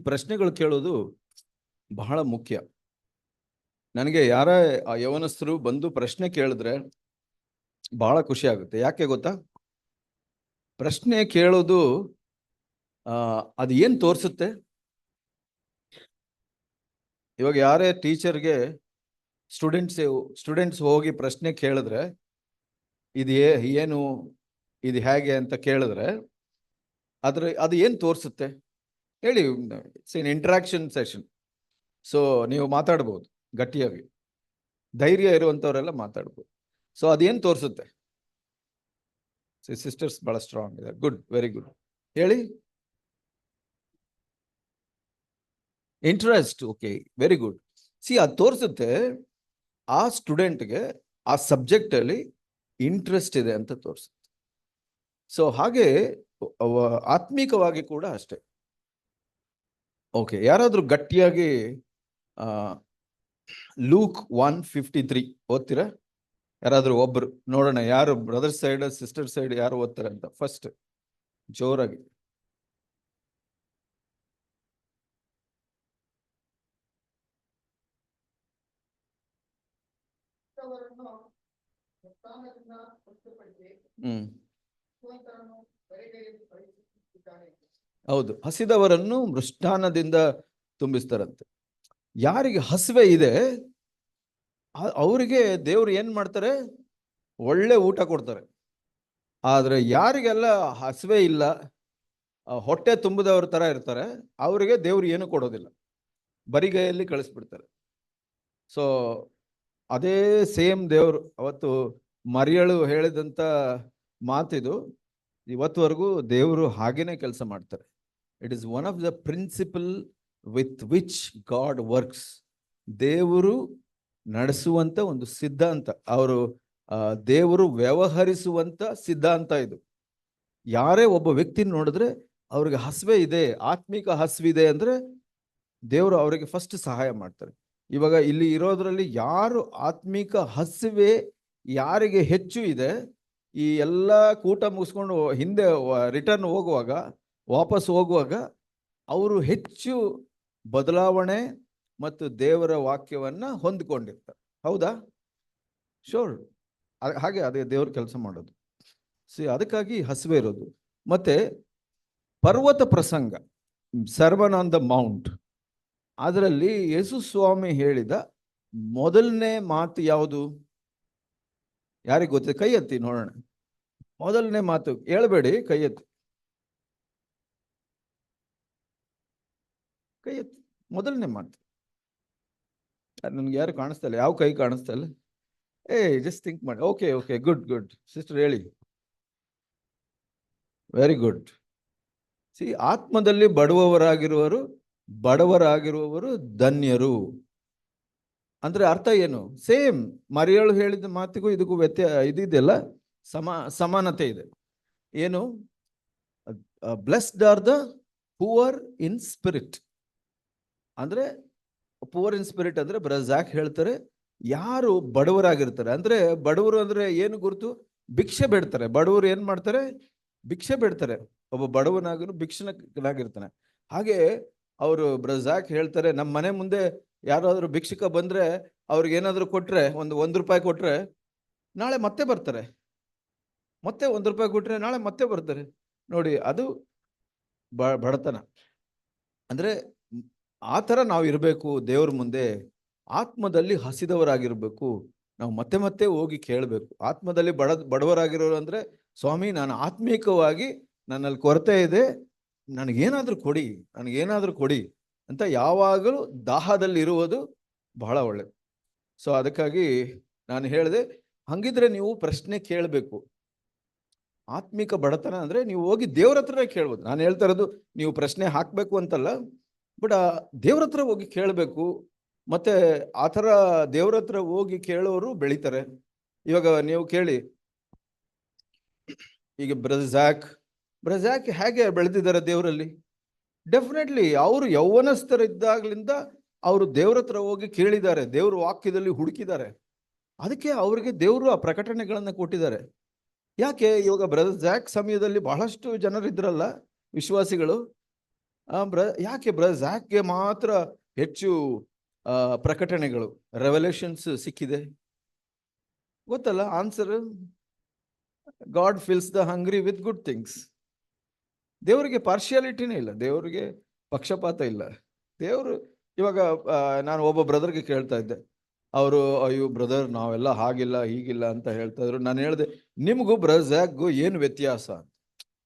ಪ್ರಶ್ನೆಗಳು ಕೇಳೋದು ಬಹಳ ಮುಖ್ಯ. ನನಗೆ ಯಾರ ಯವನಸ್ಥರು ಬಂದು ಪ್ರಶ್ನೆ ಕೇಳಿದ್ರೆ ಬಹಳ ಖುಷಿ ಆಗುತ್ತೆ. ಯಾಕೆ ಗೊತ್ತಾ? ಪ್ರಶ್ನೆ ಕೇಳೋದು ಅದು ಏನ್ ತೋರಿಸುತ್ತೆ? ಇವಾಗ ಯಾರೇ ಟೀಚರ್ಗೆ ಸ್ಟೂಡೆಂಟ್ಸ್ ಹೋಗಿ ಪ್ರಶ್ನೆ ಕೇಳಿದ್ರೆ ಇದು ಏನು, ಇದು ಹೇಗೆ ಅಂತ ಕೇಳಿದ್ರೆ ಅದು ಏನ್ ತೋರಿಸುತ್ತೆ ಹೇಳಿ? It's an interaction session. So ನೀವು ಮಾತಾಡ್ಬೋದು ಗಟ್ಟಿಯಾಗಿ, ಧೈರ್ಯ ಇರುವಂಥವರೆಲ್ಲ ಮಾತಾಡ್ಬೋದು. ಸೊ ಅದೇನು ತೋರಿಸುತ್ತೆ? ಸಿಸ್ಟರ್ಸ್ ಬಹಳ ಸ್ಟ್ರಾಂಗ್ ಇದೆ. Good, very good. ಹೇಳಿ. ಇಂಟ್ರೆಸ್ಟ್. Okay, very good. ಅದು ತೋರಿಸುತ್ತೆ ಆ ಸ್ಟೂಡೆಂಟ್ಗೆ ಆ ಸಬ್ಜೆಕ್ಟ್ ಅಲ್ಲಿ ಇಂಟ್ರೆಸ್ಟ್ ಇದೆ ಅಂತ ತೋರಿಸುತ್ತೆ. ಸೊ ಹಾಗೆ ಆತ್ಮಿಕವಾಗಿ ಕೂಡ ಅಷ್ಟೇ. ಓಕೆ, ಯಾರಾದ್ರೂ ಗಟ್ಟಿಯಾಗಿ ಲೂಕ್ 1:53 ಓದ್ತೀರಾ? ಯಾರಾದ್ರೂ ಒಬ್ರು ನೋಡೋಣ. ಯಾರು ಬ್ರದರ್ ಸೈಡ್ ಸಿಸ್ಟರ್ ಸೈಡ್ ಯಾರು ಓದ್ತಾರೆ ಅಂತ ಫಸ್ಟ್ ಜೋರಾಗಿ. ಹೌದು, ಹಸಿದವರನ್ನು ಮೃಷ್ಟಾನ್ನದಿಂದ ತುಂಬಿಸ್ತಾರಂತೆ. ಯಾರಿಗೆ ಹಸಿವೆ ಇದೆ ಅವರಿಗೆ ದೇವ್ರು ಏನ್ ಮಾಡ್ತಾರೆ? ಒಳ್ಳೆ ಊಟ ಕೊಡ್ತಾರೆ. ಆದ್ರೆ ಯಾರಿಗೆಲ್ಲ ಹಸಿವೆ ಇಲ್ಲ, ಹೊಟ್ಟೆ ತುಂಬಿದವ್ರ ತರ ಇರ್ತಾರೆ, ಅವರಿಗೆ ದೇವ್ರು ಏನು ಕೊಡೋದಿಲ್ಲ, ಬರಿಗೈಯಲ್ಲಿ ಕಳಿಸ್ಬಿಡ್ತಾರೆ. ಸೊ ಅದೇ ಸೇಮ್ ದೇವ್ರು ಅವತ್ತು ಮರಿಯಳು ಹೇಳಿದಂತ ಮಾತಿದು ಇವತ್ತುವರೆಗೂ ದೇವರು ಹಾಗೇನೆ ಕೆಲಸ ಮಾಡ್ತಾರೆ. It is one of the principle with which God works. ದೇವರು ನಡೆಸುವಂತ ಒಂದು ಸಿದ್ಧಾಂತ, ಅವರು ದೇವರು ವ್ಯವಹರಿಸುವಂತ ಸಿದ್ಧಾಂತ ಇದು. ಯಾರೇ ಒಬ್ಬ ವ್ಯಕ್ತಿ ನೋಡಿದ್ರೆ ಅವ್ರಿಗೆ ಹಸಿವೆ ಇದೆ, ಆತ್ಮಿಕ ಹಸಿವಿದೆ ಅಂದ್ರೆ ದೇವರು ಅವರಿಗೆ ಫಸ್ಟ್ ಸಹಾಯ ಮಾಡ್ತಾರೆ. ಇವಾಗ ಇಲ್ಲಿ ಇರೋದ್ರಲ್ಲಿ ಯಾರು ಆತ್ಮಿಕ ಹಸಿವೆ ಯಾರಿಗೆ ಹೆಚ್ಚು ಇದೆ, ಈ ಎಲ್ಲ ಕೂಟ ಮುಗಿಸ್ಕೊಂಡು ಹಿಂದೆ ರಿಟರ್ನ್ ಹೋಗುವಾಗ, ವಾಪಸ್ ಹೋಗುವಾಗ ಅವರು ಹೆಚ್ಚು ಬದಲಾವಣೆ ಮತ್ತು ದೇವರ ವಾಕ್ಯವನ್ನ ಹೊಂದಿಕೊಂಡಿರ್ತಾರೆ. ಹೌದಾ? ಶೋರ್. ಹಾಗೆ ಅದೇ ದೇವ್ರ ಕೆಲಸ ಮಾಡೋದು. ಅದಕ್ಕಾಗಿ ಹಸಿವೆ ಇರೋದು. ಮತ್ತೆ ಪರ್ವತ ಪ್ರಸಂಗ, ಸರ್ಮನ್ ಆನ್ ದ ಮೌಂಟ್, ಅದರಲ್ಲಿ ಯೇಸು ಸ್ವಾಮಿ ಹೇಳಿದ ಮೊದಲನೇ ಮಾತು ಯಾವುದು? ಯಾರಿಗೆ ಗೊತ್ತಿದೆ? ಕೈ ಎತ್ತಿ ನೋಡೋಣ. ಮೊದಲನೇ ಮಾತು ಹೇಳ್ಬೇಡಿ, ಕೈ ಎತ್ತಿ, ಕೈ ಎತ್ತಿ. ಮೊದಲನೇ ಮಾತು ನನ್ಗೆ ಯಾರು ಕಾಣಿಸ್ತಾ ಇಲ್ಲ. ಯಾವ ಕೈ ಕಾಣಿಸ್ತಾ ಇಲ್ಲ? ಜಸ್ಟ್ ಥಿಂಕ್ ಮಾಡಿ. Okay okay, good good. Sister ಹೇಳಿ. Very good. ಆತ್ಮದಲ್ಲಿ ಬಡವರಾಗಿರುವವರು ಧನ್ಯರು. ಅಂದ್ರೆ ಅರ್ಥ ಏನು? ಸೇಮ್ ಮರಿಯಳು ಹೇಳಿದ ಮಾತಿಗೂ ಇದಕ್ಕೂ ಇದೆಯಲ್ಲ, ಸಮಾನತೆ ಇದೆ. ಏನು? Blessed are the poor in spirit. ಅಂದ್ರೆ ಪೂವರ್ ಇನ್ ಸ್ಪಿರಿಟ್ ಅಂದ್ರೆ ಬ್ರಜಾಕ್ ಹೇಳ್ತಾರೆ, ಯಾರು ಬಡವರಾಗಿರ್ತಾರೆ. ಅಂದ್ರೆ ಬಡವರು ಅಂದ್ರೆ ಏನು ಗುರುತು? ಭಿಕ್ಷೆ ಬೇಡ್ತಾರೆ. ಬಡವರು ಏನ್ ಮಾಡ್ತಾರೆ? ಭಿಕ್ಷೆ ಬೇಡ್ತಾರೆ. ಒಬ್ಬ ಬಡವನಾಗನು ಭಿಕ್ಷನಾಗಿರ್ತಾನೆ. ಹಾಗೆ ಅವರು ಬ್ರಜಾಕ್ ಹೇಳ್ತಾರೆ, ನಮ್ಮ ಮನೆ ಮುಂದೆ ಯಾರಾದ್ರೂ ಭಿಕ್ಷುಕ ಬಂದ್ರೆ ಅವ್ರಿಗೆ ಏನಾದ್ರು ಕೊಟ್ರೆ, ಒಂದು ರೂಪಾಯಿ ಕೊಟ್ರೆ ನಾಳೆ ಮತ್ತೆ ಬರ್ತಾರೆ, ಮತ್ತೆ ₹1 ಕೊಟ್ರೆ ನಾಳೆ ಮತ್ತೆ ಬರ್ತಾರೆ. ನೋಡಿ, ಅದು ಬಡತನ. ಅಂದ್ರೆ ಆ ಥರ ನಾವು ಇರಬೇಕು ದೇವ್ರ ಮುಂದೆ. ಆತ್ಮದಲ್ಲಿ ಹಸಿದವರಾಗಿರ್ಬೇಕು. ನಾವು ಮತ್ತೆ ಮತ್ತೆ ಹೋಗಿ ಕೇಳಬೇಕು. ಆತ್ಮದಲ್ಲಿ ಬಡವರಾಗಿರೋರು ಅಂದ್ರೆ, ಸ್ವಾಮಿ ನಾನು ಆತ್ಮೀಕವಾಗಿ ನನ್ನಲ್ಲಿ ಕೊರತೆ ಇದೆ, ನನಗೇನಾದ್ರೂ ಕೊಡಿ ಅಂತ ಯಾವಾಗಲೂ ದಾಹದಲ್ಲಿ ಇರುವುದು ಬಹಳ ಒಳ್ಳೆಯದು. ಸೊ ಅದಕ್ಕಾಗಿ ನಾನು ಹೇಳಿದೆ, ಹಂಗಿದ್ರೆ ನೀವು ಪ್ರಶ್ನೆ ಕೇಳಬೇಕು. ಆತ್ಮಿಕ ಬಡತನ ಅಂದ್ರೆ ನೀವು ಹೋಗಿ ದೇವ್ರ ಹತ್ರನೇ ಕೇಳ್ಬೋದು. ನಾನು ಹೇಳ್ತಾ ಇರೋದು ನೀವು ಪ್ರಶ್ನೆ ಹಾಕ್ಬೇಕು ಅಂತಲ್ಲ, ಬಟ್ ದೇವ್ರ ಹತ್ರ ಹೋಗಿ ಕೇಳಬೇಕು. ಮತ್ತೆ ಆ ಥರ ದೇವ್ರ ಹತ್ರ ಹೋಗಿ ಕೇಳೋರು ಬೆಳಿತಾರೆ. ಇವಾಗ ನೀವು ಕೇಳಿ, ಈಗ ಬ್ರಜಾಕ್ ಹೇಗೆ ಬೆಳೆದಿದ್ದಾರೆ ದೇವರಲ್ಲಿ? ಡೆಫಿನೆಟ್ಲಿ ಅವರು ಯೌವನಸ್ಥರಿದ್ದಾಗ್ಲಿಂದ ಅವರು ದೇವ್ರ ಹತ್ರ ಹೋಗಿ ಕೇಳಿದ್ದಾರೆ, ದೇವ್ರ ವಾಕ್ಯದಲ್ಲಿ ಹುಡುಕಿದ್ದಾರೆ. ಅದಕ್ಕೆ ಅವರಿಗೆ ದೇವರು ಆ ಪ್ರಕಟಣೆಗಳನ್ನ ಕೊಟ್ಟಿದ್ದಾರೆ. ಯಾಕೆ? ಇವಾಗ ಬ್ರದರ್ ಜಾಕ್ ಸಮಯದಲ್ಲಿ ಬಹಳಷ್ಟು ಜನರಿದ್ರಲ್ಲ, ವಿಶ್ವಾಸಿಗಳು. ಯಾಕೆ ಝಾಕ್ಗೆ ಮಾತ್ರ ಹೆಚ್ಚು ಪ್ರಕಟಣೆಗಳು, ರೆವಲ್ಯೂಷನ್ಸ್ ಸಿಕ್ಕಿದೆ? ಗೊತ್ತಲ್ಲ answer. God fills the hungry with good things. ದೇವರಿಗೆ ಪಾರ್ಶಿಯಾಲಿಟಿನೇ ಇಲ್ಲ, ದೇವರಿಗೆ ಪಕ್ಷಪಾತ ಇಲ್ಲ. ದೇವರು ಇವಾಗ ನಾನು ಒಬ್ಬ ಬ್ರದರ್ಗೆ ಕೇಳ್ತಾ ಇದ್ದೆ, ಅವರು ಅಯ್ಯೋ ಬ್ರದರ್ ನಾವೆಲ್ಲ ಹಾಗಿಲ್ಲ ಹೀಗಿಲ್ಲ ಅಂತ ಹೇಳ್ತಾ ಇದ್ರು. ನಾನು ಹೇಳಿದೆ, ನಿಮಗೂ ಝಾಕ್ಗೂ ಏನು ವ್ಯತ್ಯಾಸ?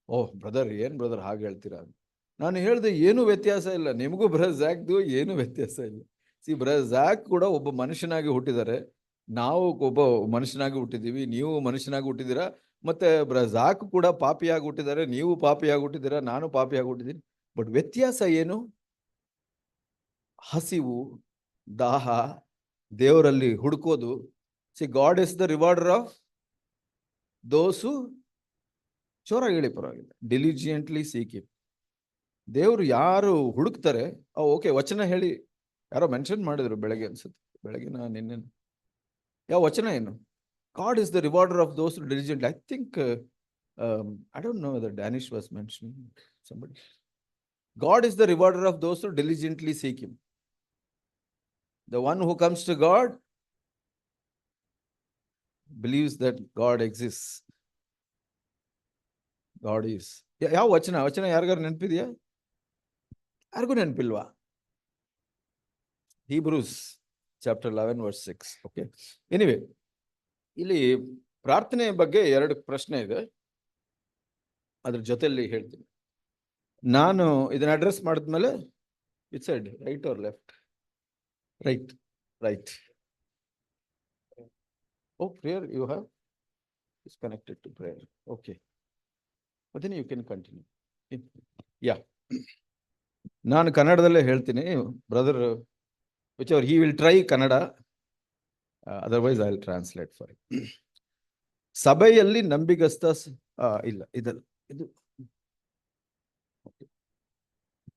ಓಹ್ ಬ್ರದರ್, ಏನ್ ಬ್ರದರ್ ಹಾಗೆ ಹೇಳ್ತೀರಾ? ನಾನು ಹೇಳಿದೆ, ಏನು ವ್ಯತ್ಯಾಸ ಇಲ್ಲ, ನಿಮಗೂ ಝಾಕ್ದು ಏನು ವ್ಯತ್ಯಾಸ ಇಲ್ಲ. ಝಾಕ್ ಕೂಡ ಒಬ್ಬ ಮನುಷ್ಯನಾಗಿ ಹುಟ್ಟಿದ್ದಾರೆ, ನಾವು ಒಬ್ಬ ಮನುಷ್ಯನಾಗಿ ಹುಟ್ಟಿದ್ದೀವಿ, ನೀವು ಮನುಷ್ಯನಾಗಿ ಹುಟ್ಟಿದ್ದೀರಾ. ಮತ್ತೆ ಝಾಕ್ ಕೂಡ ಪಾಪಿಯಾಗಿ ಹುಟ್ಟಿದ್ದಾರೆ, ನೀವು ಪಾಪಿಯಾಗಿ ಹುಟ್ಟಿದ್ದೀರಾ, ನಾನು ಪಾಪಿಯಾಗಿ ಹುಟ್ಟಿದ್ದೀನಿ. ಬಟ್ ವ್ಯತ್ಯಾಸ ಏನು? ಹಸಿವು, ದಾಹ, ದೇವರಲ್ಲಿ ಹುಡುಕೋದು. God is the ರಿವಾರ್ಡರ್ of those, ಜೋರಾಗಿ ಹೇಳಿ ಪರವಾಗಿಲ್ಲ, ಡಿಲಿಜಿಯಂಟ್ಲಿ ಸೀಕ್ ಇಟ್. ದೇವರು ಯಾರು ಹುಡುಕ್ತಾರೆ, ಓಕೆ ವಚನ ಹೇಳಿ. ಯಾರೋ ಮೆನ್ಷನ್ ಮಾಡಿದ್ರು ಬೆಳಗ್ಗೆ ಅನ್ಸುತ್ತೆ, ಬೆಳಗಿನ ನಿನ್ನೆ, ಯಾವ ವಚನ ಏನು? God is the rewarder of those who diligently. I think, I don't know whether Danish was mentioned, somebody. God is the rewarder of those who diligently seek him. The one who comes to God believes that God exists. God is. ಯಾವ ವಚನ ಯಾರಿಗಾರು ನೆನಪಿದೆಯಾ? ಯಾರಿಗೂ ನೆನಪಿಲ್ವಾ? Hebrews chapter 11 verse 6. Okay. Anyway, ಇಲ್ಲಿ ಪ್ರಾರ್ಥನೆಯ ಬಗ್ಗೆ 2 ಪ್ರಶ್ನೆ ಇದೆ, ಅದ್ರ ಜೊತೆಯಲ್ಲಿ ಹೇಳ್ತೀನಿ. ನಾನು ಇದನ್ನ ಅಡ್ರೆಸ್ ಮಾಡಿದ್ಮೇಲೆ it's side right or left? Right. Oh, prayer you have is connected to prayer. Okay, then you can continue. Yeah, ನಾನು ಕನ್ನಡದಲ್ಲೇ ಹೇಳ್ತೀನಿ. Brother whichever he will try Kannada, otherwise I will translate for him. ಸಭೆಯಲ್ಲಿ ನಂಬಿಗಸ್ತ ಇಲ್ಲ, ಇದು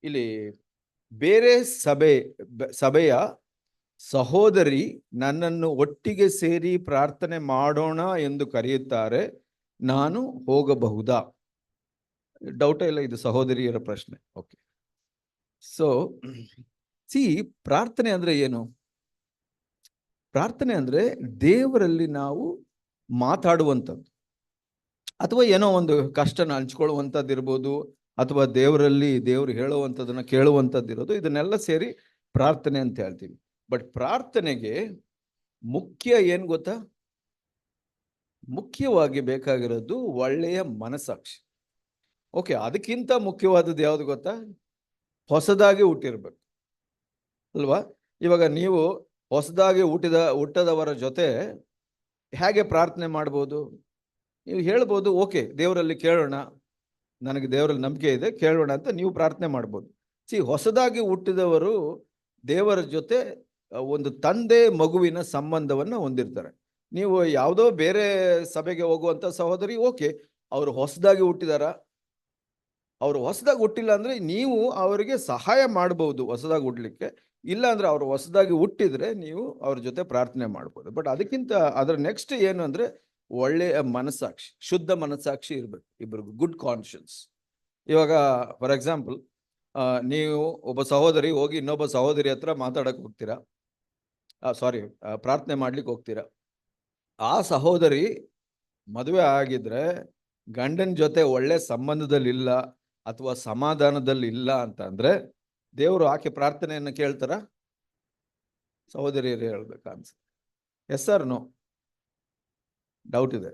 ಇಲ್ಲಿ ಬೇರೆ ಸಭೆಯ ಸಹೋದರಿ ನನ್ನನ್ನು ಒಟ್ಟಿಗೆ ಸೇರಿ ಪ್ರಾರ್ಥನೆ ಮಾಡೋಣ ಎಂದು ಕರೆಯುತ್ತಾರೆ, ನಾನು ಹೋಗಬಹುದಾ? ಡೌಟ್ ಇಲ್ಲ, ಇದು ಸಹೋದರಿಯರ ಪ್ರಶ್ನೆ. ಓಕೆ, ಸೊ ಪ್ರಾರ್ಥನೆ ಅಂದ್ರೆ ಏನು? ಪ್ರಾರ್ಥನೆ ಅಂದ್ರೆ ದೇವರಲ್ಲಿ ನಾವು ಮಾತಾಡುವಂಥದ್ದು, ಅಥವಾ ಏನೋ ಒಂದು ಕಷ್ಟನ ಹಂಚ್ಕೊಳ್ಳುವಂಥದ್ದು ಇರ್ಬೋದು, ಅಥವಾ ದೇವರು ಹೇಳುವಂಥದ್ದನ್ನ ಕೇಳುವಂಥದ್ದು ಇರೋದು, ಇದನ್ನೆಲ್ಲ ಸೇರಿ ಪ್ರಾರ್ಥನೆ ಅಂತ ಹೇಳ್ತೀವಿ. ಬಟ್ ಪ್ರಾರ್ಥನೆಗೆ ಮುಖ್ಯ ಏನ್ ಗೊತ್ತಾ? ಮುಖ್ಯವಾಗಿ ಬೇಕಾಗಿರೋದು ಒಳ್ಳೆಯ ಮನಸ್ಸಾಕ್ಷಿ. ಓಕೆ, ಅದಕ್ಕಿಂತ ಮುಖ್ಯವಾದದ್ದು ಯಾವುದು ಗೊತ್ತಾ? ಹೊಸದಾಗಿ ಹುಟ್ಟಿರ್ಬೇಕು ಅಲ್ವಾ? ಇವಾಗ ನೀವು ಹೊಸದಾಗಿ ಹುಟ್ಟದವರ ಜೊತೆ ಹೇಗೆ ಪ್ರಾರ್ಥನೆ ಮಾಡ್ಬೋದು? ನೀವು ಹೇಳ್ಬೋದು, ಓಕೆ ದೇವರಲ್ಲಿ ಕೇಳೋಣ, ನನಗೆ ದೇವರಲ್ಲಿ ನಂಬಿಕೆ ಇದೆ, ಕೇಳೋಣ ಅಂತ ನೀವು ಪ್ರಾರ್ಥನೆ ಮಾಡ್ಬೋದು. ಹೊಸದಾಗಿ ಹುಟ್ಟಿದವರು ದೇವರ ಜೊತೆ ಒಂದು ತಂದೆ ಮಗುವಿನ ಸಂಬಂಧವನ್ನ ಹೊಂದಿರ್ತಾರೆ. ನೀವು ಯಾವುದೋ ಬೇರೆ ಸಭೆಗೆ ಹೋಗುವಂತ ಸಹೋದರಿ, ಓಕೆ ಅವರು ಹೊಸದಾಗಿ ಹುಟ್ಟಿದಾರ, ಅವರು ಹೊಸದಾಗಿ ಹುಟ್ಟಿಲ್ಲ ಅಂದ್ರೆ ನೀವು ಅವರಿಗೆ ಸಹಾಯ ಮಾಡಬಹುದು ಹೊಸದಾಗಿ ಹುಟ್ಟಲಿಕ್ಕೆ. ಇಲ್ಲ ಅಂದ್ರೆ ಅವರು ಹೊಸದಾಗಿ ಹುಟ್ಟಿದ್ರೆ ನೀವು ಅವ್ರ ಜೊತೆ ಪ್ರಾರ್ಥನೆ ಮಾಡ್ಬೋದು. ಬಟ್ ಅದಕ್ಕಿಂತ ಅದರ ನೆಕ್ಸ್ಟ್ ಏನು ಅಂದ್ರೆ ಒಳ್ಳೆಯ ಮನಸ್ಸಾಕ್ಷಿ, ಶುದ್ಧ ಮನಸ್ಸಾಕ್ಷಿ ಇರ್ಬೇಕು ಇಬ್ಬರಿಗೂ, ಗುಡ್ ಕಾನ್ಶಿಯನ್ಸ್. ಇವಾಗ ಫಾರ್ ಎಕ್ಸಾಂಪಲ್, ನೀವು ಒಬ್ಬ ಸಹೋದರಿ ಹೋಗಿ ಇನ್ನೊಬ್ಬ ಸಹೋದರಿ ಹತ್ರ ಮಾತಾಡಕ್ ಹೋಗ್ತೀರಾ, ಪ್ರಾರ್ಥನೆ ಮಾಡ್ಲಿಕ್ಕೆ ಹೋಗ್ತೀರಾ. ಆ ಸಹೋದರಿ ಮದುವೆ ಆಗಿದ್ರೆ ಗಂಡನ ಜೊತೆ ಒಳ್ಳೆ ಸಂಬಂಧದಲ್ಲಿ ಇಲ್ಲ ಅಥವಾ ಸಮಾಧಾನದಲ್ಲಿ ಇಲ್ಲ ಅಂತ ಅಂದ್ರೆ ದೇವರು ಆಕೆ ಪ್ರಾರ್ಥನೆಯನ್ನು ಕೇಳ್ತಾರ? ಸಹೋದರಿಯರೇ ಹೇಳ್ಬೇಕು ಅನ್ಸುತ್ತೆ. S R no? ಡೌಟ್ ಇದೆ.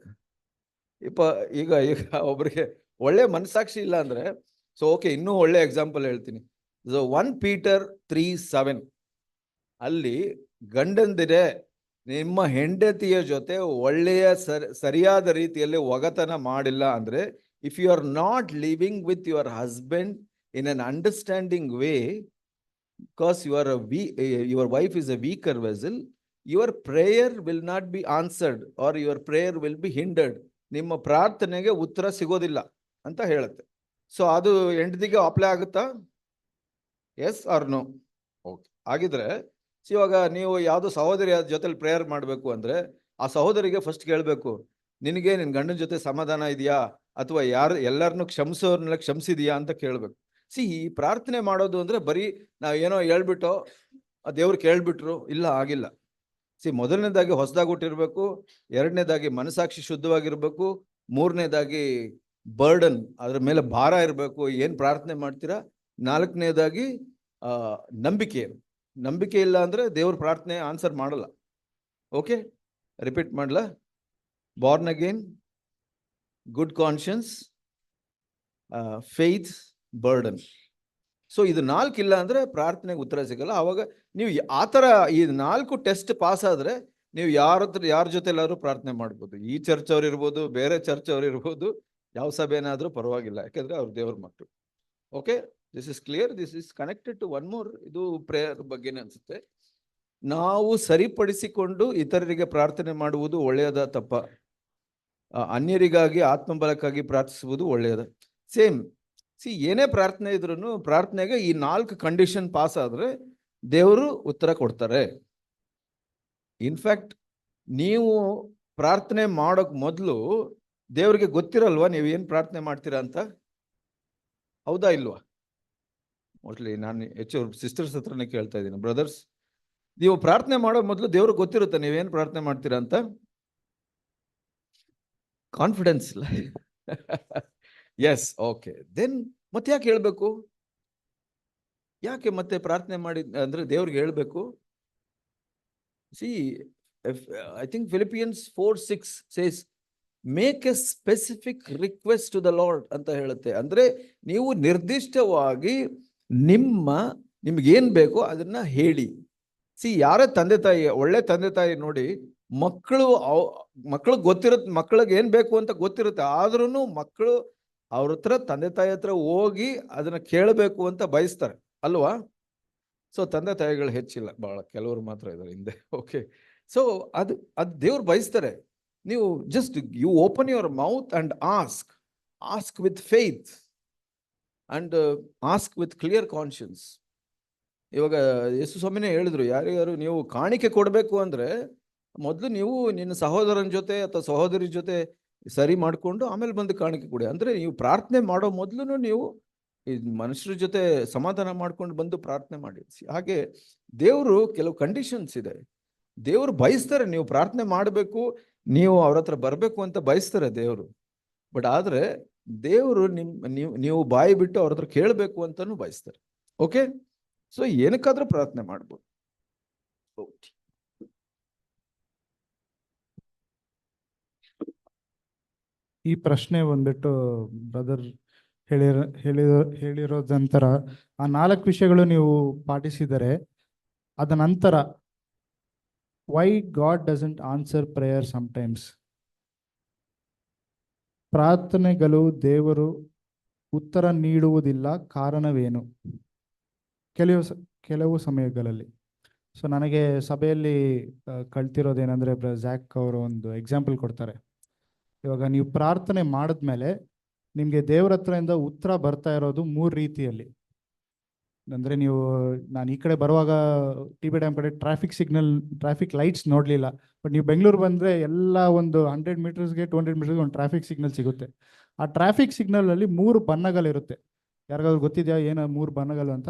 ಈಗ ಒಬ್ರಿಗೆ ಒಳ್ಳೆ ಮನಸ್ಸಾಕ್ಷಿ ಇಲ್ಲ ಅಂದ್ರೆ, ಸೊ ಓಕೆ, ಇನ್ನೂ ಒಳ್ಳೆ ಎಕ್ಸಾಂಪಲ್ ಹೇಳ್ತೀನಿ. 1 Peter 3:7 ಅಲ್ಲಿ ಗಂಡಂದಿರೆ ನಿಮ್ಮ ಹೆಂಡತಿಯ ಜೊತೆ ಒಳ್ಳೆಯ ಸರಿಯಾದ ರೀತಿಯಲ್ಲಿ ಒಗತನ ಮಾಡಿಲ್ಲ ಅಂದ್ರೆ, if you are not living with your husband in an understanding way, because your wife is a weaker vessel, your prayer will not be answered or your prayer will be hindered. ನಿಮ್ಮ ಪ್ರಾರ್ಥನೆಗೆ ಉತ್ತರ ಸಿಗೋದಿಲ್ಲ ಅಂತ ಹೇಳುತ್ತೆ. So ಅದು ಹೆಂಡತಿಗೆ apply ಆಗುತ್ತಾ? S R no? Okay, ಆಗಿದ್ರೆ ಇವಾಗ ನೀವು ಯಾವ್ದೋ ಸಹೋದರಿಯ ಜೊತೆಲಿ ಪ್ರೇಯರ್ ಮಾಡಬೇಕು ಅಂದ್ರೆ ಆ ಸಹೋದರಿಗೆ ಫಸ್ಟ್ ಕೇಳಬೇಕು, ನಿನಗೆ ನಿನ್ ಗಂಡನ ಜೊತೆ ಸಮಾಧಾನ ಇದೆಯಾ ಅಥವಾ ಎಲ್ಲರನ್ನು ಕ್ಷಮಿಸೋರ್ನೆಲ್ಲ ಕ್ಷಮಿಸಿದೀಯಾ ಅಂತ ಕೇಳಬೇಕು. ಈ ಪ್ರಾರ್ಥನೆ ಮಾಡೋದು ಅಂದ್ರೆ ಬರೀ ನಾವ್ ಏನೋ ಹೇಳ್ಬಿಟ್ಟು ದೇವ್ರು ಕೇಳ್ಬಿಟ್ರು ಇಲ್ಲ, ಆಗಿಲ್ಲ. ಮೊದಲನೇದಾಗಿ ಹೊಸದಾಗಿ ಹುಟ್ಟಿರ್ಬೇಕು, ಎರಡನೇದಾಗಿ ಮನಸಾಕ್ಷಿ ಶುದ್ಧವಾಗಿರ್ಬೇಕು, ಮೂರನೇದಾಗಿ ಬರ್ಡನ್ ಅದ್ರ ಮೇಲೆ ಭಾರ ಇರಬೇಕು ಏನ್ ಪ್ರಾರ್ಥನೆ ಮಾಡ್ತೀರಾ, ನಾಲ್ಕನೇದಾಗಿ ನಂಬಿಕೆ ಇಲ್ಲ ಅಂದ್ರೆ ದೇವ್ರ ಪ್ರಾರ್ಥನೆ ಆನ್ಸರ್ ಮಾಡಲ್ಲ. ಓಕೆ, ರಿಪೀಟ್ ಮಾಡ್ಲಾ? Born again, good conscience, faith, burden. ಇದು 4 ಇಲ್ಲ ಅಂದ್ರೆ ಪ್ರಾರ್ಥನೆಗೆ ಉತ್ತರ ಸಿಗಲ್ಲ. ಅವಾಗ ನೀವು ಆತರ ಈ 4 ಟೆಸ್ಟ್ ಪಾಸ್ ಆದ್ರೆ ನೀವು ಯಾರ ಜೊತೆ ಎಲ್ಲಾದ್ರೂ ಪ್ರಾರ್ಥನೆ ಮಾಡ್ಬೋದು. ಈ ಚರ್ಚ್ ಅವ್ರು ಇರ್ಬೋದು, ಬೇರೆ ಚರ್ಚ್ ಅವ್ರು ಇರ್ಬೋದು, ಯಾವ ಸಭೆನಾದ್ರೂ ಪರವಾಗಿಲ್ಲ, ಯಾಕಂದ್ರೆ ಅವ್ರು ದೇವ್ರ ಮಕ್ಕಳು. Okay, this is clear. This is connected to one more. ಇದು ಪ್ರೇಯರ್ ಬಗ್ಗೆನೇ ಅನ್ಸುತ್ತೆ. ನಾವು ಸರಿಪಡಿಸಿಕೊಂಡು ಇತರರಿಗೆ ಪ್ರಾರ್ಥನೆ ಮಾಡುವುದು ಒಳ್ಳೆಯದ ತಪ್ಪ? ಅನ್ಯರಿಗಾಗಿ ಆತ್ಮಬಲಕ್ಕಾಗಿ ಪ್ರಾರ್ಥಿಸುವುದು ಒಳ್ಳೆಯದ? ಸೇಮ್. ಏನೇ ಪ್ರಾರ್ಥನೆ ಇದ್ರೂ ಪ್ರಾರ್ಥನೆಗೆ ಈ 4 ಕಂಡೀಷನ್ ಪಾಸ್ ಆದ್ರೆ ದೇವರು ಉತ್ತರ ಕೊಡ್ತಾರೆ. ಇನ್ಫ್ಯಾಕ್ಟ್ ನೀವು ಪ್ರಾರ್ಥನೆ ಮಾಡೋಕ್ ಮೊದಲು ದೇವರಿಗೆ ಗೊತ್ತಿರಲ್ವಾ ನೀವು ಏನ್ ಪ್ರಾರ್ಥನೆ ಮಾಡ್ತೀರಾ ಅಂತ? ಹೌದಾ ಇಲ್ವಾ? ಮೋಸ್ಟ್ಲಿ ನಾನು ಹೆಚ್ಚು ಸಿಸ್ಟರ್ಸ್ ಹತ್ರನೇ ಕೇಳ್ತಾ ಇದ್ದೀನಿ. ಬ್ರದರ್ಸ್, ನೀವು ಪ್ರಾರ್ಥನೆ ಮಾಡೋ ಮೊದಲು ದೇವ್ರಿಗೆ ಗೊತ್ತಿರುತ್ತೆ ನೀವೇನ್ ಪ್ರಾರ್ಥನೆ ಮಾಡ್ತೀರಾ ಅಂತ? ಕಾನ್ಫಿಡೆನ್ಸ್ ಇಲ್ಲ. S, okay. ದೆನ್ ಮತ್ತೆ ಯಾಕೆ ಹೇಳ್ಬೇಕು? ಯಾಕೆ ಮತ್ತೆ ಪ್ರಾರ್ಥನೆ ಮಾಡಿ ಅಂದ್ರೆ ದೇವ್ರಿಗೆ ಹೇಳ್ಬೇಕು? I think Philippians 4:6 says make a specific request to the Lord ಅಂತ ಹೇಳುತ್ತೆ. ಅಂದ್ರೆ ನೀವು ನಿರ್ದಿಷ್ಟವಾಗಿ ನಿಮ್ಗೇನ್ ಬೇಕೋ ಅದನ್ನ ಹೇಳಿ. ಯಾರೇ ತಂದೆ ತಾಯಿ, ಒಳ್ಳೆ ತಂದೆ ತಾಯಿ ನೋಡಿ, ಮಕ್ಕಳು ಗೊತ್ತಿರುತ್ತೆ, ಮಕ್ಕಳಿಗೆ ಏನ್ ಬೇಕು ಅಂತ ಗೊತ್ತಿರುತ್ತೆ, ಆದ್ರೂ ಮಕ್ಕಳು ಅವ್ರ ಹತ್ರ, ತಂದೆ ತಾಯಿ ಹತ್ರ ಹೋಗಿ ಅದನ್ನ ಕೇಳಬೇಕು ಅಂತ ಬಯಸ್ತಾರೆ ಅಲ್ವಾ? ತಂದೆ ತಾಯಿಗಳು ಹೆಚ್ಚಿಲ್ಲ, ಬಹಳ ಕೆಲವರು ಮಾತ್ರ ಇದ್ದಾರೆ ಹಿಂದೆ. ಓಕೆ, ಅದು ದೇವ್ರು ಬಯಸ್ತಾರೆ. ನೀವು just you open your mouth and ask with faith and ask with clear conscience. ಇವಾಗ ಯೇಸು ಸ್ವಾಮಿನೇ ಹೇಳಿದ್ರು, ಯಾರ್ಯಾರು ನೀವು ಕಾಣಿಕೆ ಕೊಡಬೇಕು ಅಂದ್ರೆ ಮೊದಲು ನೀವು ನಿನ್ನ ಸಹೋದರನ ಜೊತೆ ಅಥವಾ ಸಹೋದರಿ ಜೊತೆ ಸರಿ ಮಾಡಿಕೊಂಡು ಆಮೇಲೆ ಬಂದು ಕಾಣಿಕೆ ಕೊಡಿ. ಅಂದ್ರೆ ನೀವು ಪ್ರಾರ್ಥನೆ ಮಾಡೋ ಮೊದಲು ನೀವು ಈ ಮನುಷ್ಯರ ಜೊತೆ ಸಮಾಧಾನ ಮಾಡ್ಕೊಂಡು ಬಂದು ಪ್ರಾರ್ಥನೆ ಮಾಡಿ. ಹಾಗೆ ದೇವರು ಕೆಲವು ಕಂಡೀಷನ್ಸ್ ಇದೆ. ದೇವರು ಬಯಸ್ತಾರೆ ನೀವು ಪ್ರಾರ್ಥನೆ ಮಾಡಬೇಕು, ನೀವು ಅವ್ರ ಹತ್ರ ಬರಬೇಕು ಅಂತ ಬಯಸ್ತಾರೆ ದೇವರು. ಬಟ್ ಆದ್ರೆ ದೇವರು ನೀವು ಬಾಯಿ ಬಿಟ್ಟು ಅವ್ರ ಹತ್ರ ಕೇಳಬೇಕು ಅಂತಾನು ಬಯಸ್ತಾರೆ. ಓಕೆ, ಏನಕ್ಕಾದ್ರೂ ಪ್ರಾರ್ಥನೆ ಮಾಡ್ಬೋದು. ಈ ಪ್ರಶ್ನೆ ಬಂದ್ಬಿಟ್ಟು ಬ್ರದರ್ ಹೇಳಿರೋದ ನಂತರ ಆ 4 ವಿಷಯಗಳು ನೀವು ಪಾಟಿಸಿದರೆ, ಅದ ನಂತರ why God doesn't answer prayer sometimes? ಪ್ರಾರ್ಥನೆಗಳು ದೇವರು ಉತ್ತರ ನೀಡುವುದಿಲ್ಲ, ಕಾರಣವೇನು? ಕೆಲವು ಸಮಯಗಳಲ್ಲಿ ನನಗೆ ಸಭೆಯಲ್ಲಿ ಕಳ್ತಿರೋದೇನೆಂದರೆ, ಜ್ಯಾಕ್ ಅವರು ಒಂದು ಎಕ್ಸಾಂಪಲ್ ಕೊಡ್ತಾರೆ. ಇವಾಗ ನೀವು ಪ್ರಾರ್ಥನೆ ಮಾಡಿದ್ಮೇಲೆ ನಿಮಗೆ ದೇವ್ರ ಹತ್ರದಿಂದ ಉತ್ತರ ಬರ್ತಾ ಇರೋದು 3 ರೀತಿಯಲ್ಲಿ. ಅಂದರೆ ನಾನು ಈ ಕಡೆ ಬರುವಾಗ ಟಿ.ಬಿ. ಡ್ಯಾಮ್ ಕಡೆ ಟ್ರಾಫಿಕ್ ಲೈಟ್ಸ್ ನೋಡಲಿಲ್ಲ. ಬಟ್ ನೀವು ಬೆಂಗಳೂರು ಬಂದರೆ ಎಲ್ಲ ಒಂದು 100 ಮೀಟರ್ಸ್ಗೆ 200 ಮೀಟರ್ಸ್ಗೆ ಒಂದು ಟ್ರಾಫಿಕ್ ಸಿಗ್ನಲ್ ಸಿಗುತ್ತೆ. ಆ ಟ್ರಾಫಿಕ್ ಸಿಗ್ನಲಲ್ಲಿ 3 ಬಣ್ಣಗಳಿರುತ್ತೆ. ಯಾರಿಗಾದ್ರು ಗೊತ್ತಿದೆಯಾ ಏನು 3 ಬಣ್ಣಗಳು ಅಂತ?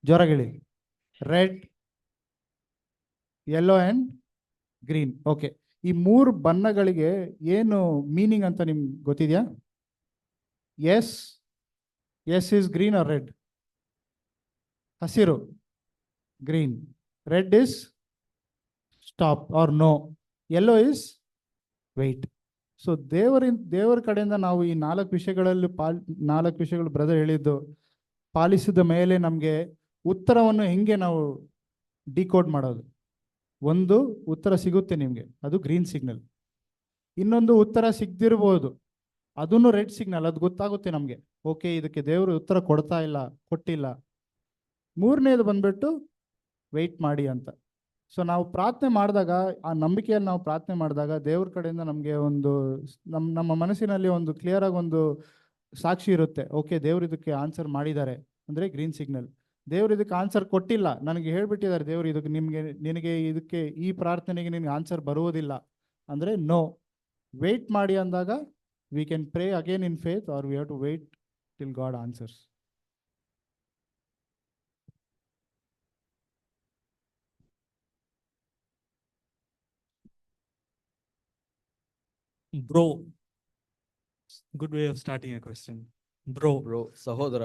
ಜೋರಾಗಿ red, yellow and green. Okay, ಈ 3 ಬಣ್ಣಗಳಿಗೆ ಏನು ಮೀನಿಂಗ್ ಅಂತ ನಿಮ್ಗೆ ಗೊತ್ತಿದೆಯಾ? Yes is green or red? ಹಸಿರು green, red is stop or no, yellow is wait. ದೇವರ ಕಡೆಯಿಂದ ನಾವು ಈ 4 ವಿಷಯಗಳಲ್ಲಿ 4 ವಿಷಯಗಳು ಬ್ರದರ್ ಹೇಳಿದ್ದು ಪಾಲಿಸಿದ ಮೇಲೆ ನಮಗೆ ಉತ್ತರವನ್ನು ಹೆಂಗೆ ನಾವು ಡಿಕೋಡ್ ಮಾಡೋದು? ಒಂದು ಉತ್ತರ ಸಿಗುತ್ತೆ ನಿಮಗೆ, ಅದು ಗ್ರೀನ್ ಸಿಗ್ನಲ್. ಇನ್ನೊಂದು ಉತ್ತರ ಸಿಗದಿರ್ಬೋದು, ಅದನ್ನು ರೆಡ್ ಸಿಗ್ನಲ್. ಅದು ಗೊತ್ತಾಗುತ್ತೆ ನಮಗೆ, ಓಕೆ ಇದಕ್ಕೆ ದೇವರು ಉತ್ತರ ಕೊಟ್ಟಿಲ್ಲ. ಮೂರನೇದು ಬಂದ್ಬಿಟ್ಟು ವೆಯ್ಟ್ ಮಾಡಿ ಅಂತ. ನಾವು ಪ್ರಾರ್ಥನೆ ಮಾಡಿದಾಗ, ಆ ನಂಬಿಕೆಯಲ್ಲಿ ನಾವು ಪ್ರಾರ್ಥನೆ ಮಾಡಿದಾಗ ದೇವ್ರ ಕಡೆಯಿಂದ ನಮಗೆ ಒಂದು ನಮ್ಮ ಮನಸ್ಸಿನಲ್ಲಿ ಒಂದು ಕ್ಲಿಯರ್ ಆಗಿ ಒಂದು ಸಾಕ್ಷಿ ಇರುತ್ತೆ. ಓಕೆ, ದೇವ್ರು ಇದಕ್ಕೆ ಆನ್ಸರ್ ಮಾಡಿದ್ದಾರೆ ಅಂದರೆ ಗ್ರೀನ್ ಸಿಗ್ನಲ್. ದೇವ್ರು ಇದಕ್ಕೆ ಆನ್ಸರ್ ಕೊಟ್ಟಿಲ್ಲ, ನನಗೆ ಹೇಳ್ಬಿಟ್ಟಿದ್ದಾರೆ ದೇವ್ರು ಇದಕ್ಕೆ ನಿನಗೆ ಇದಕ್ಕೆ ಈ ಪ್ರಾರ್ಥನೆಗೆ ನಿನಗೆ ಆನ್ಸರ್ ಬರುವುದಿಲ್ಲ ಅಂದರೆ ನೋ. ವೆಯ್ಟ್ ಮಾಡಿ ಅಂದಾಗ we can pray again in faith or we have to wait till God answers. Bro, good way of starting a question. Bro, bro, ಸಹೋದರ.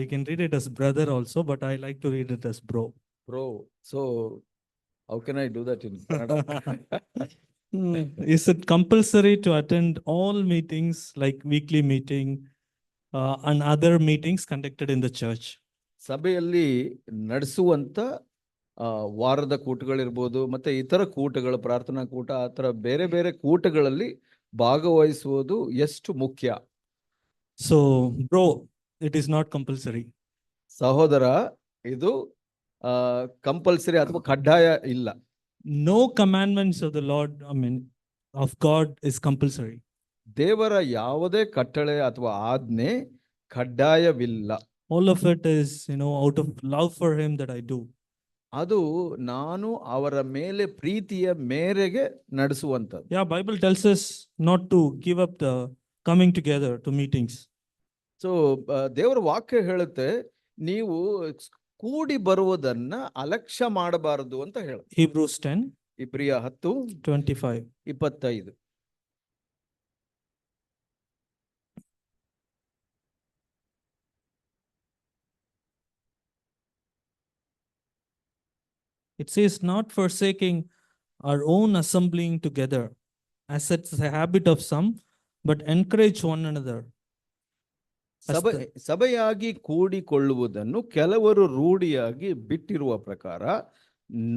you can read it as brother also, but I like to read it as bro. Bro, so how can I do that in Kannada? Is it compulsory to attend all meetings like weekly meeting and other meetings conducted in the church? ಸಭೆಯಲ್ಲಿ ನಡೆಸುವಂತ ವಾರದ ಕೂಟಗಳಿರ್ಬೋದು, ಮತ್ತೆ ಇತರ ಕೂಟಗಳು, ಪ್ರಾರ್ಥನಾ ಕೂಟ, ಆ ಥರ ಬೇರೆ ಬೇರೆ ಕೂಟಗಳಲ್ಲಿ ಭಾಗವಹಿಸುವುದು ಎಷ್ಟು ಮುಖ್ಯ? So, bro, it is not compulsory. ಸಹೋದರ, ಇದು ಕಂಪಲ್ಸರಿ ಅಥವಾ ಕಡ್ಡಾಯ ಇಲ್ಲ. No commandments of the Lord, of God is compulsory. ದೇವರ ಯಾವುದೇ ಕಟ್ಟಳೆ ಅಥವಾ ಆಜ್ಞೆ ಕಡ್ಡಾಯವಿಲ್ಲ. All of it is, out of love for him that I do. ಅದು ನಾನು ಅವರ ಮೇಲೆ ಪ್ರೀತಿಯ ಮೇರೆಗೆ ನಡೆಸುವಂಥದ್ದು. Yeah, Bible tells us not to give up the coming together to meetings. So ದೇವರ ವಾಕ್ಯ ಹೇಳುತ್ತೆ, ನೀವು ಕೂಡಿ ಬರುವುದನ್ನ ಅಲಕ್ಷ್ಯ ಮಾಡಬಾರದು ಅಂತ ಹೇಳ. Hebrews 10, ಇಬ್ರಿಯ 25. 10:25. It says, not forsaking our own assembling together, as it's a habit of some, but encourage one another. As the- ಸಭೆಯಾಗಿ ಕೂಡಿಕೊಳ್ಳುವುದನ್ನು ಕೆಲವರು ರೂಢಿಯಾಗಿ ಬಿಟ್ಟಿರುವ ಪ್ರಕಾರ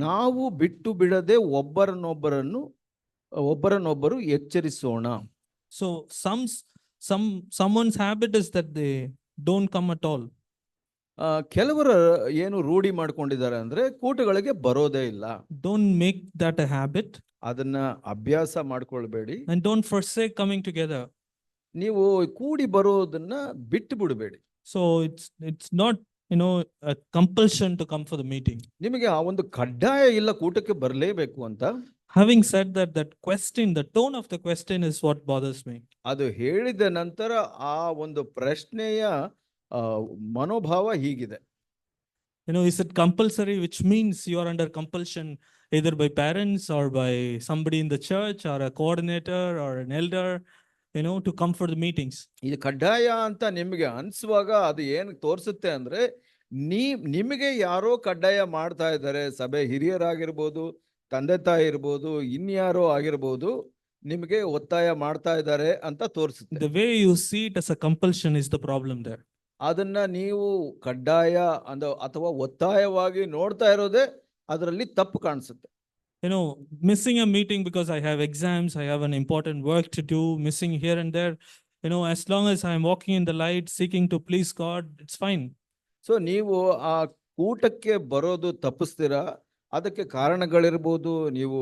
ನಾವು ಬಿಟ್ಟು ಬಿಡದೆ ಒಬ್ಬರನ್ನೊಬ್ಬರು ಎಚ್ಚರಿಸೋಣ. So someone's habit is that they don't come at all. ಕೆಲವರು ಏನು ರೂಢಿ ಮಾಡ್ಕೊಂಡಿದ್ದಾರೆ ಅಂದ್ರೆ ಕೂಟಗಳಿಗೆ ಬರೋದೇ ಇಲ್ಲ. Don't make that a habit. ಅದನ್ನ ಅಭ್ಯಾಸ ಮಾಡ್ಕೊಳ್ಬೇಡಿ. And don't forsake coming together. ನೀವು ಕೂಡಿ ಬರೋದನ್ನ ಬಿಟ್ಟು ಬಿಡಬೇಡಿ. So it's not, a compulsion to come for the meeting. ನಿಮಗೆ ಆ ಒಂದು ಕಡ್ಡಾಯ ಇಲ್ಲ ಕೂಟಕ್ಕೆ ಬರಲೇಬೇಕು ಅಂತ. Having said that question, the tone of the question is what bothers me. ಅದು ಹೇಳಿದ ನಂತರ ಆ ಒಂದು ಪ್ರಶ್ನೆಯ ಮನೋಭಾವ ಹೀಗಿದೆ. Is it compulsory, which means you are under compulsion either by parents or by somebody in the church or a coordinator or an elder, to come for the meetings. ಇದು ಕಡ್ಡಾಯ ಅಂತ ನಿಮಗೆ ಅನ್ಸುವಾಗ ಅದು ಏನು ತೋರಿಸುತ್ತೆ ಅಂದ್ರೆ ನಿಮಗೆ ಯಾರೋ ಕಡ್ಡಾಯ ಮಾಡ್ತಾ ಇದ್ದಾರೆ. ಸಭೆ ಹಿರಿಯರಾಗಿರ್ಬೋದು, ತಂದೆ ತಾಯಿ ಇರ್ಬೋದು, ಇನ್ಯಾರೋ ಆಗಿರ್ಬೋದು, ನಿಮಗೆ ಒತ್ತಾಯ ಮಾಡ್ತಾ ಇದ್ದಾರೆ ಅಂತ ತೋರಿಸುತ್ತೆ. The way you see it as a compulsion is the problem there. ಅದನ್ನ ನೀವು ಕಡ್ಡಾಯ ಅಥವಾ ಒತ್ತಾಯವಾಗಿ ನೋಡ್ತಾ ಇರೋದೇ ಅದರಲ್ಲಿ ತಪ್ಪು ಕಾಣಿಸುತ್ತೆ. Missing a meeting because I have exams, I have an important work to do, missing here and there, as long as I'm walking in the light, seeking to please God, it's fine. So ನೀವು ಆ ಕೂಟಕ್ಕೆ ಬರೋದು ತಪ್ಪಿಸ್ತೀರಾ, ಅದಕ್ಕೆ ಕಾರಣಗಳಿರ್ಬೋದು, ನೀವು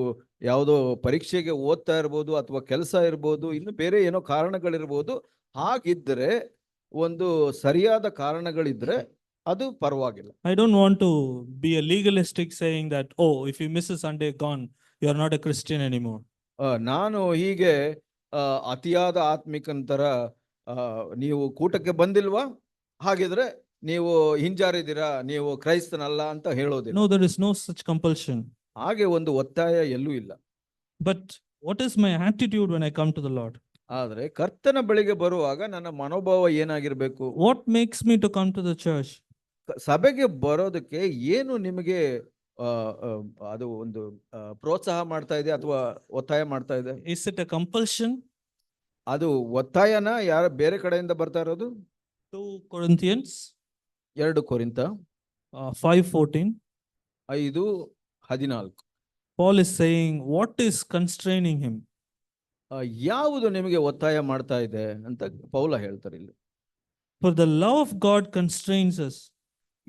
ಯಾವುದೋ ಪರೀಕ್ಷೆಗೆ ಓದ್ತಾ ಇರ್ಬೋದು, ಅಥವಾ ಕೆಲಸ ಇರ್ಬೋದು, ಇನ್ನು ಬೇರೆ ಏನೋ ಕಾರಣಗಳಿರ್ಬೋದು. ಹಾಗಿದ್ರೆ, ಒಂದು ಸರಿಯಾದ ಕಾರಣಗಳಿದ್ರೆ ಅದು ಪರವಾಗಿಲ್ಲ. I don't want to be a legalistic saying that, oh, if you miss a Sunday, gone, you are not a Christian anymore. ನಾನು ಹೀಗೆ ಅತಿಯಾದ ಆತ್ಮಿಕಂತರ ನೀವು ಕೂಟಕ್ಕೆ ಬಂದಿಲ್ವಾ, ಹಾಗಿದ್ರೆ ನೀವು ಹಿಂಜಾರಿದಿರಾ, ನೀವು ಕ್ರೈಸ್ತನಲ್ಲ ಅಂತ ಹೇಳೋದಿಲ್ಲ. No, there is no such compulsion. ಹಾಗೆ ಒಂದು ಒತ್ತಾಯ ಎಲ್ಲೂ ಇಲ್ಲ. But what is my attitude when I come to the Lord? ಆದ್ರೆ ಕರ್ತನ ಬಳಿಗೆ ಬರುವಾಗ ನನ್ನ ಮನೋಭಾವ ಏನಾಗಿರ್ಬೇಕು? What makes me to come to the church? ಸಭೆಗೆ ಬರೋದಕ್ಕೆ ಏನು ನಿಮಗೆ ಅದು ಒಂದು ಪ್ರೋತ್ಸಾಹ ಮಾಡ್ತಾ ಇದೆ ಅಥವಾ ಒತ್ತಾಯ ಮಾಡ್ತಾ ಇದೆ? Is it a compulsion? ಅದು ಒತ್ತಾಯನ ಯಾರ ಬೇರೆ ಕಡೆಯಿಂದ ಬರ್ತಾ ಇರೋದು? 2 Corinthians 2 ಕೊರಿಂಥ 5:14. 5:14. Paul is saying, what is constraining him? ಯಾವುದು ನಿಮಗೆ ಒತ್ತಾಯ ಮಾಡ್ತಾ ಇದೆ ಅಂತ ಪೌಲ ಹೇಳ್ತಾರೆ ಇಲ್ಲಿ. For the love of God constrains us.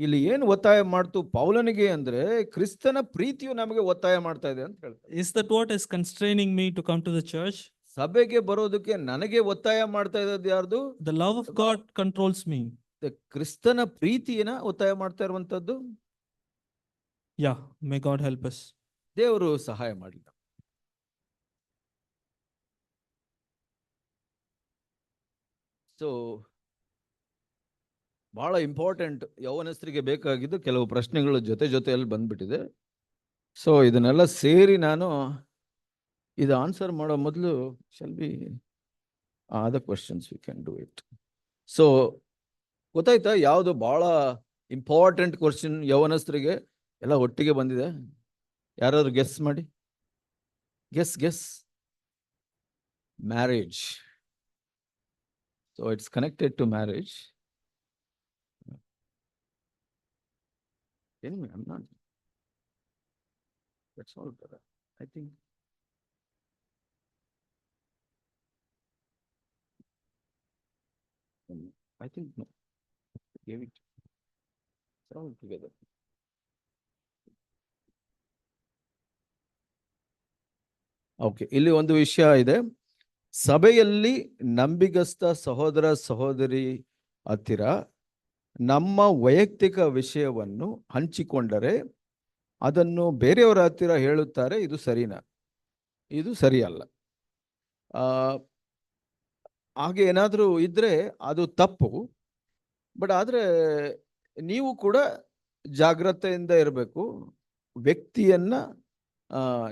ಇಲ್ಲಿ ಏನು ಒತ್ತಾಯ ಮಾಡ್ತು ಪೌಲನಿಗೆ ಅಂದ್ರೆ ಕ್ರಿಸ್ತನ ಪ್ರೀತಿಯು ನಮಗೆ ಒತ್ತಾಯ ಮಾಡ್ತಾ ಇದೆ ಅಂತ ಹೇಳ್ತಾರೆ. Is that what is constraining me to come to the church? ಸಭೆಗೆ ಬರೋದಕ್ಕೆ ನನಗೆ ಒತ್ತಾಯ ಮಾಡ್ತಾ ಇರೋದು ಯಾರ್ದು? The love of God controls me. ಕ್ರಿಸ್ತನ ಪ್ರೀತಿಯನ್ನ ಒತ್ತಾಯ ಮಾಡ್ತಾ ಇರುವಂತದ್ದು. Yeah, may God help us. ದೇವರು ಸಹಾಯ ಮಾಡಲಿ. ಸೊ ಬಹಳ ಇಂಪಾರ್ಟೆಂಟ್, ಯೌವನಸ್ಥರಿಗೆ ಬೇಕಾಗಿದ್ದು ಕೆಲವು ಪ್ರಶ್ನೆಗಳು ಜೊತೆಯಲ್ಲಿ ಬಂದ್ಬಿಟ್ಟಿದೆ. ಸೊ ಇದನ್ನೆಲ್ಲ ಸೇರಿ ನಾನು ಇದು ಆನ್ಸರ್ ಮಾಡೋ ಮೊದಲು shall be other questions we can do it. So ಗೊತ್ತಾಯ್ತಾ ಯಾವುದು ಬಹಳ ಇಂಪಾರ್ಟೆಂಟ್ ಕ್ವಶನ್ ಯೌವನಸ್ಥರಿಗೆ ಎಲ್ಲ ಒಟ್ಟಿಗೆ ಬಂದಿದೆ? ಯಾರಾದ್ರೂ ಗೆಸ್ ಮಾಡಿ. Guess marriage. So it's connected to marriage. Anyway, I'm not. That's all, brother. I think. I think no. Gave it. It's all together. Okay, ಇಲ್ಲಿ ಒಂದು ವಿಷಯ ಇದೆ. ಸಭೆಯಲ್ಲಿ ನಂಬಿಗಸ್ತ ಸಹೋದರ ಸಹೋದರಿ ಹತ್ತಿರ ನಮ್ಮ ವೈಯಕ್ತಿಕ ವಿಷಯವನ್ನು ಹಂಚಿಕೊಂಡರೆ ಅದನ್ನು ಬೇರೆಯವರ ಹತ್ತಿರ ಹೇಳುತ್ತಾರೆ, ಇದು ಸರಿನಾ? ಇದು ಸರಿಯಲ್ಲ. ಹಾಗೆ ಏನಾದರೂ ಇದ್ರೆ ಅದು ತಪ್ಪು. ಬಟ್ ಆದರೆ ನೀವು ಕೂಡ ಜಾಗ್ರತೆಯಿಂದ ಇರಬೇಕು ವ್ಯಕ್ತಿಯನ್ನ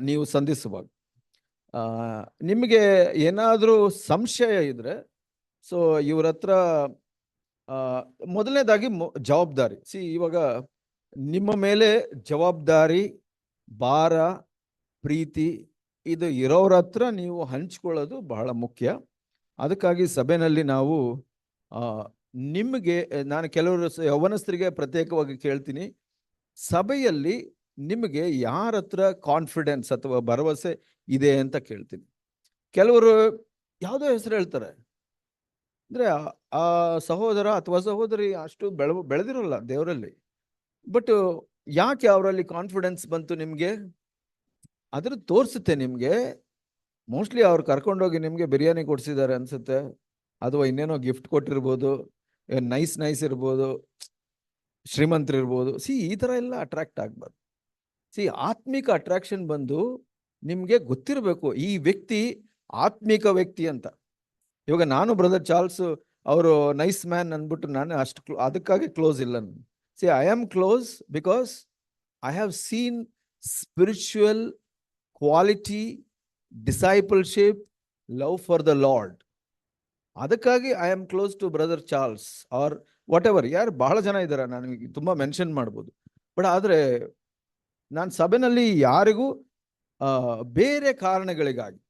ನೀವು ಸಂಧಿಸುವಾಗ. ನಿಮಗೆ ಏನಾದರೂ ಸಂಶಯ ಇದ್ರೆ ಸೊ ಇವ್ರ ಹತ್ರ ಮೊದಲನೇದಾಗಿ ಜವಾಬ್ದಾರಿ. ಇವಾಗ ನಿಮ್ಮ ಮೇಲೆ ಜವಾಬ್ದಾರಿ, ಭಾರ, ಪ್ರೀತಿ ಇದು ಇರೋರ ಹತ್ರ ನೀವು ಹಂಚ್ಕೊಳ್ಳೋದು ಬಹಳ ಮುಖ್ಯ. ಅದಕ್ಕಾಗಿ ಸಭೆಯಲ್ಲಿ ನಾವು ನಿಮಗೆ, ನಾನು ಕೆಲವರು ಯೌವನಸ್ಥರಿಗೆ ಪ್ರತ್ಯೇಕವಾಗಿ ಕೇಳ್ತೀನಿ, ಸಭೆಯಲ್ಲಿ ನಿಮಗೆ ಯಾರ ಹತ್ರ ಕಾನ್ಫಿಡೆನ್ಸ್ ಅಥವಾ ಭರವಸೆ ಇದೆ ಅಂತ ಕೇಳ್ತೀನಿ. ಕೆಲವರು ಯಾವುದೋ ಹೆಸರು ಹೇಳ್ತಾರೆ, ಅಂದರೆ ಆ ಸಹೋದರ ಅಥವಾ ಸಹೋದರಿ ಅಷ್ಟು ಬೆಳೆದಿರೋಲ್ಲ ದೇವರಲ್ಲಿ. ಬಟ್ ಯಾಕೆ ಅವರಲ್ಲಿ ಕಾನ್ಫಿಡೆನ್ಸ್ ಬಂತು ನಿಮಗೆ? ಅದ್ರ ತೋರಿಸುತ್ತೆ ನಿಮಗೆ. ಮೋಸ್ಟ್ಲಿ ಅವ್ರು ಕರ್ಕೊಂಡೋಗಿ ನಿಮಗೆ ಬಿರಿಯಾನಿ ಕೊಡಿಸಿದ್ದಾರೆ ಅನ್ಸುತ್ತೆ, ಅಥವಾ ಇನ್ನೇನೋ ಗಿಫ್ಟ್ ಕೊಟ್ಟಿರ್ಬೋದು, ನೈಸ್ ಇರ್ಬೋದು, ಶ್ರೀಮಂತರಿರ್ಬೋದು. ಈ ಥರ ಎಲ್ಲ ಅಟ್ರಾಕ್ಟ್ ಆಗ್ಬಾರ್ದು. ಆತ್ಮಿಕ ಅಟ್ರಾಕ್ಷನ್ ಬಂದು ನಿಮಗೆ ಗೊತ್ತಿರಬೇಕು ಈ ವ್ಯಕ್ತಿ ಆತ್ಮಿಕ ವ್ಯಕ್ತಿ ಅಂತ. ಇವಾಗ ನಾನು ಬ್ರದರ್ ಚಾರ್ಲ್ಸ್ ಅವರು ನೈಸ್ ಮ್ಯಾನ್ ಅಂದ್ಬಿಟ್ಟು ನಾನು ಅಷ್ಟು ಅದಕ್ಕಾಗಿ ಕ್ಲೋಸ್ ಇಲ್ಲ. I am close because I have seen spiritual quality, discipleship, love for the Lord. ಅದಕ್ಕಾಗಿ I am close to brother Charles or whatever. ಯಾರು ಬಹಳ ಜನ ಇದ್ದಾರೆ, ನನಗೆ ತುಂಬ ಮೆನ್ಷನ್ ಮಾಡ್ಬೋದು. ಬಟ್ ಆದರೆ ನಾನು ಸಭೆಯಲ್ಲಿ ಯಾರಿಗೂ ಬೇರೆ ಕಾರಣಗಳಿಗಾಗಿ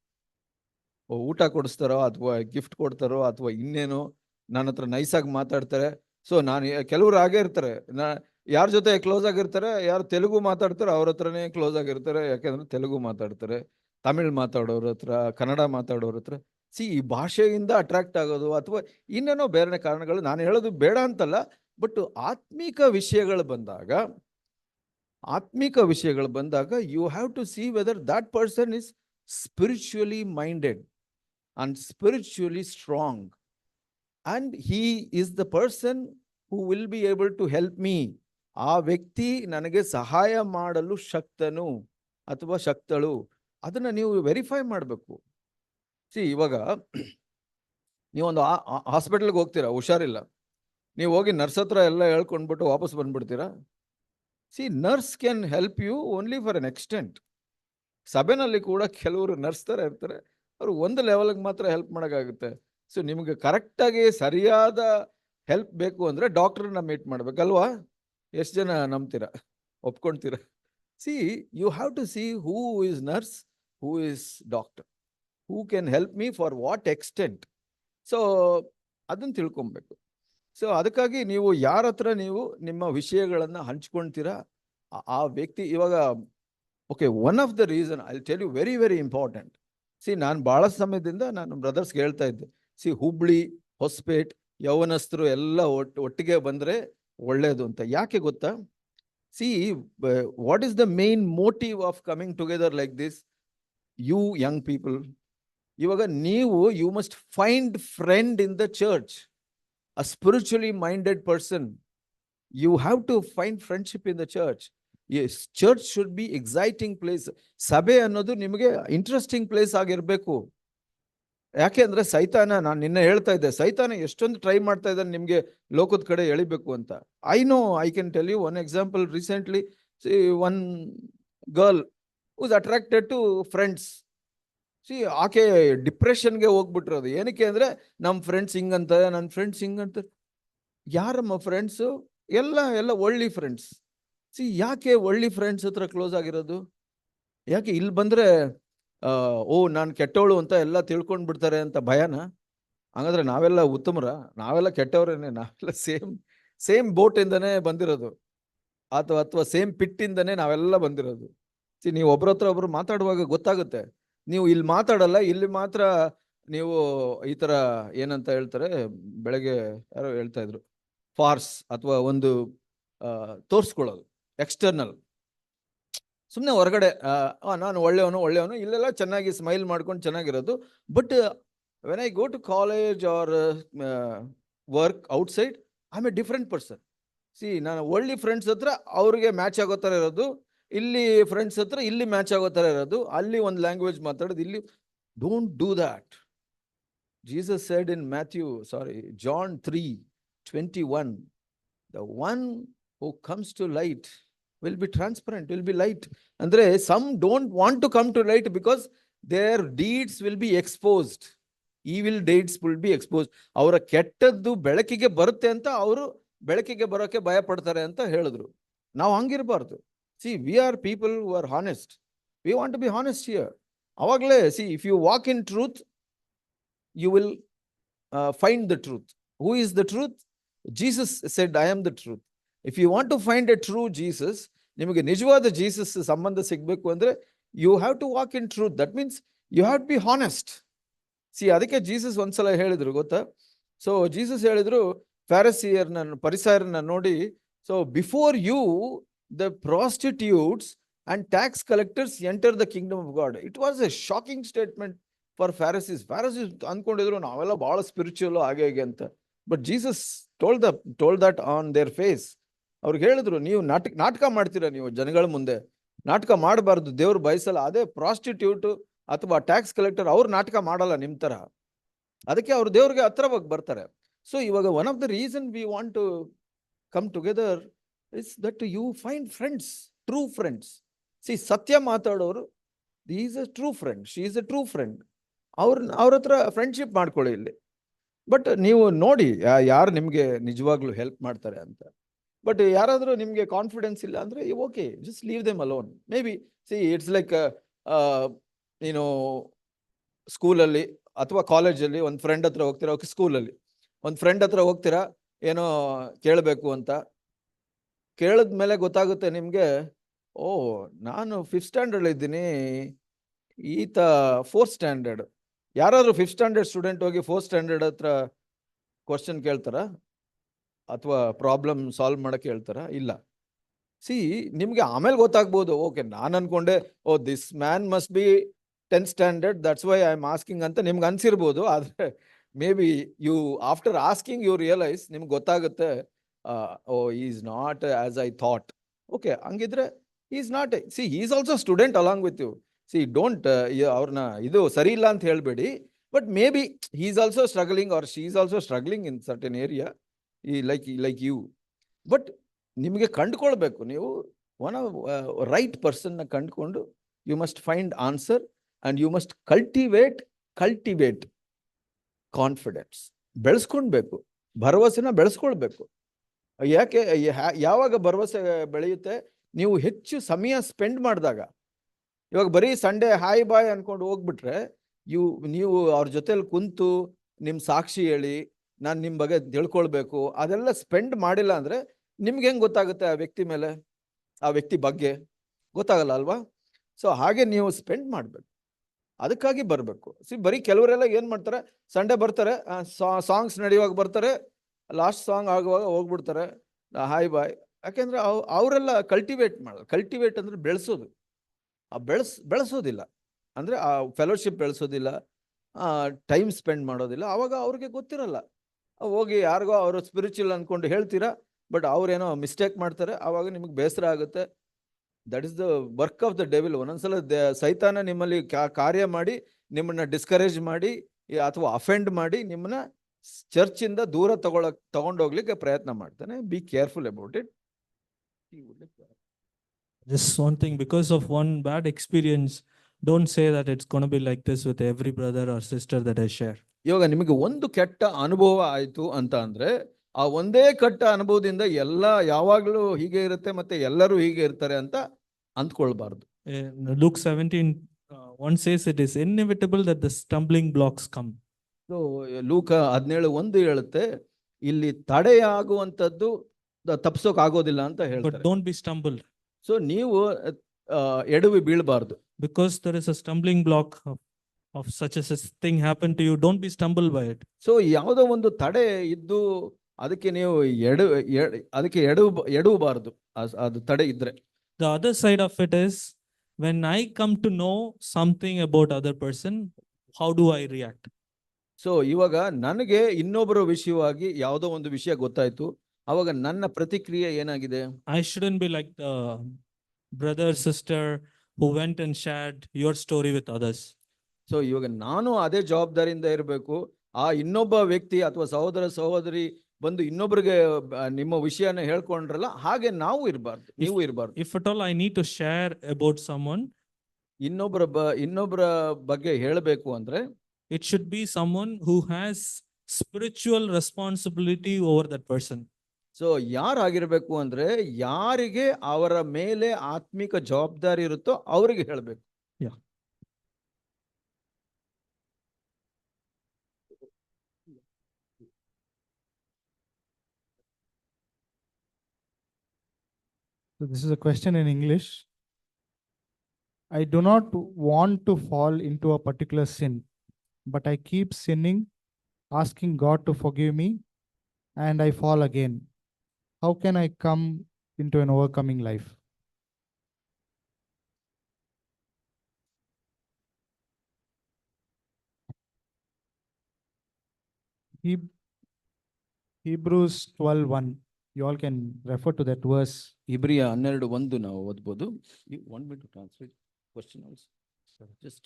ಊಟ ಕೊಡಿಸ್ತಾರೋ ಅಥವಾ ಗಿಫ್ಟ್ ಕೊಡ್ತಾರೋ ಅಥವಾ ಇನ್ನೇನೋ ನನ್ನ ಹತ್ರ ನೈಸಾಗಿ ಮಾತಾಡ್ತಾರೆ. ಸೊ ನಾನು ಕೆಲವರು ಹಾಗೇ ಇರ್ತಾರೆ, ಯಾರ ಜೊತೆ ಕ್ಲೋಸ್ ಆಗಿರ್ತಾರೆ, ಯಾರು ತೆಲುಗು ಮಾತಾಡ್ತಾರೆ ಅವ್ರ ಹತ್ರನೇ ಕ್ಲೋಸ್ ಆಗಿರ್ತಾರೆ. ಯಾಕೆಂದ್ರೆ ತೆಲುಗು ಮಾತಾಡ್ತಾರೆ, ತಮಿಳ್ ಮಾತಾಡೋರ ಹತ್ರ, ಕನ್ನಡ ಮಾತಾಡೋರ ಹತ್ರ. ಈ ಭಾಷೆಯಿಂದ ಅಟ್ರಾಕ್ಟ್ ಆಗೋದು ಅಥವಾ ಇನ್ನೇನೋ ಬೇರೆ ಕಾರಣಗಳು. ನಾನು ಹೇಳೋದು ಬೇಡ ಅಂತಲ್ಲ, ಬಟ್ ಆತ್ಮಿಕ ವಿಷಯಗಳು ಬಂದಾಗ you have to see whether that person is spiritually minded and spiritually strong, and he is the person who will be able to help me. ಆ ವ್ಯಕ್ತಿ ನನಗೆ ಸಹಾಯ ಮಾಡಲು ಶಕ್ತನು ಅಥವಾ ಶಕ್ತಳು, ಅದನ್ನ ನೀವು ವೆರಿಫೈ ಮಾಡಬೇಕು. ಇವಾಗ ನೀವೊಂದು ಹಾಸ್ಪಿಟಲ್ಗೆ ಹೋಗ್ತೀರಾ, ಹುಷಾರಿಲ್ಲ, ನೀವು ಹೋಗಿ ನರ್ಸ್ ಹತ್ರ ಎಲ್ಲ ಹೇಳ್ಕೊಂಡ್ಬಿಟ್ಟು ವಾಪಸ್ ಬಂದ್ಬಿಡ್ತೀರಾ? Nurse can help you only for an extent. ಸಭೆನಲ್ಲಿ ಕೂಡ ಕೆಲವರು ನರ್ಸ್ ಥರ ಇರ್ತಾರೆ, ಅವರು ಒಂದು ಲೆವೆಲ್ಗೆ ಮಾತ್ರ ಹೆಲ್ಪ್ ಮಾಡೋಕ್ಕಾಗುತ್ತೆ. ನಿಮಗೆ ಕರೆಕ್ಟಾಗಿ ಸರಿಯಾದ ಹೆಲ್ಪ್ ಬೇಕು ಅಂದರೆ ಡಾಕ್ಟ್ರನ್ನ ಮೀಟ್ ಮಾಡ್ಬೇಕಲ್ವಾ? ಎಷ್ಟು ಜನ ನಂಬ್ತೀರಾ, ಒಪ್ಕೊಳ್ತೀರಾ? You have to see who is nurse, who is doctor, who can help me for what extent. ಅದನ್ನು ತಿಳ್ಕೊಬೇಕು. ಅದಕ್ಕಾಗಿ ನೀವು ಯಾರ ಹತ್ರ ನೀವು ನಿಮ್ಮ ವಿಷಯಗಳನ್ನು ಹಂಚ್ಕೊಳ್ತೀರಾ ಆ ವ್ಯಕ್ತಿ. ಇವಾಗ okay, one of the reason I tell you very very important. ನಾನು ಭಾಳ ಸಮಯದಿಂದ ನಾನು ಬ್ರದರ್ಸ್ಗೆ ಹೇಳ್ತಾ ಇದ್ದೆ, ಹುಬ್ಳಿ, ಹೊಸಪೇಟ್ ಯೌವನಸ್ಥರು ಎಲ್ಲ ಒಟ್ಟಿಗೆ ಬಂದರೆ ಒಳ್ಳೆಯದು ಅಂತ. ಯಾಕೆ ಗೊತ್ತಾ? What is the main motive of coming together like this? You young people, ಇವಾಗ ನೀವು you must find friend in the church, a spiritually minded person. You have to find friendship in the church. Yes, church should be exciting place. ಸಭೆ ಅನ್ನೋದು ನಿಮಗೆ interesting place ಆಗಿರಬೇಕು. ಯಾಕೆ ಅಂದ್ರೆ ಸೈತಾನ, ನಾನು ನಿನ್ನೆ ಹೇಳ್ತಾ ಇದ್ದೆ, ಸೈತಾನ ಎಷ್ಟೊಂದು ಟ್ರೈ ಮಾಡ್ತಾ ಇದ್ದಾನೆ ನಿಮ್ಗೆ ಲೋಕದ ಕಡೆ ಎಳಿಬೇಕು ಅಂತ. I know, I can tell you one example. Recently one girl was attracted to friends. ಆಕೆ ಡಿಪ್ರೆಷನ್ಗೆ ಹೋಗ್ಬಿಟ್ಟಿರೋದು. ಏನಕ್ಕೆ ಅಂದ್ರೆ ನಮ್ಮ ಫ್ರೆಂಡ್ಸ್ ಹಿಂಗಂತಾರೆ, ನನ್ನ ಫ್ರೆಂಡ್ಸ್ ಹಿಂಗಂತಾರೆ. ಯಾರಮ್ಮ ಫ್ರೆಂಡ್ಸು? ಎಲ್ಲ ಒಳ್ಳೆ ಫ್ರೆಂಡ್ಸ್. ಯಾಕೆ ಒಳ್ಳೆ ಫ್ರೆಂಡ್ಸ್ ಹತ್ರ ಕ್ಲೋಸ್ ಆಗಿರೋದು? ಯಾಕೆ ಇಲ್ಲಿ ಬಂದ್ರೆ ಓ ನಾನು ಕೆಟ್ಟವಳು ಅಂತ ಎಲ್ಲ ತಿಳ್ಕೊಂಡ್ ಬಿಡ್ತಾರೆ ಅಂತ ಭಯನ? ಹಾಗಾದ್ರೆ ನಾವೆಲ್ಲ ಉತ್ತಮರ? ನಾವೆಲ್ಲ ಕೆಟ್ಟವ್ರೇನೆ? ನಾವೆಲ್ಲ ಸೇಮ್ ಬೋಟ್ ಇಂದನೇ ಬಂದಿರೋದು, ಅಥವಾ ಸೇಮ್ ಪಿಟ್ ಇಂದನೇ ನಾವೆಲ್ಲ ಬಂದಿರೋದು. ನೀವು ಒಬ್ರ ಹತ್ರ ಒಬ್ರು ಮಾತಾಡುವಾಗ ಗೊತ್ತಾಗುತ್ತೆ. ನೀವು ಇಲ್ಲಿ ಮಾತಾಡಲ್ಲ, ಇಲ್ಲಿ ಮಾತ್ರ ನೀವು ಈ ತರ ಏನಂತ ಹೇಳ್ತಾರೆ, ಬೆಳಗ್ಗೆ ಯಾರೋ ಹೇಳ್ತಾ ಇದ್ರು, ಫಾರ್ಸ್ ಅಥವಾ ಒಂದು ತೋರ್ಸ್ಕೊಳ್ಳೋದು, ಎಕ್ಸ್ಟರ್ನಲ್. ಸುಮ್ಮನೆ ಹೊರಗಡೆ ನಾನು ಒಳ್ಳೆಯವನು ಇಲ್ಲೆಲ್ಲ ಚೆನ್ನಾಗಿ ಸ್ಮೈಲ್ ಮಾಡ್ಕೊಂಡು ಚೆನ್ನಾಗಿರೋದು. But when I go to college or work outside, I am a different person. ನಾನು ಒಳ್ಳೆ ಫ್ರೆಂಡ್ಸ್ ಹತ್ರ ಅವ್ರಿಗೆ ಮ್ಯಾಚ್ ಆಗೋ ಥರ ಇರೋದು, ಇಲ್ಲಿ ಫ್ರೆಂಡ್ಸ್ ಹತ್ರ ಇಲ್ಲಿ ಮ್ಯಾಚ್ ಆಗೋ ಥರ ಇರೋದು, ಅಲ್ಲಿ ಒಂದು ಲ್ಯಾಂಗ್ವೇಜ್ ಮಾತಾಡೋದು, ಇಲ್ಲಿ. Don't do that. Jesus said in John 3:21, the one who comes to light will be transparent, will be light. Andre some don't want to come to light because their deeds will be exposed. Evil deeds will be exposed. ಅವರ ಕೆಟ್ಟದ್ದು ಬೆಳಕಿಗೆ ಬರುತ್ತೆ ಅಂತ ಅವರು ಬೆಳಕಿಗೆ ಬರೋಕೆ ಭಯ ಪಡ್ತಾರೆ ಅಂತ ಹೇಳಿದ್ರು. ನಾವು ಹಂಗಿರಬಾರ್ದು. we are people who are honest. We want to be honest here. ಅವಾಗಲೇ if you walk in truth, you will find the truth. Who is the truth? Jesus said, I am the truth. If you want to find a true Jesus, ನಿಮಗೆ ನಿಜವಾದ Jesus ಸಂಬಂಧ ಸಿಗಬೇಕು ಅಂದ್ರೆ you have to walk in truth. That means you have to be honest. ಅದಕ್ಕೆ Jesus ಒಂದ್ಸಲ ಹೇಳಿದ್ರು ಗೊತ್ತಾ? Jesus ಹೇಳಿದ್ರು ಪರಿಸಾಯರನ್ನ ನೋಡಿ, before you the prostitutes and tax collectors enter the kingdom of God. It was a shocking statement for Pharisees. ಅನ್ಕೊಂಡಿದ್ರು ನಾವೆಲ್ಲ ಬಹಳ spiritual ಹಾಗೆ ಅಂತ. But Jesus told that on their face. ಅವ್ರಿಗೆ ಹೇಳಿದ್ರು, ನೀವು ನಾಟಕ ಮಾಡ್ತೀರಾ, ನೀವು ಜನಗಳ ಮುಂದೆ ನಾಟಕ ಮಾಡಬಾರ್ದು, ದೇವ್ರು ಬಯಸಲ್ಲ. ಅದೇ ಪ್ರಾಸ್ಟಿಟ್ಯೂಟ್ ಅಥವಾ ಟ್ಯಾಕ್ಸ್ ಕಲೆಕ್ಟರ್ ಅವ್ರು ನಾಟಕ ಮಾಡಲ್ಲ ನಿಮ್ ತರ, ಅದಕ್ಕೆ ಅವ್ರು ದೇವ್ರಿಗೆ ಹತ್ರವಾಗಿ ಬರ್ತಾರೆ. ಇವಾಗ one of the reason we want to come together is that you find friends, true friends. ಸತ್ಯ ಮಾತಾಡೋರು, is a true friend, she is a true friend. ಅವ್ರ ಹತ್ರ ಫ್ರೆಂಡ್ಶಿಪ್ ಮಾಡ್ಕೊಳ್ಳಿ ಇಲ್ಲಿ. ಬಟ್ ನೀವು ನೋಡಿ ಯಾರು ನಿಮ್ಗೆ ನಿಜವಾಗ್ಲೂ ಹೆಲ್ಪ್ ಮಾಡ್ತಾರೆ ಅಂತ. ಬಟ್ ಯಾರಾದ್ರೂ ನಿಮ್ಗೆ ಕಾನ್ಫಿಡೆನ್ಸ್ ಇಲ್ಲ ಅಂದ್ರೆ okay, just leave them alone. May be it's like ಸ್ಕೂಲಲ್ಲಿ ಅಥವಾ ಕಾಲೇಜಲ್ಲಿ ಒಂದು ಫ್ರೆಂಡ್ ಹತ್ರ ಹೋಗ್ತೀರಾ, ಸ್ಕೂಲಲ್ಲಿ ಒಂದು ಫ್ರೆಂಡ್ ಹತ್ರ ಹೋಗ್ತೀರಾ, ಏನೋ ಕೇಳಬೇಕು ಅಂತ. ಕೇಳಿದ್ಮೇಲೆ ಗೊತ್ತಾಗುತ್ತೆ ನಿಮ್ಗೆ, ಓ ನಾನು 5th ಸ್ಟ್ಯಾಂಡರ್ಡ್ ಇದ್ದೀನಿ, ಈತ 4th ಸ್ಟ್ಯಾಂಡರ್ಡ್. ಯಾರಾದ್ರೂ 5th ಸ್ಟ್ಯಾಂಡರ್ಡ್ ಸ್ಟೂಡೆಂಟ್ ಹೋಗಿ 4th ಸ್ಟ್ಯಾಂಡರ್ಡ್ ಹತ್ರ ಕ್ವಶನ್ ಕೇಳ್ತಾರ ಅಥವಾ ಪ್ರಾಬ್ಲಮ್ ಸಾಲ್ವ್ ಮಾಡಕ್ಕೆ ಹೇಳ್ತಾರ? ಇಲ್ಲ. ನಿಮ್ಗೆ ಆಮೇಲೆ ಗೊತ್ತಾಗ್ಬೋದು, ಓಕೆ ನಾನು ಅನ್ಕೊಂಡೆ oh this man must be 10th standard, that's why I am asking ಅಂತ ನಿಮ್ಗೆ ಅನ್ಸಿರ್ಬೋದು. ಆದ್ರೆ may be you after asking you realise, ನಿಮ್ಗೆ ಗೊತ್ತಾಗುತ್ತೆ, oh is not as I thought. Okay, ಹಂಗಿದ್ರೆ is not, is also student along with you. Don't ಅವ್ರನ್ನ ಇದು ಸರಿ ಇಲ್ಲ ಅಂತ ಹೇಳ್ಬೇಡಿ. But may be he is also struggling or she is also struggling in certain area like you. But ನಿಮಗೆ ಕಂಡುಕೊಳ್ಬೇಕು, ನೀವು ಒನ್ ಆಫ್ ರೈಟ್ ಪರ್ಸನ್ನ ಕಂಡುಕೊಂಡು you must find answer and you must cultivate confidence. ಬೆಳೆಸ್ಕೊಳ್ಬೇಕು, ಭರವಸೆನ ಬೆಳೆಸ್ಕೊಳ್ಬೇಕು. ಯಾಕೆ ಯಾವಾಗ ಭರವಸೆ ಬೆಳೆಯುತ್ತೆ? ನೀವು ಹೆಚ್ಚು ಸಮಯ ಸ್ಪೆಂಡ್ ಮಾಡಿದಾಗ. ಇವಾಗ ಬರೀ ಸಂಡೇ ಹಾಯ್ ಬಾಯ್ ಅನ್ಕೊಂಡು ಹೋಗ್ಬಿಟ್ರೆ, ನೀವು ಅವ್ರ ಜೊತೆಲಿ ಕುಂತು ನಿಮ್ಮ ಸಾಕ್ಷಿ ಹೇಳಿ, ನಾನು ನಿಮ್ಮ ಬಗ್ಗೆ ತಿಳ್ಕೊಳ್ಬೇಕು, ಅದೆಲ್ಲ ಸ್ಪೆಂಡ್ ಮಾಡಿಲ್ಲ ಅಂದ್ರೆ ನಿಮ್ಗೆ ಹೆಂಗ್ ಗೊತ್ತಾಗುತ್ತೆ ಆ ವ್ಯಕ್ತಿ ಮೇಲೆ, ಆ ವ್ಯಕ್ತಿ ಬಗ್ಗೆ? ಗೊತ್ತಾಗಲ್ಲ ಅಲ್ವಾ? ಹಾಗೆ ನೀವು ಸ್ಪೆಂಡ್ ಮಾಡ್ಬೇಕು, ಅದಕ್ಕಾಗಿ ಬರ್ಬೇಕು. ಬರೀ ಕೆಲವರೆಲ್ಲ ಏನ್ ಮಾಡ್ತಾರೆ, ಸಂಡೇ ಬರ್ತಾರೆ, ಸಾಂಗ್ಸ್ ನಡೆಯುವಾಗ ಬರ್ತಾರೆ, ಲಾಸ್ಟ್ ಸಾಂಗ್ ಆಗುವಾಗ ಹೋಗ್ಬಿಡ್ತಾರೆ, ಹಾಯ್ ಬಾಯ್. ಯಾಕೆಂದ್ರೆ ಅವರೆಲ್ಲ ಕಲ್ಟಿವೇಟ್ ಅಂದ್ರೆ ಬೆಳೆಸೋದು. ಬೆಳೆಸೋದಿಲ್ಲ ಅಂದ್ರೆ ಆ ಫೆಲೋಶಿಪ್ ಬೆಳೆಸೋದಿಲ್ಲ, ಟೈಮ್ ಸ್ಪೆಂಡ್ ಮಾಡೋದಿಲ್ಲ. ಅವಾಗ ಅವ್ರಿಗೆ ಗೊತ್ತಿರಲ್ಲ. ಹೋಗಿ ಯಾರಿಗೋ ಅವರು ಸ್ಪಿರಿಚುವಲ್ ಅನ್ಕೊಂಡು ಹೇಳ್ತೀರಾ, ಬಟ್ ಅವ್ರೇನೋ ಮಿಸ್ಟೇಕ್ ಮಾಡ್ತಾರೆ, ಆವಾಗ ನಿಮಗೆ ಬೇಸರ ಆಗುತ್ತೆ. That is the work of the devil. ಒಂದೊಂದ್ಸಲ ಸೈತಾನ ನಿಮ್ಮಲ್ಲಿ ಕಾರ್ಯ ಮಾಡಿ ನಿಮ್ಮನ್ನ ಡಿಸ್ಕರೇಜ್ ಮಾಡಿ ಅಥವಾ ಅಫೆಂಡ್ ಮಾಡಿ ನಿಮ್ಮನ್ನ ಚರ್ಚಿಂದ ದೂರ ತಗೊಂಡೋಗ್ಲಿಕ್ಕೆ ಪ್ರಯತ್ನ ಮಾಡ್ತಾನೆ. Be careful about it. Just one thing, because of one bad experience, don't say that it's going to be like this with every brother or sister that I share. ಇವಾಗ ನಿಮಗೆ ಒಂದು ಕೆಟ್ಟ ಅನುಭವ ಆಯ್ತು ಅಂತ ಅಂದ್ರೆ ಆ ಒಂದೇ ಕೆಟ್ಟ ಅನುಭವದಿಂದ ಎಲ್ಲ ಯಾವಾಗಲೂ ಹೀಗೆ ಇರುತ್ತೆ ಮತ್ತೆ ಎಲ್ಲರೂ ಹೀಗೆ ಇರ್ತಾರೆ ಅಂತ ಅಂದ್ಕೊಳ್ಬಾರ್ದು. In Luke 17, one says it is inevitable that the stumbling blocks come. So Luke 17:1 ಹೇಳುತ್ತೆ ಇಲ್ಲಿ ತಡೆಯಾಗುವಂತದ್ದು ತಪ್ಸೋಕ್ ಆಗೋದಿಲ್ಲ ಅಂತ But ಹೇಳ್ತಾರೆ. don't be stumbled, ಸೊ ನೀವು ಎಡವಿ ಬೀಳ್ಬಾರ್ದು. because there is a stumbling block of such a thing happen to you. Don't be stumbled by it. So ಯಾವುದೋ ಒಂದು ತಡೆ ಇದ್ದು ಅದಕ್ಕೆ ನೀವು ಅದಕ್ಕೆ ಎಡವಬಾರದು. ಅದು ತಡೆ ಇದ್ರೆ. The other side of it is, when I come to know something about other person, how do I react? So ಇವಾಗ ನನಗೆ ಇನ್ನೊಬ್ಬರ ವಿಷಯವಾಗಿ ಯಾವುದೋ ಒಂದು ವಿಷಯ ಗೊತ್ತಾಯ್ತು, ಅವಾಗ ನನ್ನ ಪ್ರತಿಕ್ರಿಯೆ ಏನಾಗಿದೆ? I shouldn't be like the brother, sister who went and shared your story with others. So ಇವಾಗ ನಾನು ಅದೇ ಜವಾಬ್ದಾರಿಯಿಂದ ಇರಬೇಕು. ಆ ಇನ್ನೊಬ್ಬ ವ್ಯಕ್ತಿ ಅಥವಾ ಸಹೋದರ ಸಹೋದರಿ ಬಂದು ಇನ್ನೊಬ್ಬರಿಗೆ ನಿಮ್ಮ ವಿಷಯನ ಹೇಳ್ಕೊಂಡ್ರಲ್ಲ, ಹಾಗೆ ನಾವು ಇರಬಾರ್ದು, ನೀವು ಇರಬಾರ್ದು. If at all I need to share about someone, ಇನ್ನೊಬ್ಬರ ಬಗ್ಗೆ ಹೇಳಬೇಕು ಅಂದ್ರೆ it should be someone who has spiritual responsibility over that person. So ಯಾರಾಗಿರ್ಬೇಕು ಅಂದ್ರೆ ಯಾರಿಗೆ ಅವರ ಮೇಲೆ ಆತ್ಮಿಕ ಜವಾಬ್ದಾರಿ ಇರುತ್ತೋ ಅವರಿಗೆ ಹೇಳಬೇಕು. Yeah. So this is a question in English. I do not want to fall into a particular sin, but I keep sinning, asking God to forgive me, and I fall again. How can I come into an overcoming life? Hebrews 12:1. You all can refer to that verse. ಇಬ್ರಿಯ 12:1 ನಾವು ಓದ್ಬೋದು. You want me to translate question also? Just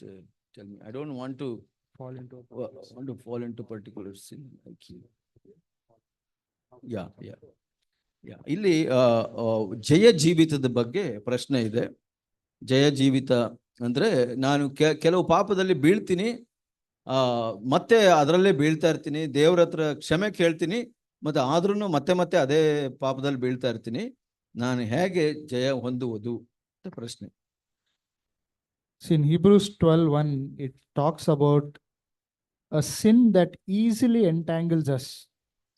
tell me. I don't want to Fall into fall into particular sin like you. Yeah. ಇಲ್ಲಿ ಜಯ ಜೀವಿತದ ಬಗ್ಗೆ ಪ್ರಶ್ನೆ ಇದೆ. ಜಯ ಜೀವಿತ ಅಂದ್ರೆ ನಾನು ಕೆಲವು ಪಾಪದಲ್ಲಿ ಬೀಳ್ತೀನಿ, ಮತ್ತೆ ಅದರಲ್ಲೇ ಬೀಳ್ತಾ ಇರ್ತೀನಿ, ದೇವ್ರ ಹತ್ರ ಕ್ಷಮೆ ಕೇಳ್ತೀನಿ, ಮತ್ತೆ ಆದ್ರೂ ಮತ್ತೆ ಅದೇ ಪಾಪದಲ್ಲಿ ಬೀಳ್ತಾ ಇರ್ತೀನಿ. ನಾನು ಹೇಗೆ ಜಯ ಹೊಂದುವುದು ಅಂತ ಪ್ರಶ್ನೆ. In Hebrews 12:1, it talks about a sin that easily entangles us,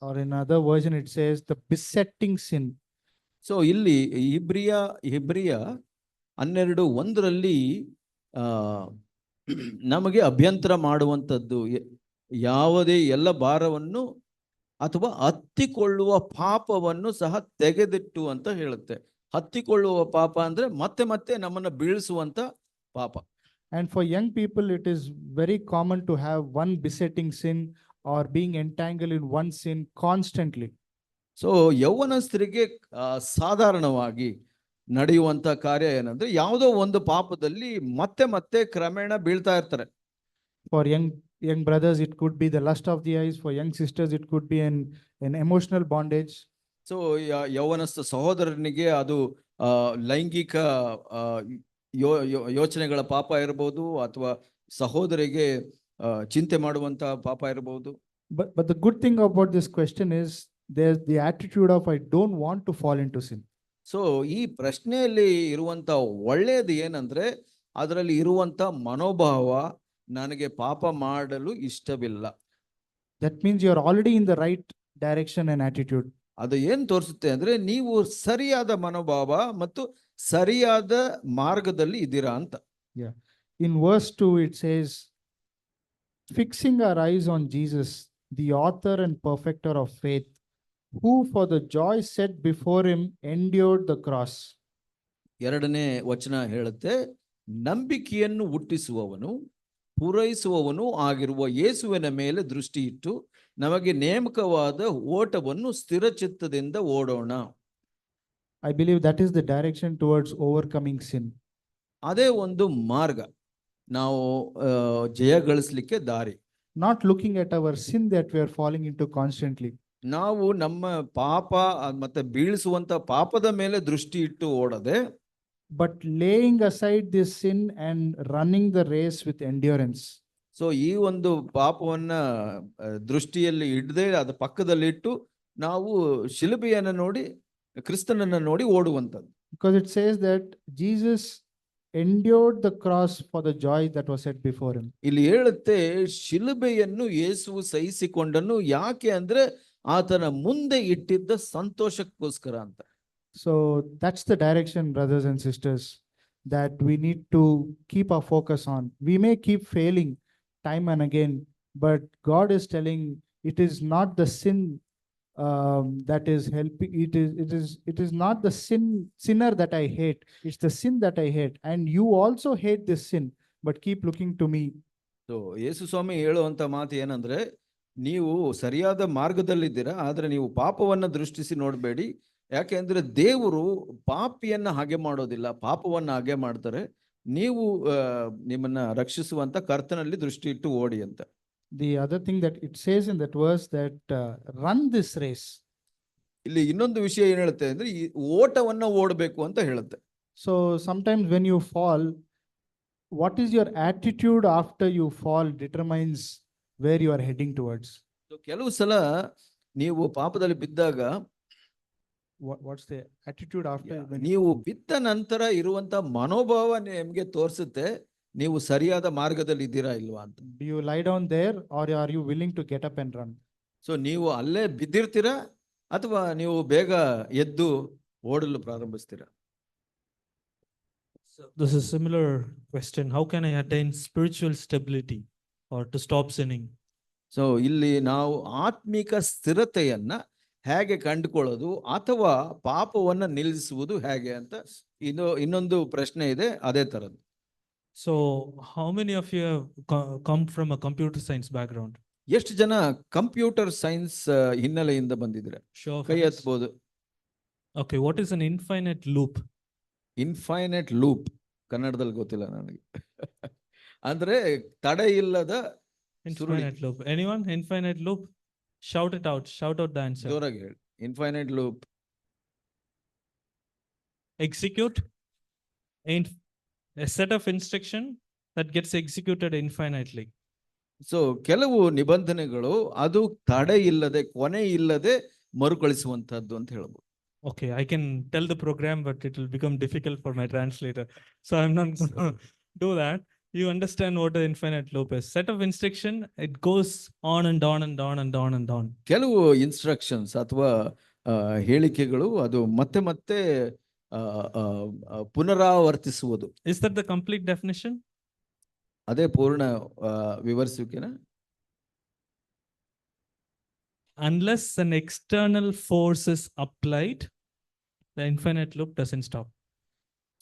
or in another version it says the besetting sin. So ಇಲ್ಲಿ ಇಬ್ರಿಯ 12:1 ನಮಗೆ ಅಭ್ಯಂತರ ಮಾಡುವಂಥದ್ದು ಯಾವುದೇ ಎಲ್ಲ ಭಾರವನ್ನು ಅಥವಾ ಹತ್ತಿಕೊಳ್ಳುವ ಪಾಪವನ್ನು ಸಹ ತೆಗೆದಿಟ್ಟು ಅಂತ ಹೇಳುತ್ತೆ. ಹತ್ತಿಕೊಳ್ಳುವ ಪಾಪ ಅಂದ್ರೆ ಮತ್ತೆ ನಮ್ಮನ್ನ ಬೀಳಿಸುವಂತ ಪಾಪ. And for young people, it is very common to have one besetting sin or being entangled in one sin constantly. So ಯೌವನಸ್ಥರಿಗೆ ಸಾಧಾರಣವಾಗಿ ನಡೆಯುವಂತ ಕಾರ್ಯ ಏನಂದ್ರೆ ಯಾವುದೋ ಒಂದು ಪಾಪದಲ್ಲಿ ಮತ್ತೆ ಕ್ರಮೇಣ ಬೀಳ್ತಾ ಇರ್ತಾರೆ. For young brothers, it could be the lust of the eyes. For young sisters, it could be an emotional bondage. So ಯೌವನಸ್ಥ ಸಹೋದರನಿಗೆ ಅದು ಲೈಂಗಿಕ ಯೋಚನೆಗಳ ಪಾಪ ಇರಬಹುದು, ಅಥವಾ ಸಹೋದರಿಗೆ ಚಿಂತೆ ಮಾಡುವಂತ ಪಾಪ ಇರಬಹುದು. But the good thing about this question is there's the attitude of I don't want to fall into sin. So ಈ ಪ್ರಶ್ನೆಯಲ್ಲಿ ಇರುವಂತ ಒಳ್ಳೆಯದು ಏನಂದ್ರೆ ಅದರಲ್ಲಿ ಇರುವಂತ ಮನೋಭಾವ, ನನಗೆ ಪಾಪ ಮಾಡಲು ಇಷ್ಟವಿಲ್ಲ. That means you're already in the right direction and attitude. ಅದು ಏನ್ ತೋರಿಸುತ್ತೆ ಅಂದ್ರೆ ನೀವು ಸರಿಯಾದ ಮನೋಭಾವ ಮತ್ತು ಸರಿಯಾದ ಮಾರ್ಗದಲ್ಲಿ ಇದ್ದೀರಾ ಅಂತ. In verse 2, it says, fixing our eyes on Jesus, the author and perfecter of faith, who for the joy set before him endured the cross. 2ನೇ ವಚನ ಹೇಳುತ್ತೆ, ನಂಬಿಕೆಯನ್ನು ಹುಟ್ಟಿಸುವವನು ಪೂರೈಸುವವನು ಆಗಿರುವ ಯೇಸುವಿನ ಮೇಲೆ ದೃಷ್ಟಿ ಇಟ್ಟು ನಮಗೆ ನೇಮಕವಾದ ಓಟವನ್ನು ಸ್ಥಿರಚಿತ್ತದಿಂದ ಓಡೋಣ. I believe that is the direction towards overcoming sin. ಅದೇ ಒಂದು ಮಾರ್ಗ, ನಾವು ಜಯ ಗಳಿಸ್ಲಿಕ್ಕೆ ದಾರಿ. not looking at our sin that we are falling into constantly, ನಾವು ನಮ್ಮ ಪಾಪ ಮತ್ತೆ ಬೀಳಿಸುವಂತ ಪಾಪದ ಮೇಲೆ ದೃಷ್ಟಿ ಇಟ್ಟು ಓಡದೆ, but laying aside this sin and running the race with endurance. So ಈ ಒಂದು ಪಾಪವನ್ನ ದೃಷ್ಟಿಯಲ್ಲಿ ಇಡದೆ ಅದ ಪಕ್ಕದಲ್ಲಿಟ್ಟು ನಾವು ಶಿಲುಬೆಯನ್ನ ನೋಡಿ ಕ್ರಿಸ್ತನನ್ನ ನೋಡಿ ಓಡುವಂಥದ್ದು. Because it says that Jesus endured the cross for the joy that was set before him. ಇಲ್ಲಿ ಹೇಳುತ್ತೆ ಶಿಲುಬೆಯನ್ನು ಯೇಸುವು ಸಹಿಸಿಕೊಂಡನು, ಯಾಕೆ ಅಂದ್ರೆ ಆತನ ಮುಂದೆ ಇಟ್ಟಿದ್ದ ಸಂತೋಷಕ್ಕೋಸ್ಕರ ಅಂತ. So that's the direction, brothers and sisters, that we need to keep our focus on. We may keep failing time and again, but God is telling it is not the sin that is helping. It is not the sinner that I hate. It's the sin that I hate, and you also hate this sin, but keep looking to me. So ಯೇಸು ಸ್ವಾಮಿ ಹೇಳುವಂತ ಮಾತು ಏನಂದ್ರೆ, ನೀವು ಸರಿಯಾದ ಮಾರ್ಗದಲ್ಲಿದ್ದೀರಾ, ಆದ್ರೆ ನೀವು ಪಾಪವನ್ನ ದೃಷ್ಟಿಸಿ ನೋಡಬೇಡಿ. ಯಾಕೆಂದ್ರೆ ದೇವರು ಪಾಪಿಯನ್ನ ಹಾಗೆ ಮಾಡೋದಿಲ್ಲ, ಪಾಪವನ್ನ ಹಾಗೆ ಮಾಡ್ತಾರೆ. ನೀವು ನಿಮ್ಮನ್ನ ರಕ್ಷಿಸುವಂತ ಕರ್ತನಲ್ಲಿ ದೃಷ್ಟಿ ಇಟ್ಟು ಓಡಿ ಅಂತ. The other thing that it says in that verse that run this race. ಇಲ್ಲಿ ಇನ್ನೊಂದು ವಿಷಯ ಏನ್ ಹೇಳುತ್ತೆ ಅಂದ್ರೆ, ಈ ಓಟವನ್ನ ಓಡಬೇಕು ಅಂತ ಹೇಳುತ್ತೆ. So sometimes when you fall, what is your attitude after you fall determines where you are heading towards. So ಕೆಲವು ಸಲ ನೀವು ಪಾಪದಲ್ಲಿ ಬಿದ್ದಾಗ, What's the attitude after when ನೀವು ಬಿದ್ದ ನಂತರ ಇರುವಂತ ಮನೋಭಾವ ನಿಮ್ಗೆ ತೋರಿಸುತ್ತೆ ನೀವು ಸರಿಯಾದ ಮಾರ್ಗದಲ್ಲಿ ಇದ್ದೀರಾ ಇಲ್ವಾ ಅಂತ. do you lie down there or are you willing to get up and run? So ನೀವು ಅಲ್ಲೇ ಬಿದ್ದಿರ್ತೀರಾ ಅಥವಾ ನೀವು ಬೇಗ ಎದ್ದು ಓಡಲು ಪ್ರಾರಂಭಿಸ್ತೀರಾ? So this is similar question. How can I attain spiritual stability or to stop sinning? So ಇಲ್ಲಿ ನಾವು ಆತ್ಮಿಕ ಸ್ಥಿರತೆಯನ್ನ ಹೇಗೆ ಕಂಡುಕೊಳ್ಳೋದು ಅಥವಾ ಪಾಪವನ್ನ ನಿಲ್ಲಿಸುವುದು ಹೇಗೆ ಅಂತ ಇನ್ನೊಂದು ಪ್ರಶ್ನೆ ಇದೆ ಅದೇ ತರದ್ದು. So how many of you have come from a computer science background? ಎಷ್ಟು ಜನ ಕಂಪ್ಯೂಟರ್ ಸೈನ್ಸ್ ಹಿನ್ನೆಲೆಯಿಂದ ಬಂದಿದ್ರೆ Show of ಕೈ hands. ಎತ್ತಬಹುದು. Okay, what is an infinite loop? Infinite loop ಕನ್ನಡದಲ್ಲಿ ಗೊತ್ತಿಲ್ಲ ನನಗೆ. ಅಂದ್ರೆ ತಡೆ ಇಲ್ಲದ ಸುರುಳಿ. Infinite loop. Anyone? Infinite loop? Shout it out. Shout out the answer. ಜೋರಾಗಿ ಹೇಳಿ. Infinite loop. Execute. A set of instruction that gets executed infinitely. So ಕೆಲವು ನಿಬಂಧನೆಗಳು ಅದು ತಡೆ ಇಲ್ಲದೆ ಕೊನೆ ಇಲ್ಲದೆ ಮರುಕಳಿಸುವಂತಹದ್ದು ಅಂತ ಹೇಳ್ಬೋದು. Okay, I can tell the program, but it will become difficult for my translator. So I'm not going to do that. You understand what the infinite loop is. Set of instruction, it goes on and on and on and on and on. ಕೆಲವು instructions ಅಥವಾ ಹೇಳಿಕೆಗಳು ಅದು ಮತ್ತೆ ಮತ್ತೆ ಪುನರಾವರ್ತಿಸುವುದು. Is that the complete definition? ಅದೇ ಪೂರ್ಣ ವಿವರಿಸುವಿಕೆನಾ? Unless an external force is applied, the infinite loop doesn't stop.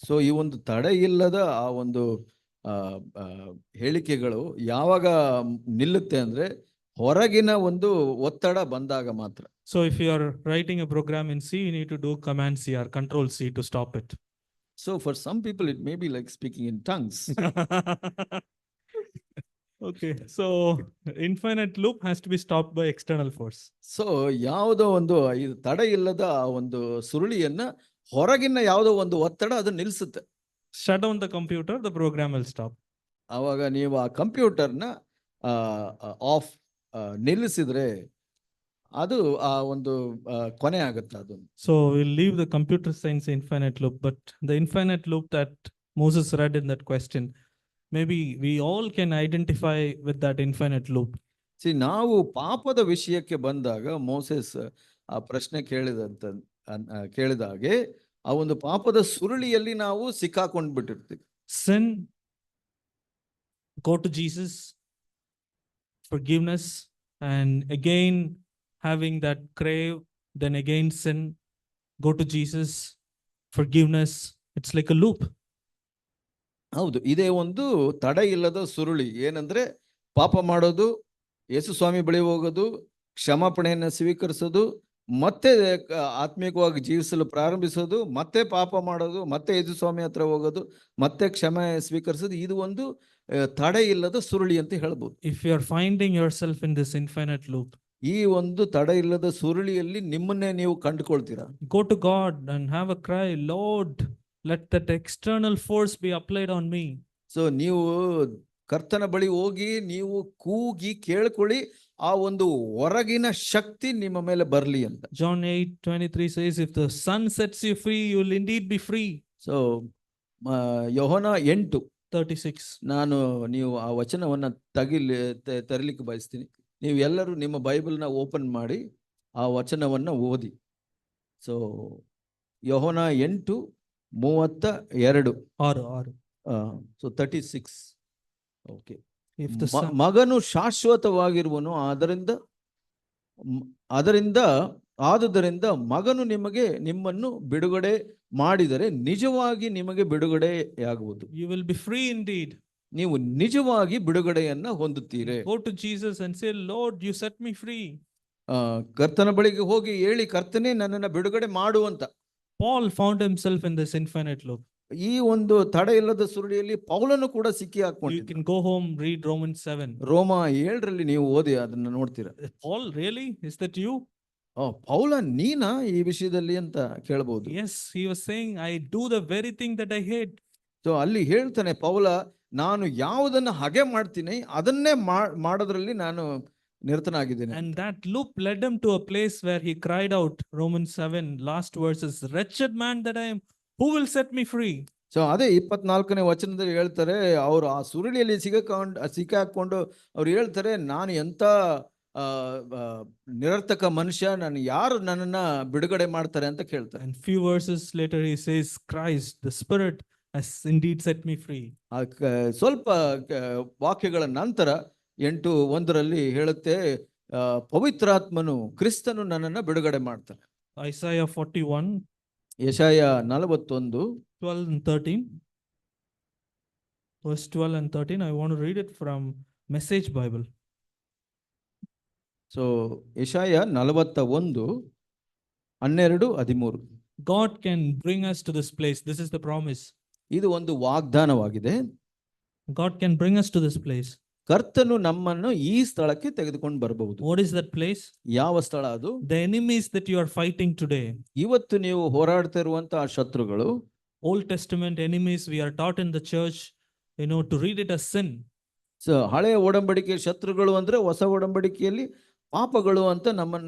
So ಈ ಒಂದು ತಡೆ ಇಲ್ಲದ ಆ ಒಂದು ಹೇಳಿಕೆಗಳು ಯಾವಾಗ ನಿಲ್ಲುತ್ತೆ ಅಂದ್ರೆ ಹೊರಗಿನ ಒಂದು ಒತ್ತಡ ಬಂದಾಗ ಮಾತ್ರ. So if you are writing a program in C, you need to do Command C or Control C to stop it. So for some people it may be like speaking in tongues. Okay, so infinite loop has to be stopped by external force. So ಯಾವುದೋ ಒಂದು ಇದು ತಡೆ ಇಲ್ಲದ ಆ ಒಂದು ಸುರುಳಿಯನ್ನ ಹೊರಗಿನ ಯಾವುದೋ ಒಂದು ಒತ್ತಡ ಅದು ನಿಲ್ಲಿಸುತ್ತೆ. Shut down the computer, the program will stop. ಆವಾಗ ನೀವು ಆ ಕಂಪ್ಯೂಟರ್ನ ಆಫ್ ನಿಲ್ಲಿಸಿದ್ರೆ ಅದು ಆ ಒಂದು ಕೊನೆ ಆಗುತ್ತೆ ಅದು. So we'll leave the computer science infinite loop, but the infinite loop that Moses read in that question, maybe we all can identify with that infinite loop. ನಾವು ಪಾಪದ ವಿಷಯಕ್ಕೆ ಬಂದಾಗ ಮೋಸೆಸ್ ಆ ಪ್ರಶ್ನೆ ಕೇಳಿದ ಹಾಗೆ ಆ ಒಂದು ಪಾಪದ ಸುರುಳಿಯಲ್ಲಿ ನಾವು ಸಿಕ್ಕಾಕೊಂಡ್ ಬಿಟ್ಟಿರ್ತೀವಿ. Sin, go to Jesus, forgiveness, and again having that crave, then again sin, go to Jesus, forgiveness. It's like a loop. ಹೌದು, ಇದೇ ಒಂದು ತಡೆ ಇಲ್ಲದ ಸುರುಳಿ. ಏನಂದ್ರೆ ಪಾಪ ಮಾಡೋದು, ಯೇಸು ಸ್ವಾಮಿ ಬಳಿ ಹೋಗೋದು, ಕ್ಷಮಾಪಣೆಯನ್ನು ಸ್ವೀಕರಿಸೋದು, ಮತ್ತೆ ಆತ್ಮಿಕವಾಗಿ ಜೀವಿಸಲು ಪ್ರಾರಂಭಿಸೋದು, ಮತ್ತೆ ಪಾಪ ಮಾಡೋದು, ಮತ್ತೆ ಯೇಸು ಸ್ವಾಮಿ ಹತ್ರ ಹೋಗೋದು, ಮತ್ತೆ ಕ್ಷಮೆ ಸ್ವೀಕರಿಸೋದು. ಇದು ಒಂದು ತಡೆ ಇಲ್ಲದ ಸುರುಳಿ ಅಂತ ಹೇಳ್ಬೋದು. If you are finding yourself in this infinite loop, ಈ ಒಂದು ತಡೆ ಇಲ್ಲದ ಸುರುಳಿಯಲ್ಲಿ ನಿಮ್ಮನ್ನೇ ನೀವು ಕಂಡುಕೊಳ್ತೀರಾ. go to God and have a cry, Lord, let that external force be applied on me. So ನೀವು ಕರ್ತನ ಬಳಿ ಹೋಗಿ ನೀವು ಕೂಗಿ ಕೇಳ್ಕೊಳ್ಳಿ, ಆ ಒಂದು ಹೊರಗಿನ ಶಕ್ತಿ ನಿಮ್ಮ ಮೇಲೆ ಬರ್ಲಿ ಅಂತ. John 8:23 says, if the Son sets you free, you will indeed be free. So ಯೋಹನ 8:36 ನಾನು ನೀವು ಆ ವಚನವನ್ನ ತರಲಿಕ್ಕೆ ಬಯಸ್ತೀನಿ. ನೀವು ಎಲ್ಲರೂ ನಿಮ್ಮ ಬೈಬಲ್ನ ಓಪನ್ ಮಾಡಿ ಆ ವಚನವನ್ನ ಓದಿ. ಸೊ ಯೋಹನ 8:32 so 36. Okay. If the Son, ಮಗನು ಶಾಶ್ವತವಾಗಿರುವನು, ಆದುದರಿಂದ ಮಗನು ನಿಮ್ಮನ್ನು ಬಿಡುಗಡೆ ಮಾಡಿದರೆ ನಿಜವಾಗಿ ನಿಮಗೆ ಬಿಡುಗಡೆಯಾಗುವುದು. you will be free indeed. ನೀವು ನಿಜವಾಗಿ ಬಿಡುಗಡೆಯನ್ನ ಹೊಂದುತ್ತೀರಿ. Go to Jesus and say, Lord, you set me free. ಕರ್ತನ ಬಳಿಗೆ ಹೋಗಿ ಹೇಳಿ, ಕರ್ತನೇ ನನ್ನನ್ನ ಬಿಡುಗಡೆ ಮಾಡುವಂತ. Paul found himself in this infinite loop. ಈ ಒಂದು ತಡೆ ಇಲ್ಲದ ಸುರುಳಿಯಲ್ಲಿ ಪೌಲನು ಕೂಡ ಸಿಕ್ಕಿ You ಹಾಕೊಂಡಿದ್ದ. can go home, read Romans 7. ರೋಮ 7 ನೀವು ಓದಿ ಅದನ್ನ ನೋಡ್ತೀರಾ. Paul, really? Is that you? ಪೌಲ ನೀನಾ ಈ ವಿಷಯದಲ್ಲಿ ಅಂತ ಕೇಳಬಹುದು. Yes, he was saying, I do the very thing that I hate. So ಅಲ್ಲಿ ಹೇಳ್ತಾನೆ ಪೌಲ, ನಾನು ಯಾವುದನ್ನ ಹಾಗೆ ಮಾಡ್ತೀನಿ ಅದನ್ನೇ ಮಾಡೋದ್ರಲ್ಲಿ ನಾನು ನಿರತನಾಗಿದ್ದೇನೆ. And that loop led him to a place where he cried out, Romans 7, last verses, wretched man that I am, who will set me free? So ಅದೇ 24ನೇ ವಚನದಲ್ಲಿ ಹೇಳ್ತಾರೆ, ಅವರು ಆ ಸುರುಳಿಯಲ್ಲಿ ಸಿಕ್ಕಾಕೊಂಡು ಅವ್ರು ಹೇಳ್ತಾರೆ, ನಾನು ಎಂತ ನಿರರ್ಥಕ ಮನುಷ್ಯ, ನಾನು ಯಾರು ನನ್ನನ್ನ ಬಿಡುಗಡೆ ಮಾಡ್ತಾರೆ ಅಂತ ಕೇಳ್ತಾರೆ. And few verses later he says, Christ, the Spirit has indeed set me free. ಸ್ವಲ್ಪ ವಾಕ್ಯಗಳ ನಂತರ 8:1 ಹೇಳುತ್ತೆ, ಪವಿತ್ರಾತ್ಮನು ಕ್ರಿಸ್ತನು ನನ್ನನ್ನ ಬಿಡುಗಡೆ ಮಾಡ್ತಾನೆ. Isaiah 41, Jeshaiah 41 12 and 13. Verse 12 and 13. I want to read it from Message Bible. So Jeshaiah 41 12 13. God can bring us to this place. This is the promise. ಇದು ಒಂದು ವಾಗ್ದಾನವಾಗಿದೆ. God can bring us to this place. ಕರ್ತನು ನಮ್ಮನ್ನು ಈ ಸ್ಥಳಕ್ಕೆ ತೆಗೆದುಕೊಂಡು ಬರಬಹುದು. What is that place? ಯಾವ ಸ್ಥಳ ಅದು? The enemies that you are fighting today. ಇವತ್ತು ನೀವು ಹೋರಾಡ್ತಾ ಇರುವಂತಹ ಶತ್ರುಗಳು, Old Testament enemies, we are taught in the church, to read it as sin. So ಹಳೆಯ ಒಡಂಬಡಿಕೆ ಶತ್ರುಗಳು ಅಂದ್ರೆ ಹೊಸ ಒಡಂಬಡಿಕೆಯಲ್ಲಿ ಪಾಪಗಳು ಅಂತ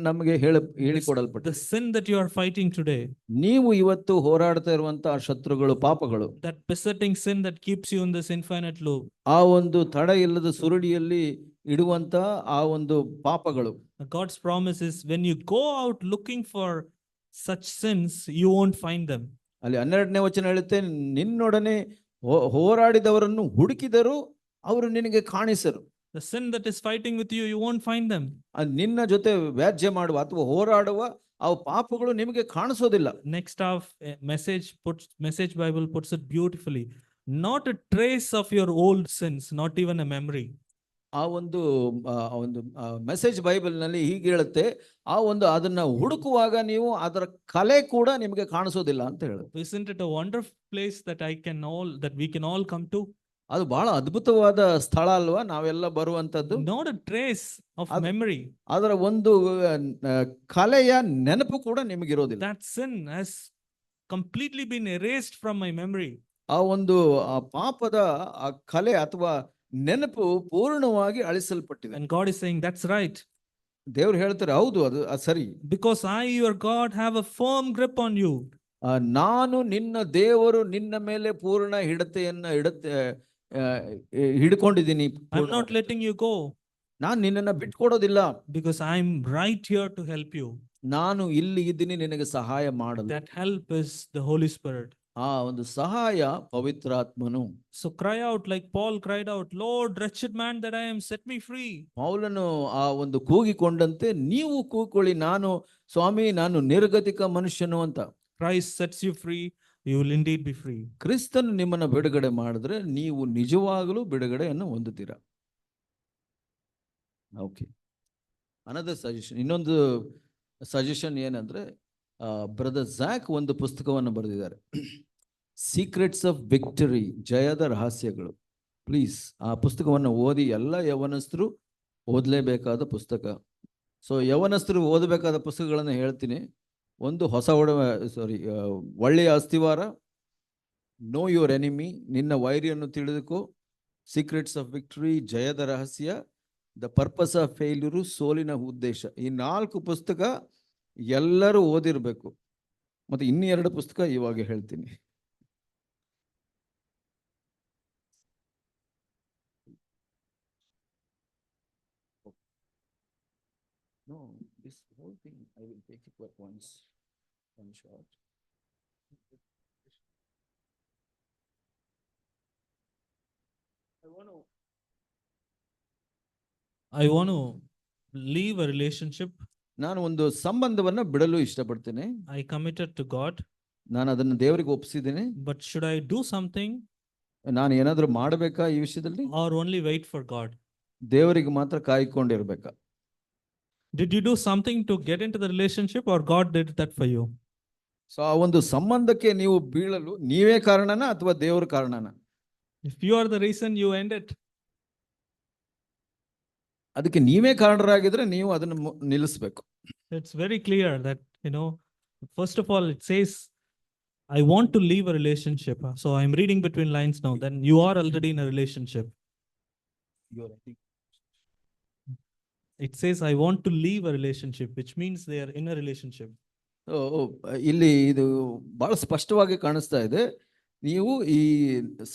ನಮಗೆ ಹೇಳಿಕೊಡಲ್ಪಟ್ಟಿದೆ. The sin that you are fighting today, ನೀವು ಇವತ್ತು ಹೋರಾಡ್ತಾ ಇರುವಂತಹ ಶತ್ರುಗಳು ಪಾಪಗಳು, that besetting sin that keeps you in this infinite loop. ಆ ಒಂದು ತಡೆ ಇಲ್ಲದ ಸುರುಳಿಯಲ್ಲಿ ಇಡುವಂತ ಆ ಒಂದು ಪಾಪಗಳು. God's promise is, when you go out looking for such sins, you won't find them. ಅಲ್ಲಿ 12ನೇ ವಚನ ಹೇಳುತ್ತೆ, ನಿನ್ನೊಡನೆ ಹೋರಾಡಿದವರನ್ನು ಹುಡುಕಿದರು, ಅವರು ನಿನಗೆ ಕಾಣಿಸರು. The sin that is fighting with you, you won't find them. ನಿನ್ನ ಜೊತೆ ವ್ಯಾಜ್ಯ ಮಾಡುವ ಅಥವಾ ಹೋರಾಡುವ ಆ ಪಾಪಗಳು ನಿಮಗೆ ಕಾಣಿಸೋದಿಲ್ಲ. Next half, Message Bible puts it beautifully. Not a trace of your old sins, not even a memory. ಆ ಒಂದು ಮೆಸೇಜ್ ಬೈಬಲ್ ನಲ್ಲಿ ಹೀಗೆ ಹೇಳುತ್ತೆ, ಅದನ್ನ ಹುಡುಕುವಾಗ ನೀವು ಅದರ ಕಲೆ ಕೂಡ ನಿಮಗೆ ಕಾಣಿಸೋದಿಲ್ಲ ಅಂತ ಹೇಳುತ್ತೆ. Isn't it a wonderful place that we can all come to? ಅದು ಬಹಳ ಅದ್ಭುತವಾದ ಸ್ಥಳ ಅಲ್ವಾ, ನಾವೆಲ್ಲ ಬರುವಂತದ್ದು. Not a trace of memory. ಅದರ ಒಂದು ಕಲೆಯ ನೆನಪು ಕೂಡ ನಿಮಗಿರೋದಿಲ್ಲ. That sin has completely been erased from my memory. ಆ ಒಂದು ಪಾಪದ ಆ ಕಲೆ ಅಥವಾ ನೆನಪು ಪೂರ್ಣವಾಗಿ ಅಳಿಸಲ್ಪಟ್ಟಿದೆ. And God is saying, that's right. ದೇವರು ಹೇಳ್ತಾರೆ, ಹೌದು ಅದು ಸರಿ. Because I, your God, have a firm grip on you. ನಾನು ನಿನ್ನ ದೇವರು, ನಿನ್ನ ಮೇಲೆ ಪೂರ್ಣ ಹಿಡ್ಕೊಂಡಿದ್ದೀನಿ. I'm not letting you go. ನಾನು ನಿನ್ನನ್ನ ಬಿಟ್ಕೊಡೋದಿಲ್ಲ. Because I'm right here to help you. ನಾನು ಇಲ್ಲಿ ಇದ್ದೀನಿ ನಿನಗೆ ಸಹಾಯ ಮಾಡಲು. That help is the Holy Spirit. ಆ ಒಂದು ಸಹಾಯ ಪವಿತ್ರಾತ್ಮನು. So cry out like Paul cried out, Lord, wretched man that I am, set me free. ಪೌಲನು ಆ ಒಂದು ಕೂಗಿಕೊಂಡಂತೆ ನೀವು ಕೂಗಿಕೊಳ್ಳಿ, ಸ್ವಾಮಿ ನಾನು ನಿರ್ಗತಿಕ ಮನುಷ್ಯನು ಅಂತ. Christ sets you free, you will indeed be free. ಕ್ರಿಸ್ತನು ನಿಮ್ಮನ್ನು ಬಿಡುಗಡೆ ಮಾಡಿದ್ರೆ ನೀವು ನಿಜವಾಗಲೂ ಬಿಡುಗಡೆಯನ್ನು ಹೊಂದುತ್ತೀರಾ. ಓಕೆ, ಅನದರ್ ಸಜೆಷನ್, ಇನ್ನೊಂದು ಸಜೆಷನ್ ಏನಂದ್ರೆ, ಬ್ರದರ್ ಝ್ಯಾಕ್ ಒಂದು ಪುಸ್ತಕವನ್ನು ಬರೆದಿದ್ದಾರೆ, ಸೀಕ್ರೆಟ್ಸ್ ಆಫ್ ವಿಕ್ಟರಿ, ಜಯದ ರಹಸ್ಯಗಳು. ಪ್ಲೀಸ್ ಆ ಪುಸ್ತಕವನ್ನು ಓದಿ. ಎಲ್ಲ ಯವನಸ್ಥರು ಓದಲೇಬೇಕಾದ ಪುಸ್ತಕ. ಸೊ ಯವನಸ್ಥರು ಓದಬೇಕಾದ ಪುಸ್ತಕಗಳನ್ನು ಹೇಳ್ತೀನಿ. ಒಂದು ಒಳ್ಳೆಯ ಅಸ್ತಿವಾರ, ನೋ ಯುವರ್ ಎನಿಮಿ, ನಿನ್ನ ವೈರಿಯನ್ನು ತಿಳಿದುಕೋ, ಸೀಕ್ರೆಟ್ಸ್ ಆಫ್ ವಿಕ್ಟರಿ, ಜಯದ ರಹಸ್ಯ, ದ ಪರ್ಪಸ್ ಆಫ್ ಫೇಲ್ಯೂರು, ಸೋಲಿನ ಉದ್ದೇಶ. ಈ 4 ಪುಸ್ತಕ ಎಲ್ಲರೂ ಓದಿರ್ಬೇಕು. ಮತ್ತೆ ಇನ್ನೂ 2 ಪುಸ್ತಕ ಇವಾಗ ಹೇಳ್ತೀನಿ. No, this whole thing I will take it at once, one shot. I want to leave a relationship. ನಾನು ಒಂದು ಸಂಬಂಧವನ್ನ ಬಿಡಲು ಇಷ್ಟಪಡ್ತೇನೆ. I committed to God, ನಾನು ಅದನ್ನು ದೇವರಿಗೆ ಒಪ್ಪಿಸಿದ್ದೇನೆ. but should I do something ನಾನು ಏನಾದರೂ ಮಾಡಬೇಕಾ ಈ ವಿಷಯದಲ್ಲಿ, or only wait for God? ದೇವರಿಗೆ ಮಾತ್ರ ಕಾಯ್ಕೊಂಡಿರ್ಬೇಕಾ? Did you do something to get into the relationship, or God did that for you? So ಆ ಒಂದು ಸಂಬಂಧಕ್ಕೆ ನೀವು ಬೀಳಲು ನೀವೇ ಕಾರಣನ ಅಥವಾ ದೇವರ ಕಾರಣನ? If you are the reason, you end it. ಅದಕ್ಕೆ ನೀವೇ ಕಾರಣರಾಗಿದ್ರೆ ನೀವು ಅದನ್ನು ನಿಲ್ಲಿಸಬೇಕು. It's very clear that, first of all, it says, I want to leave a relationship. So I'm reading between lines now. Then you are already in a relationship. It says, I want to leave a relationship, which means they are in a relationship. ಇಲ್ಲಿ ಇದು ಬಹಳ ಸ್ಪಷ್ಟವಾಗಿ ಕಾಣಿಸ್ತಾ ಇದೆ. ನೀವು ಈ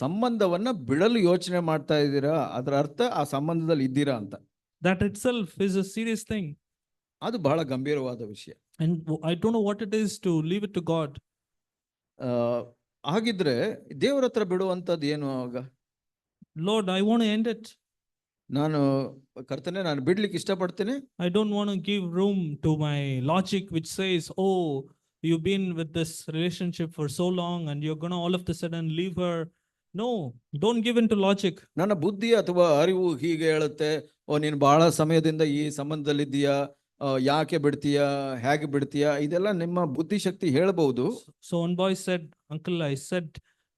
ಸಂಬಂಧವನ್ನ ಬಿಡಲು ಯೋಚನೆ ಮಾಡ್ತಾ ಇದ್ದೀರಾ, ಅದರ ಅರ್ಥ ಆ ಸಂಬಂಧದಲ್ಲಿ ಇದ್ದೀರಾ ಅಂತ. That itself is a serious thing. ಅದು ಬಹಳ ಗಂಭೀರವಾದ ವಿಷಯ. And I don't know what it is to leave it to God. ಹಾಗಿದ್ರೆ ದೇವರ ಹತ್ರ ಬಿಡುವಂತದ್ದು ಏನು ಆಗ? Lord, I want to end it. ನಾನು ಬಿಡ್ಲಿಕ್ಕೆ ಇಷ್ಟಪಡ್ತೇನೆ. I don't want to give room to my logic which says, oh, you've been with this relationship for so long and you're going to all of a sudden leave her. No, don't give in to logic. ನನ್ನ ಬುದ್ಧಿ ಅಥವಾ ಅರಿವು ಹೀಗೆ ಹೇಳುತ್ತೆ, ನೀನು ಬಹಳ ಸಮಯದಿಂದ ಈ ಸಂಬಂಧದಲ್ಲಿದ್ದೀಯಾ, ಯಾಕೆ ಬಿಡ್ತೀಯಾ, ಹೇಗೆ ಬಿಡ್ತೀಯಾ, ಇದೆಲ್ಲ ನಿಮ್ಮ ಬುದ್ಧಿಶಕ್ತಿ ಹೇಳಬಹುದು. So one boy said, Uncle, I said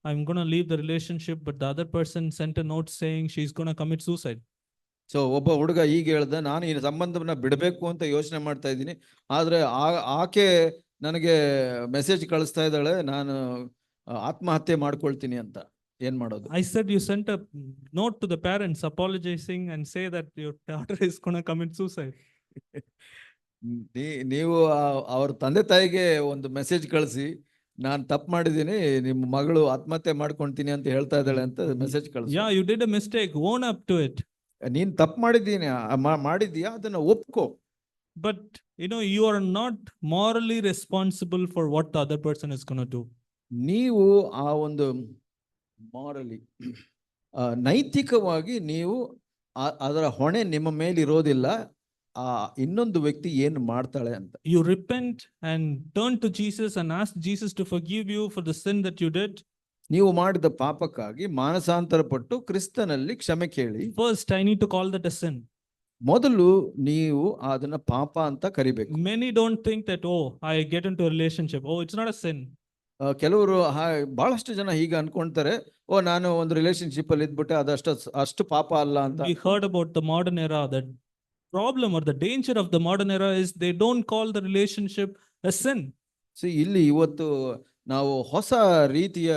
I'm going to leave the relationship, but the other person sent a note saying she's going to commit suicide. So ಒಬ್ಬ ಹುಡುಗ ಹೀಗೆ ಹೇಳ್ದ, ನಾನು ಈ ಸಂಬಂಧವನ್ನ ಬಿಡಬೇಕು ಅಂತ ಯೋಚನೆ ಮಾಡ್ತಾ ಇದ್ದೀನಿ, ಆದ್ರೆ ಆಕೆ ನನಗೆ ಮೆಸೇಜ್ ಕಳಿಸ್ತಾ ಇದ್ದಾಳೆ, ನಾನು ಆತ್ಮಹತ್ಯೆ ಮಾಡ್ಕೊಳ್ತೀನಿ ಅಂತ. ಏನ್ ಮಾಡೋದು? I said you sent a note to the parents apologizing and say that your daughter is going to commit suicide. ನೀವು ಅವ್ರ ತಂದೆ ತಾಯಿಗೆ ಒಂದು ಮೆಸೇಜ್ ಕಳಿಸಿ, ನಾನು ತಪ್ಪು ಮಾಡಿದ್ದೀನಿ, ನಿಮ್ಮ ಮಗಳು ಆತ್ಮಹತ್ಯೆ ಮಾಡ್ಕೊಂತೀನಿ ಅಂತ ಹೇಳ್ತಾ ಇದ್ದಾಳೆ ಅಂತ ಮೆಸೇಜ್ ಕಳಿಸಿ. Yeah, you did a mistake, own up to it. ನೀನ್ ತಪ್ಪು ಮಾಡಿದೀಯಾ, ಅದನ್ನ ಒಪ್ಕೋ. But you are not morally responsible for what the other person is going to do. ನೀವು ಆ ಒಂದು ಮಾರಲಿ, ನೈತಿಕವಾಗಿ ನೀವು ಅದರ ಹೊಣೆ ನಿಮ್ಮ ಮೇಲೆ ಇರೋದಿಲ್ಲ, ಆ ಇನ್ನೊಂದು ವ್ಯಕ್ತಿ ಏನು ಮಾಡ್ತಾಳೆ ಅಂತ. You repent and turn to Jesus and ask Jesus to forgive you for the sin that you did. ನೀವು ಮಾಡಿದ ಪಾಪಕ್ಕಾಗಿ ಮಾನಸಾಂತರ ಪಟ್ಟು ಕ್ರಿಸ್ತನಲ್ಲಿ ಕ್ಷಮೆ ಕೇಳಿ. First, I need to call that a sin. ಮೊದಲು ನೀವು ಅದನ್ನ ಪಾಪ ಅಂತ ಕರಿಬೇಕು. Many don't think that, oh, I get into a relationship, oh, it's not a sin. ಕೆಲವರು ಬಹಳಷ್ಟು ಜನ ಹೀಗೆ ಅನ್ಕೊಂತಾರೆ, ನಾನು ಒಂದು ರಿಲೇಶನ್ಶಿಪ್ ಅಲ್ಲಿ ಇದ್ಬಿಟ್ಟೆ, ಅಷ್ಟು ಪಾಪ ಅಲ್ಲ ಅಂತ. We heard about the modern era. That problem or the danger of the modern era is they don't call the relationship a sin. ಇಲ್ಲಿ ಇವತ್ತು ನಾವು ಹೊಸ ರೀತಿಯ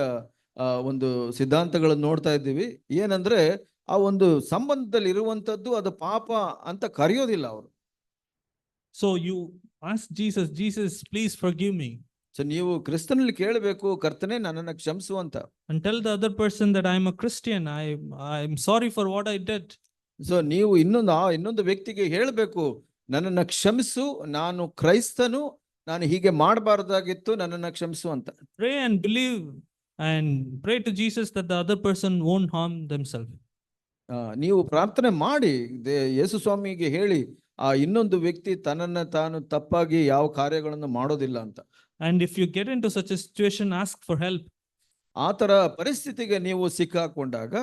ಒಂದು ಸಿದ್ಧಾಂತಗಳನ್ನು ನೋಡ್ತಾ ಇದ್ದೀವಿ. ಏನಂದ್ರೆ ಆ ಒಂದು ಸಂಬಂಧದಲ್ಲಿ ಇರುವಂತದ್ದು ಅದು ಪಾಪ ಅಂತ ಕರೆಯೋದಿಲ್ಲ ಅವರು. So you ask Jesus, Jesus, please forgive me. So ನೀವು ಕ್ರಿಸ್ತನಲ್ಲಿ ಕೇಳಬೇಕು, ಕರ್ತನೇ ನನ್ನನ್ನು ಕ್ಷಮಿಸು ಅಂತ. And tell the other person that I am a Christian. I'm sorry for what I did. So ನೀವು ಇನ್ನೊಂದು ವ್ಯಕ್ತಿಗೆ ಹೇಳಬೇಕು, ನನ್ನನ್ನು ಕ್ಷಮಿಸು, ನಾನು ಕ್ರೈಸ್ತನು, ನಾನು ಹೀಗೆ ಮಾಡಬಾರ್ದಾಗಿತ್ತು, ನನ್ನನ್ನು ಕ್ಷಮಿಸು ಅಂತ. Pray and believe and pray to Jesus that the other person won't harm themselves. ನೀವು ಪ್ರಾರ್ಥನೆ ಮಾಡಿ ಯೇಸು ಸ್ವಾಮಿಗೆ ಹೇಳಿ, ಆ ಇನ್ನೊಂದು ವ್ಯಕ್ತಿ ತನ್ನನ್ನು ತಾನು ತಪ್ಪಾಗಿ ಯಾವ ಕಾರ್ಯಗಳನ್ನು ಮಾಡೋದಿಲ್ಲ ಅಂತ. And if you get into such a situation, ask for help. ಆ ತರ ಪರಿಸ್ಥಿತಿಗೆ ನೀವು ಸಿಕ್ಕಾಕೊಂಡಾಗ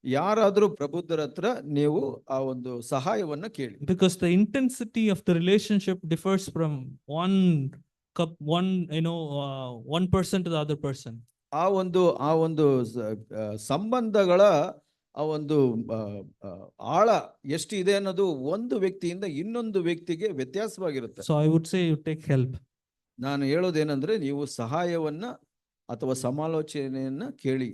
ಯಾರಾದ್ರೂ ಪ್ರಬುದ್ಧರ ಹತ್ರ ನೀವು ಆ ಒಂದು ಸಹಾಯವನ್ನ ಕೇಳಿ. Because the intensity of the relationship differs from one person to the other person. ಆ ಒಂದು ಸಂಬಂಧಗಳ ಆ ಒಂದು ಆ, ಆ, ಆಳ ಎಷ್ಟು ಇದೆ ಅನ್ನೋದು ಒಂದು ವ್ಯಕ್ತಿಯಿಂದ ಇನ್ನೊಂದು ವ್ಯಕ್ತಿಗೆ ವ್ಯತ್ಯಾಸವಾಗಿರುತ್ತೆ. So I would say you take help. ನಾನು ಹೇಳೋದೇನಂದ್ರೆ ನೀವು ಸಹಾಯವನ್ನ ಅಥವಾ ಸಮಾಲೋಚನೆಯನ್ನ ಕೇಳಿ.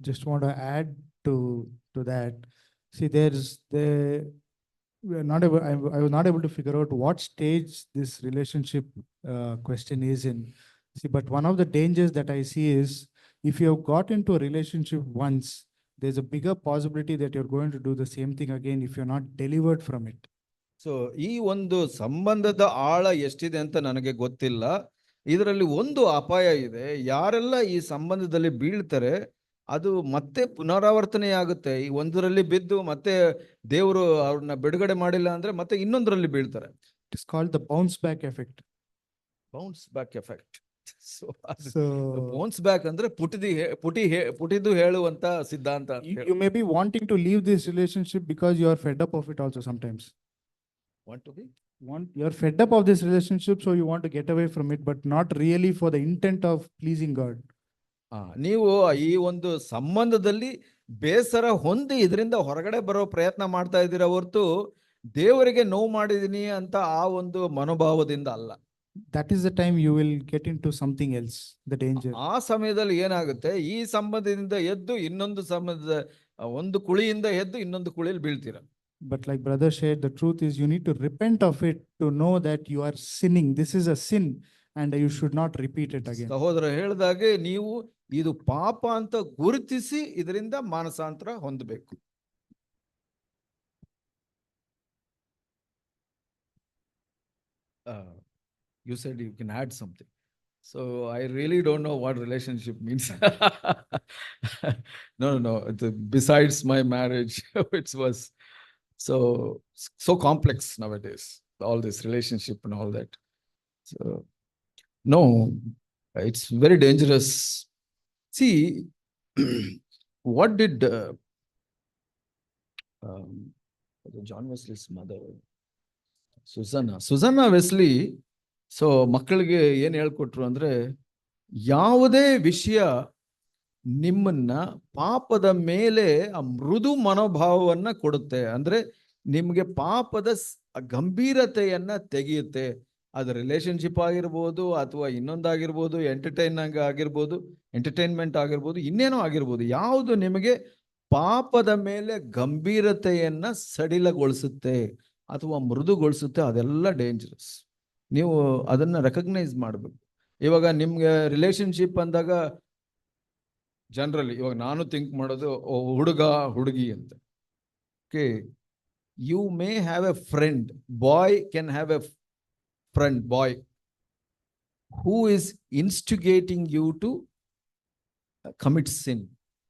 Just want to add to that. See, we are not able, I was not able to figure out what stage this relationship question is in. See, but one of the dangers that I see is if you have got into a relationship once, there's a bigger possibility that you're going to do the same thing again if you're not delivered from it. So ಈ ಒಂದು ಸಂಬಂಧದ ಆಳ ಎಷ್ಟಿದೆ ಅಂತ ನನಗೆ ಗೊತ್ತಿಲ್ಲ. ಇದರಲ್ಲಿ ಒಂದು ಅಪಾಯ ಇದೆ. ಯಾರೆಲ್ಲ ಈ ಸಂಬಂಧದಲ್ಲಿ ಬೀಳ್ತಾರೆ ಅದು ಮತ್ತೆ ಪುನರಾವರ್ತನೆಯಾಗುತ್ತೆ. ಈ ಒಂದರಲ್ಲಿ ಬಿದ್ದು ಮತ್ತೆ ದೇವರು ಅವ್ರನ್ನ ಬಿಡುಗಡೆ ಮಾಡಿಲ್ಲ ಅಂದ್ರೆ ಮತ್ತೆ ಇನ್ನೊಂದರಲ್ಲಿ ಬೀಳ್ತಾರೆ. It is called the bounce back effect. Bounce back effect. So So bounce back ಅಂದ್ರೆ ಪುಟಿದು ಹೇಳುವಂತ ಸಿದ್ಧಾಂತ ಅಂತ ಹೇಳಿ. you may be wanting to leave this relationship because you are fed up of it also sometimes. Want to be? You're fed up of this relationship, so you want to get away from it, but not really for the intent of pleasing God. ನೀವು ಈ ಒಂದು ಸಂಬಂಧದಲ್ಲಿ ಬೇಸರ ಹೊಂದಿ ಇದರಿಂದ ಹೊರಗಡೆ ಬರೋ ಪ್ರಯತ್ನ ಮಾಡ್ತಾ ಇದ್ದೀರಾ ಹೊರತು ದೇವರಿಗೆ ನೋವು ಮಾಡಿದೀನಿ ಅಂತ ಆ ಒಂದು ಮನೋಭಾವದಿಂದ ಅಲ್ಲ. That is the time you will get into something else, the danger. ಆ ಸಮಯದಲ್ಲಿ ಏನಾಗುತ್ತೆ, ಈ ಸಂಬಂಧದಿಂದ ಎದ್ದು ಇನ್ನೊಂದು ಸಂಬಂಧದ ಒಂದು ಕುಳಿಯಿಂದ ಎದ್ದು ಇನ್ನೊಂದು ಕುಳಿಯಲ್ಲಿ ಬೀಳ್ತೀರಾ. But like brother shared, the truth is you need to repent of it to know that you are sinning. This is a sin and you should not repeat it again. ಸಹೋದರ ಹೇಳಿದಾಗೆ ನೀವು ಇದು ಪಾಪ ಅಂತ ಗುರುತಿಸಿ ಇದರಿಂದ ಮಾನಸಾಂತರ ಹೊಂದಬೇಕು. You said you can add something. So I really don't know what relationship means. No. Besides my marriage, which was so complex nowadays, all this relationship and all that. So no, it's very dangerous. See, what did John Wesley's mother, Susanna Wesley, so ಮಕ್ಕಳಿಗೆ ಏನ್ ಹೇಳ್ಕೊಟ್ರು ಅಂದ್ರೆ, ಯಾವುದೇ ವಿಷಯ ನಿಮ್ಮನ್ನ ಪಾಪದ ಮೇಲೆ ಆ ಮೃದು ಮನೋಭಾವವನ್ನ ಕೊಡುತ್ತೆ, ಅಂದ್ರೆ ನಿಮ್ಗೆ ಪಾಪದ ಗಂಭೀರತೆಯನ್ನ ತೆಗೆಯುತ್ತೆ. ಅದು ರಿಲೇಶನ್ಶಿಪ್ ಆಗಿರ್ಬೋದು ಅಥವಾ ಇನ್ನೊಂದಾಗಿರ್ಬೋದು, ಎಂಟರ್ಟೈನ್ಮೆಂಟ್ ಆಗಿರ್ಬೋದು, ಇನ್ನೇನೋ ಆಗಿರ್ಬೋದು. ಯಾವುದು ನಿಮಗೆ ಪಾಪದ ಮೇಲೆ ಗಂಭೀರತೆಯನ್ನ ಸಡಿಲಗೊಳಿಸುತ್ತೆ ಅಥವಾ ಮೃದುಗೊಳಿಸುತ್ತೆ, ಅದೆಲ್ಲ ಡೇಂಜರಸ್. ನೀವು ಅದನ್ನ ರೆಕಗ್ನೈಸ್ ಮಾಡಬೇಕು. ಇವಾಗ ನಿಮ್ಗೆ ರಿಲೇಶನ್ಶಿಪ್ ಅಂದಾಗ ಜನರಲಿ ಇವಾಗ ನಾನು ಥಿಂಕ್ ಮಾಡೋದು ಹುಡುಗ ಹುಡುಗಿ ಅಂತ. Okay, you may have a friend, boy can have a friend boy who is instigating you to commit sin.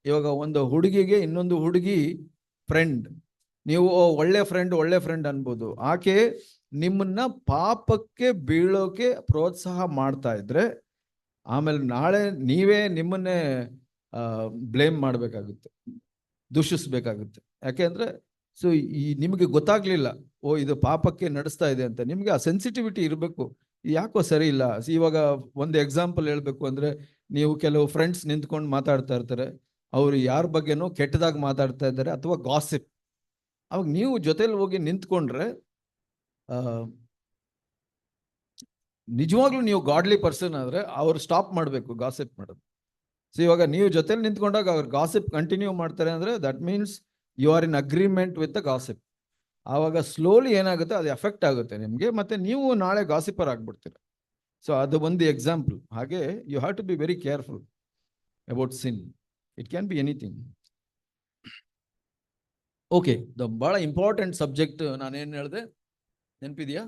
ಇವಾಗ ಒಂದು ಹುಡುಗಿಗೆ ಇನ್ನೊಂದು ಹುಡುಗಿ ಫ್ರೆಂಡ್, ನೀವು ಒಳ್ಳೆ ಫ್ರೆಂಡ್ ಅನ್ಬೋದು. ಆಕೆ ನಿಮ್ಮನ್ನ ಪಾಪಕ್ಕೆ ಬೀಳೋಕೆ ಪ್ರೋತ್ಸಾಹ ಮಾಡ್ತಾ ಇದ್ರೆ ಆಮೇಲೆ ನಾಳೆ ನೀವೇ ನಿಮ್ಮನ್ನೇ ಬ್ಲೇಮ್ ಮಾಡಬೇಕಾಗುತ್ತೆ, ದೂಷಿಸ್ಬೇಕಾಗುತ್ತೆ. ಯಾಕೆಂದ್ರೆ ಸೊ ಈ ನಿಮಗೆ ಗೊತ್ತಾಗ್ಲಿಲ್ಲ, ಇದು ಪಾಪಕ್ಕೆ ನಡೆಸ್ತಾ ಇದೆ ಅಂತ. ನಿಮ್ಗೆ ಆ ಸೆನ್ಸಿಟಿವಿಟಿ ಇರಬೇಕು, ಯಾಕೋ ಸರಿ ಇಲ್ಲ. ಇವಾಗ ಒಂದು ಎಕ್ಸಾಂಪಲ್ ಹೇಳ್ಬೇಕು ಅಂದ್ರೆ, ನೀವು ಕೆಲವು ಫ್ರೆಂಡ್ಸ್ ನಿಂತ್ಕೊಂಡು ಮಾತಾಡ್ತಾ ಇರ್ತಾರೆ, ಅವ್ರು ಯಾರ ಬಗ್ಗೆನೋ ಕೆಟ್ಟದಾಗಿ ಮಾತಾಡ್ತಾ ಇದ್ದಾರೆ ಅಥವಾ ಗಾಸಿಪ್. ಅವಾಗ ನೀವು ಜೊತೆಲಿ ಹೋಗಿ ನಿಂತ್ಕೊಂಡ್ರೆ ನಿಜವಾಗ್ಲೂ ನೀವು ಗಾಡ್ಲಿ ಪರ್ಸನ್ ಆದ್ರೆ ಅವ್ರು ಸ್ಟಾಪ್ ಮಾಡಬೇಕು ಗಾಸಿಪ್ ಮಾಡೋದು. ಸೊ ಇವಾಗ ನೀವು ಜೊತೆಲಿ ನಿಂತ್ಕೊಂಡಾಗ ಅವ್ರು ಗಾಸಿಪ್ ಕಂಟಿನ್ಯೂ ಮಾಡ್ತಾರೆ ಅಂದ್ರೆ that means you are in agreement with the gossip. ಆವಾಗ ಸ್ಲೋಲಿ ಏನಾಗುತ್ತೆ, ಅದು ಎಫೆಕ್ಟ್ ಆಗುತ್ತೆ ನಿಮ್ಗೆ, ಮತ್ತೆ ನೀವು ನಾಳೆ ಗಾಸಿಪರ್ ಆಗ್ಬಿಡ್ತೀರ. ಸೊ ಅದು ಒಂದು ಎಕ್ಸಾಂಪಲ್. ಹಾಗೆ you have to be very careful about sin. It can be anything. Okay, ಬಹಳ ಇಂಪಾರ್ಟೆಂಟ್ ಸಬ್ಜೆಕ್ಟ್ ನಾನೇನ್ ಹೇಳಿದೆ ನೆನಪಿದೆಯಾ?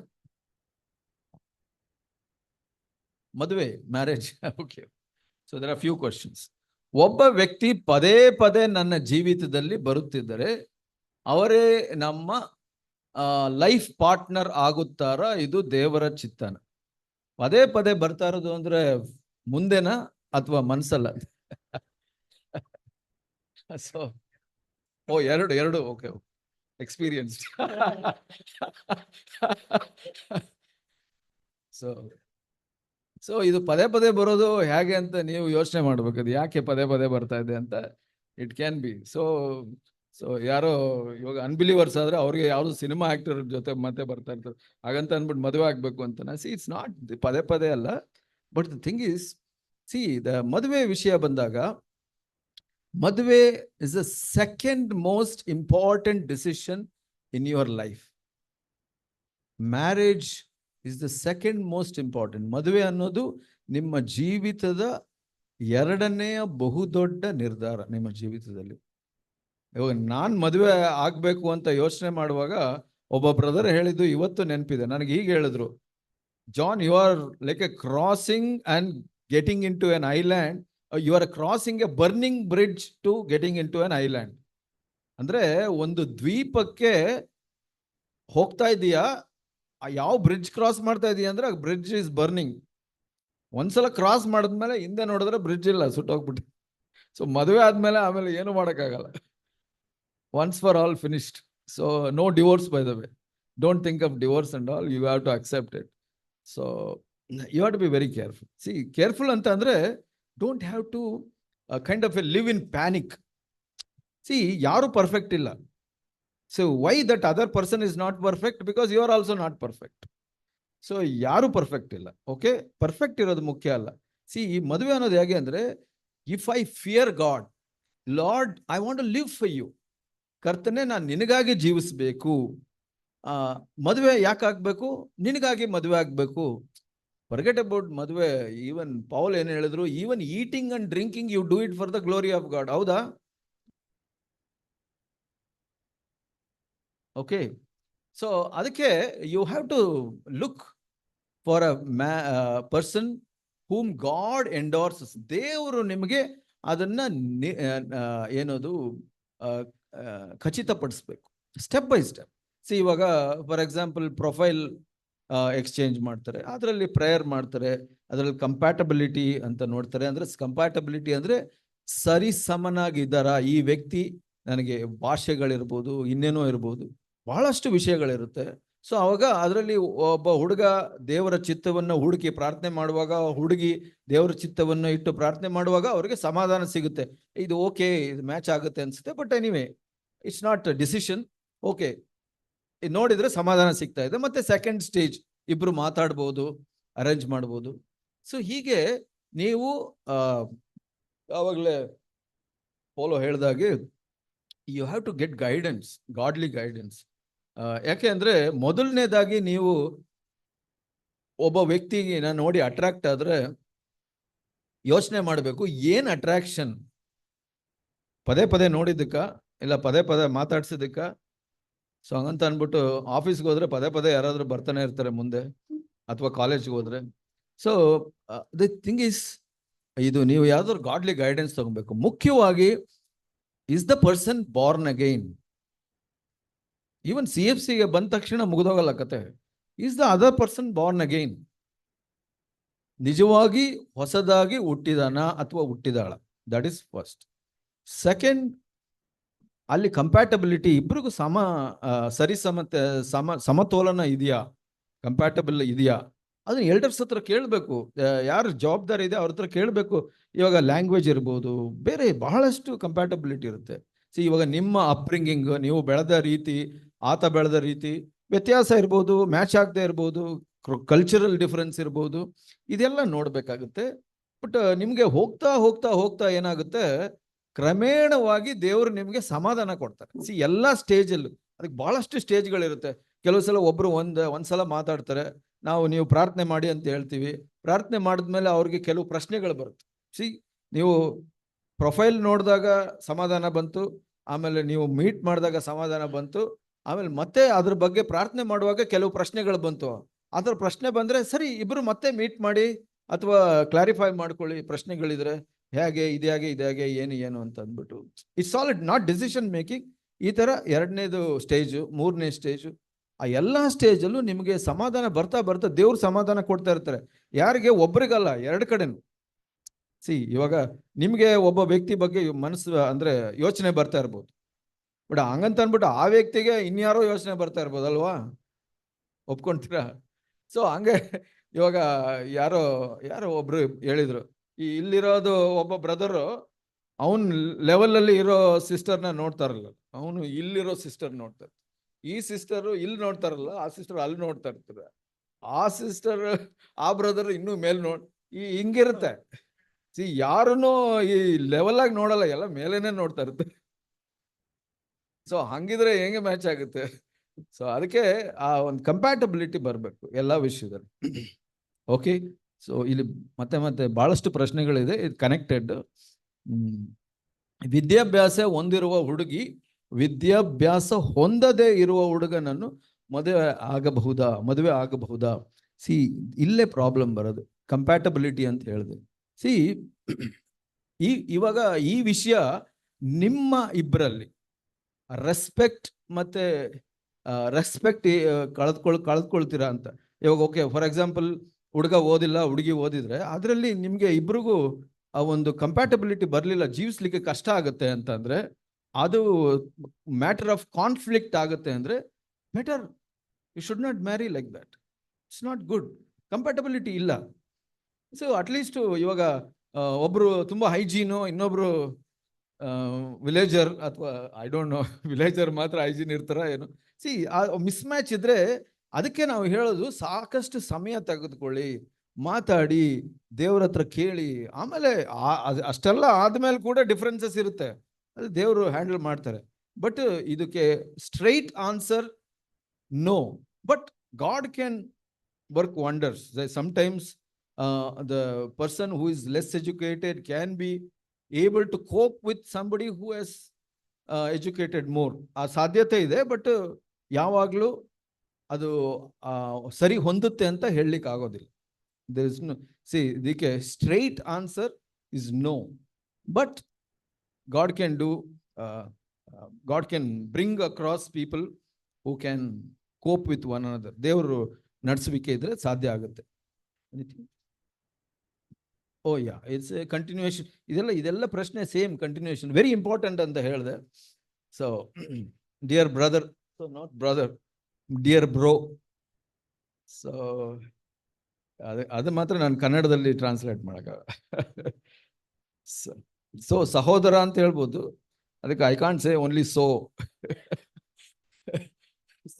ಮದುವೆ, marriage. Okay, so there are few questions. ಒಬ್ಬ ವ್ಯಕ್ತಿ ಪದೇ ಪದೇ ನನ್ನ ಜೀವಿತದಲ್ಲಿ ಬರುತ್ತಿದ್ದರೆ ಅವರೇ ನಮ್ಮ ಲೈಫ್ ಪಾರ್ಟ್ನರ್ ಆಗುತ್ತಾರಾ? ಇದು ದೇವರ ಚಿತ್ತನ? ಪದೇ ಪದೇ ಬರ್ತಾ ಇರೋದು ಅಂದ್ರೆ ಮುಂದೆನಾ ಅಥವಾ ಮನ್ಸಲ್ಲ? ಸೊ ಎರಡು ಓಕೆ, ಎಕ್ಸ್ಪೀರಿಯನ್ಸ್ಡ್. ಸೊ ಸೊ ಇದು ಪದೇ ಪದೇ ಬರೋದು ಹೇಗೆ ಅಂತ ನೀವು ಯೋಚನೆ ಮಾಡ್ಬೇಕು, ಅದು ಯಾಕೆ ಪದೇ ಪದೇ ಬರ್ತಾ ಇದೆ ಅಂತ. ಇಟ್ ಕ್ಯಾನ್ ಬಿ ಸೊ ಯಾರೋ ಇವಾಗ ಅನ್ಬಿಲೀವರ್ಸ್ ಆದ್ರೆ ಅವ್ರಿಗೆ ಯಾವ್ದು ಸಿನಿಮಾ ಆಕ್ಟರ್ ಜೊತೆ ಮತ್ತೆ ಬರ್ತಾ ಇರ್ತಾರೆ, ಹಾಗಂತ ಅಂದ್ಬಿಟ್ಟು ಮದುವೆ ಆಗ್ಬೇಕು ಅಂತ. ಸಿ ಇಟ್ಸ್ ನಾಟ್ ಪದೇ ಪದೇ ಅಲ್ಲ. But the thing is, C the ಮದುವೆ ವಿಷಯ ಬಂದಾಗ, ಮದುವೆ is the second most important decision in your life. Marriage is the second most important. ಮದುವೆ ಅನ್ನೋದು ನಿಮ್ಮ ಜೀವಿತದ ಎರಡನೆಯ ಬಹುದೊಡ್ಡ ನಿರ್ಧಾರ ನಿಮ್ಮ ಜೀವಿತದಲ್ಲಿ. ಇವಾಗ ನಾನು ಮದುವೆ ಆಗ್ಬೇಕು ಅಂತ ಯೋಚನೆ ಮಾಡುವಾಗ ಒಬ್ಬ ಬ್ರದರ್ ಹೇಳಿದ್ದು ಇವತ್ತು ನೆನಪಿದೆ ನನಗೆ. ಹೀಗೆ ಹೇಳಿದ್ರು, John, you are like a crossing and getting into an island, you are crossing a burning bridge to getting into an island. ಅಂದ್ರೆ ಒಂದು ದ್ವೀಪಕ್ಕೆ ಹೋಗ್ತಾ ಇದೀಯಾ, ಯಾವ ಬ್ರಿಡ್ಜ್ ಕ್ರಾಸ್ ಮಾಡ್ತಾ ಇದೀಯ ಅಂದ್ರೆ ಬ್ರಿಡ್ಜ್ ಇಸ್ ಬರ್ನಿಂಗ್. ಒಂದ್ಸಲ ಕ್ರಾಸ್ ಮಾಡಿದ್ಮೇಲೆ ಹಿಂದೆ ನೋಡಿದ್ರೆ ಬ್ರಿಡ್ಜ್ ಇಲ್ಲ, ಸುಟ್ಟೋಗ್ಬಿಟ್ಟು. ಸೊ ಮದುವೆ ಆದ್ಮೇಲೆ ಆಮೇಲೆ ಏನು ಮಾಡೋಕ್ಕಾಗಲ್ಲ. Once for all finished. So no divorce, by the way. Don't think of divorce and all. You have to accept it. So you have to be very careful. See careful ಅಂತ ಅಂದ್ರೆ don't have to kind of a live in panic. See ಯಾರು perfect ಇಲ್ಲ. So why that other person is not perfect? Because you are also not perfect. So ಯಾರು perfect ಇಲ್ಲ. Okay, perfect ಇರೋದು ಮುಖ್ಯ ಅಲ್ಲ. See ಈ ಮದುವೆ ಅನ್ನೋದು ಹೇಗೆ ಅಂದ್ರೆ, if I fear God, Lord I want to live for you. ಕರ್ತನೆ, ನಾನು ನಿನಗಾಗಿ ಜೀವಿಸ್ಬೇಕು. ಮದುವೆ ಯಾಕೆ ಆಗ್ಬೇಕು? ನಿನಗಾಗಿ ಮದುವೆ ಆಗ್ಬೇಕು. ಫರ್ಗೆಟ್ ಅಬೌಟ್ ಮದುವೆ. ಈವನ್ ಪೌಲ್ ಏನ್ ಹೇಳಿದ್ರು, even eating and drinking you do it for the glory of God. ಹೌದಾ? ಓಕೆ, ಸೊ ಅದಕ್ಕೆ you have to look for a person whom God endorses. ದೇವರು ನಿಮಗೆ ಅದನ್ನ ಏನದು ಖಚಿತಪಡಿಸ್ಬೇಕು, ಸ್ಟೆಪ್ ಬೈ ಸ್ಟೆಪ್. ಸಿ ಇವಾಗ ಫಾರ್ ಎಕ್ಸಾಂಪಲ್ ಪ್ರೊಫೈಲ್ ಎಕ್ಸ್ಚೇಂಜ್ ಮಾಡ್ತಾರೆ, ಅದರಲ್ಲಿ ಪ್ರೇಯರ್ ಮಾಡ್ತಾರೆ, ಅದರಲ್ಲಿ ಕಂಪ್ಯಾಟಬಿಲಿಟಿ ಅಂತ ನೋಡ್ತಾರೆ. ಅಂದ್ರೆ ಕಂಪ್ಯಾಟಬಿಲಿಟಿ ಅಂದ್ರೆ ಸರಿ ಸಮನಾಗಿದ್ದಾರಾ ಈ ವ್ಯಕ್ತಿ, ನನಗೆ ಭಾಷೆಗಳಿರ್ಬೋದು, ಇನ್ನೇನೋ ಇರ್ಬೋದು, ಬಹಳಷ್ಟು ವಿಷಯಗಳಿರುತ್ತೆ. ಸೊ ಅವಾಗ ಅದರಲ್ಲಿ ಒಬ್ಬ ಹುಡುಗ ದೇವರ ಚಿತ್ತವನ್ನು ಹುಡುಕಿ ಪ್ರಾರ್ಥನೆ ಮಾಡುವಾಗ, ಹುಡುಗಿ ದೇವರ ಚಿತ್ತವನ್ನು ಇಟ್ಟು ಪ್ರಾರ್ಥನೆ ಮಾಡುವಾಗ ಅವ್ರಿಗೆ ಸಮಾಧಾನ ಸಿಗುತ್ತೆ. ಇದು ಓಕೆ, ಇದು ಮ್ಯಾಚ್ ಆಗುತ್ತೆ ಅನ್ಸುತ್ತೆ. But anyway it's not decision. Okay, ನೋಡಿದ್ರೆ ಸಮಾಧಾನ ಸಿಗ್ತಾ ಇದೆ. ಮತ್ತೆ ಸೆಕೆಂಡ್ ಸ್ಟೇಜ್, ಇಬ್ರು ಮಾತಾಡ್ಬೋದು, ಅರೇಂಜ್ ಮಾಡ್ಬೋದು. ಸೊ ಹೀಗೆ ನೀವು ಆವಾಗಲೇ ಪೋಲೋ ಹೇಳ್ದಾಗೆ you have to get guidance, godly guidance. ಯಾಕೆ ಅಂದ್ರೆ ಮೊದಲನೇದಾಗಿ ನೀವು ಒಬ್ಬ ವ್ಯಕ್ತಿಗೆ ನೋಡಿ ಅಟ್ರಾಕ್ಟ್ ಆದ್ರೆ ಯೋಚನೆ ಮಾಡಬೇಕು, ಏನ್ ಅಟ್ರಾಕ್ಷನ್? ಪದೇ ಪದೇ ನೋಡಿದ್ದಕ್ಕ, ಇಲ್ಲ ಪದೇ ಪದೇ ಮಾತಾಡ್ಸಿದ್ದಕ್ಕ? ಸೊ ಹಂಗಂತ ಅಂದ್ಬಿಟ್ಟು ಆಫೀಸ್ಗೆ ಹೋದ್ರೆ ಪದೇ ಪದೇ ಯಾರಾದ್ರೂ ಬರ್ತಾನೆ ಇರ್ತಾರೆ ಮುಂದೆ, ಅಥವಾ ಕಾಲೇಜ್ಗೆ ಹೋದ್ರೆ. ಸೊ ದ ಥಿಂಗ್ ಈಸ್, ಇದು ನೀವು ಯಾವ್ದಾದ್ರು ಗಾಡ್ಲಿ ಗೈಡೆನ್ಸ್ ತಗೊಬೇಕು. ಮುಖ್ಯವಾಗಿ, is the person born again? Even CFCಗೆ ಬಂದ ತಕ್ಷಣ ಮುಗಿದೋಗಲ್ಲ ಕತೆ. Is the other person born again? ನಿಜವಾಗಿ ಹೊಸದಾಗಿ ಹುಟ್ಟಿದಾನ ಅಥವಾ ಹುಟ್ಟಿದಾಳ? That is first. ಸೆಕೆಂಡ್, ಅಲ್ಲಿ ಕಂಪ್ಯಾಟಬಿಲಿಟಿ, ಇಬ್ರಿಗೂ ಸಮತೋಲನ ಇದೆಯಾ, ಕಂಪ್ಯಾಟಬಲ್ ಇದೆಯಾ? ಅದನ್ನ ಎಲ್ಡರ್ಸ್ ಹತ್ರ ಕೇಳಬೇಕು. ಯಾರು ಜವಾಬ್ದಾರಿ ಇದೆ ಅವ್ರ ಹತ್ರ ಕೇಳಬೇಕು. ಇವಾಗ ಲ್ಯಾಂಗ್ವೇಜ್ ಇರ್ಬೋದು, ಬೇರೆ ಬಹಳಷ್ಟು ಕಂಪ್ಯಾಟಬಿಲಿಟಿ ಇರುತ್ತೆ. ಇವಾಗ ನಿಮ್ಮ ಅಪ್ಬ್ರಿಂಗಿಂಗ್, ನೀವು ಬೆಳೆದ ರೀತಿ, ಆತ ಬೆಳೆದ ರೀತಿ ವ್ಯತ್ಯಾಸ ಇರ್ಬೋದು, ಮ್ಯಾಚ್ ಆಗದೆ ಇರ್ಬೋದು, ಕಲ್ಚರಲ್ ಡಿಫರೆನ್ಸ್ ಇರ್ಬೋದು, ಇದೆಲ್ಲ ನೋಡ್ಬೇಕಾಗುತ್ತೆ. ಬಟ್ ನಿಮ್ಗೆ ಹೋಗ್ತಾ ಹೋಗ್ತಾ ಹೋಗ್ತಾ ಏನಾಗುತ್ತೆ, ಕ್ರಮೇಣವಾಗಿ ದೇವರು ನಿಮ್ಗೆ ಸಮಾಧಾನ ಕೊಡ್ತಾರೆ. ಎಲ್ಲಾ ಸ್ಟೇಜಲ್ಲೂ ಅದಕ್ಕೆ ಬಹಳಷ್ಟು ಸ್ಟೇಜ್ಗಳಿರುತ್ತೆ. ಕೆಲವು ಸಲ ಒಬ್ರು ಒಂದ್ಸಲ ಮಾತಾಡ್ತಾರೆ, ನೀವು ಪ್ರಾರ್ಥನೆ ಮಾಡಿ ಅಂತ ಹೇಳ್ತೀವಿ. ಪ್ರಾರ್ಥನೆ ಮಾಡಿದ್ಮೇಲೆ ಅವ್ರಿಗೆ ಕೆಲವು ಪ್ರಶ್ನೆಗಳು ಬರುತ್ತೆ. ನೀವು ಪ್ರೊಫೈಲ್ ನೋಡಿದಾಗ ಸಮಾಧಾನ ಬಂತು, ಆಮೇಲೆ ನೀವು ಮೀಟ್ ಮಾಡಿದಾಗ ಸಮಾಧಾನ ಬಂತು, ಆಮೇಲೆ ಮತ್ತೆ ಅದ್ರ ಬಗ್ಗೆ ಪ್ರಾರ್ಥನೆ ಮಾಡುವಾಗ ಕೆಲವು ಪ್ರಶ್ನೆಗಳು ಬಂತು. ಅದ್ರ ಪ್ರಶ್ನೆ ಬಂದ್ರೆ ಸರಿ, ಇಬ್ರು ಮತ್ತೆ ಮೀಟ್ ಮಾಡಿ ಅಥವಾ ಕ್ಲಾರಿಫೈ ಮಾಡ್ಕೊಳ್ಳಿ, ಪ್ರಶ್ನೆಗಳಿದ್ರೆ ಹೇಗೆ, ಇದ್ಯಾಗೆ ಏನು ಅಂತ ಅಂದ್ಬಿಟ್ಟು. It's all not decision making. ಈ ತರ ಎರಡನೇದು ಸ್ಟೇಜು, ಮೂರನೇ ಸ್ಟೇಜು, ಆ ಎಲ್ಲಾ ಸ್ಟೇಜಲ್ಲೂ ನಿಮಗೆ ಸಮಾಧಾನ ಬರ್ತಾ ಬರ್ತಾ ದೇವ್ರು ಸಮಾಧಾನ ಕೊಡ್ತಾ ಇರ್ತಾರೆ. ಯಾರಿಗೆ? ಒಬ್ರಿಗಲ್ಲ, ಎರಡು ಕಡೆನು. ಇವಾಗ ನಿಮ್ಗೆ ಒಬ್ಬ ವ್ಯಕ್ತಿ ಬಗ್ಗೆ ಮನಸ್ಸು ಅಂದ್ರೆ ಯೋಚನೆ ಬರ್ತಾ ಇರ್ಬೋದು, ಬಟ್ ಹಂಗಂತ ಅಂದ್ಬಿಟ್ಟು ಆ ವ್ಯಕ್ತಿಗೆ ಇನ್ಯಾರೋ ಯೋಚನೆ ಬರ್ತಾ ಇರ್ಬೋದಲ್ವಾ? ಒಪ್ಕೊಂತೀರಾ? ಸೊ ಹಂಗೆ ಇವಾಗ ಯಾರೋ ಯಾರೋ ಒಬ್ರು ಹೇಳಿದ್ರು, ಈ ಇಲ್ಲಿರೋದು ಒಬ್ಬ ಬ್ರದರು ಅವನ್ ಲೆವೆಲ್ ಅಲ್ಲಿ ಇರೋ ಸಿಸ್ಟರ್ನ ನೋಡ್ತಾರಲ್ಲ, ಅವನು ಇಲ್ಲಿರೋ ಸಿಸ್ಟರ್ ನೋಡ್ತಾರೆ, ಈ ಸಿಸ್ಟರ್ ಇಲ್ಲಿ ನೋಡ್ತಾರಲ್ಲ, ಆ ಸಿಸ್ಟರ್ ಅಲ್ಲಿ ನೋಡ್ತಾ ಇರ್ತಾರೆ, ಆ ಸಿಸ್ಟರ್ ಆ ಬ್ರದರ್ ಇನ್ನೂ ಮೇಲ್ ಹಿಂಗಿರುತ್ತೆ. ಯಾರನ್ನು ಈ ಲೆವೆಲ್ ಆಗಿ ನೋಡಲ್ಲ, ಎಲ್ಲ ಮೇಲೇನೆ ನೋಡ್ತಾ ಇರುತ್ತೆ. ಸೊ ಹಂಗಿದ್ರೆ ಹೆಂಗೆ ಮ್ಯಾಚ್ ಆಗುತ್ತೆ? ಸೊ ಅದಕ್ಕೆ ಆ ಒಂದು ಕಂಪ್ಯಾಟಬಿಲಿಟಿ ಬರಬೇಕು ಎಲ್ಲ ವಿಷಯದಲ್ಲಿ. ಓಕೆ, ಸೊ ಇಲ್ಲಿ ಮತ್ತೆ ಮತ್ತೆ ಬಹಳಷ್ಟು ಪ್ರಶ್ನೆಗಳಿದೆ, ಇದು ಕನೆಕ್ಟೆಡ್. ವಿದ್ಯಾಭ್ಯಾಸ ಹೊಂದಿರುವ ಹುಡುಗಿ ವಿದ್ಯಾಭ್ಯಾಸ ಹೊಂದದೇ ಇರುವ ಹುಡುಗನನ್ನು ಮದುವೆ ಆಗಬಹುದಾ? ಇಲ್ಲೇ ಪ್ರಾಬ್ಲಮ್ ಬರೋದು, ಕಂಪ್ಯಾಟಬಿಲಿಟಿ ಅಂತ ಹೇಳಿದೆ. ಇವಾಗ ಈ ವಿಷಯ ನಿಮ್ಮ ಇಬ್ಬರಲ್ಲಿ ರೆಸ್ಪೆಕ್ಟ್ ಮತ್ತೆ ರೆಸ್ಪೆಕ್ಟ್ ಕಳೆದುಕೊಳ್ತೀರಾ ಅಂತ. ಇವಾಗ ಓಕೆ, ಫಾರ್ ಎಕ್ಸಾಂಪಲ್ ಹುಡುಗ ಓದಿಲ್ಲ, ಹುಡುಗಿ ಓದಿದ್ರೆ ಅದರಲ್ಲಿ ನಿಮ್ಗೆ ಇಬ್ರಿಗೂ ಆ ಒಂದು ಕಂಪ್ಯಾಟಬಿಲಿಟಿ ಬರಲಿಲ್ಲ, ಜೀವಿಸ್ಲಿಕ್ಕೆ ಕಷ್ಟ ಆಗುತ್ತೆ ಅಂತಂದ್ರೆ, ಅದು ಮ್ಯಾಟರ್ ಆಫ್ ಕಾನ್ಫ್ಲಿಕ್ಟ್ ಆಗುತ್ತೆ ಅಂದ್ರೆ, better you should not marry like that. It's not good, compatibility ಇಲ್ಲ. ಸೊ ಅಟ್ಲೀಸ್ಟ್ ಇವಾಗ ಒಬ್ರು ತುಂಬಾ ಹೈಜೀನು, ಇನ್ನೊಬ್ರು ವಿಲೇಜರ್, ಅಥವಾ ಐ ಡೋಂಟ್ ನೋ ವಿಲೇಜರ್ ಮಾತ್ರ ಹೈಜೀನ್ ಇರ್ತಾರ ಏನು. ಆ ಮಿಸ್ ಮ್ಯಾಚ್ ಇದ್ರೆ ಅದಕ್ಕೆ ನಾವು ಹೇಳೋದು, ಸಾಕಷ್ಟು ಸಮಯ ತೆಗೆದುಕೊಳ್ಳಿ, ಮಾತಾಡಿ, ದೇವ್ರ ಹತ್ರ ಕೇಳಿ, ಆಮೇಲೆ ಅಷ್ಟೆಲ್ಲ ಆದ್ಮೇಲೆ ಕೂಡ ಡಿಫ್ರೆನ್ಸಸ್ ಇರುತ್ತೆ, ಅದು ದೇವರು ಹ್ಯಾಂಡಲ್ ಮಾಡ್ತಾರೆ. ಬಟ್ ಇದಕ್ಕೆ straight answer no, but God can work wonders. Sometimes the person who is less educated can be able to cope with somebody who has educated more. ಆ ಸಾಧ್ಯತೆ ಇದೆ, ಬಟ್ ಯಾವಾಗಲೂ ಅದು ಸರಿ ಹೊಂದುತ್ತೆ ಅಂತ ಹೇಳಲಿಕ್ಕೆ ಆಗೋದಿಲ್ಲ. there is no, ಇದಕ್ಕೆ straight answer is no, but God can do, God can bring across people who can cope with one another. ದೇವರು ನಡೆಸುವಿಕೆ ಇದ್ರೆ ಸಾಧ್ಯ ಆಗುತ್ತೆ. Oh yeah, it's a continuation. ಇದೆಲ್ಲ ಪ್ರಶ್ನೆ ಸೇಮ್ ಕಂಟಿನ್ಯೂಷನ್, ವೆರಿ ಇಂಪಾರ್ಟೆಂಟ್ ಅಂತ ಹೇಳಿದೆ. So dear brother, so not brother, dear bro. So ಅದು ಮಾತ್ರ ನಾನು ಕನ್ನಡದಲ್ಲಿ ಟ್ರಾನ್ಸ್ಲೇಟ್ ಮಾಡಕ. ಸೊ ಸಹೋದರ ಅಂತ ಹೇಳ್ಬೋದು, ಅದಕ್ಕೆ I can't say only so.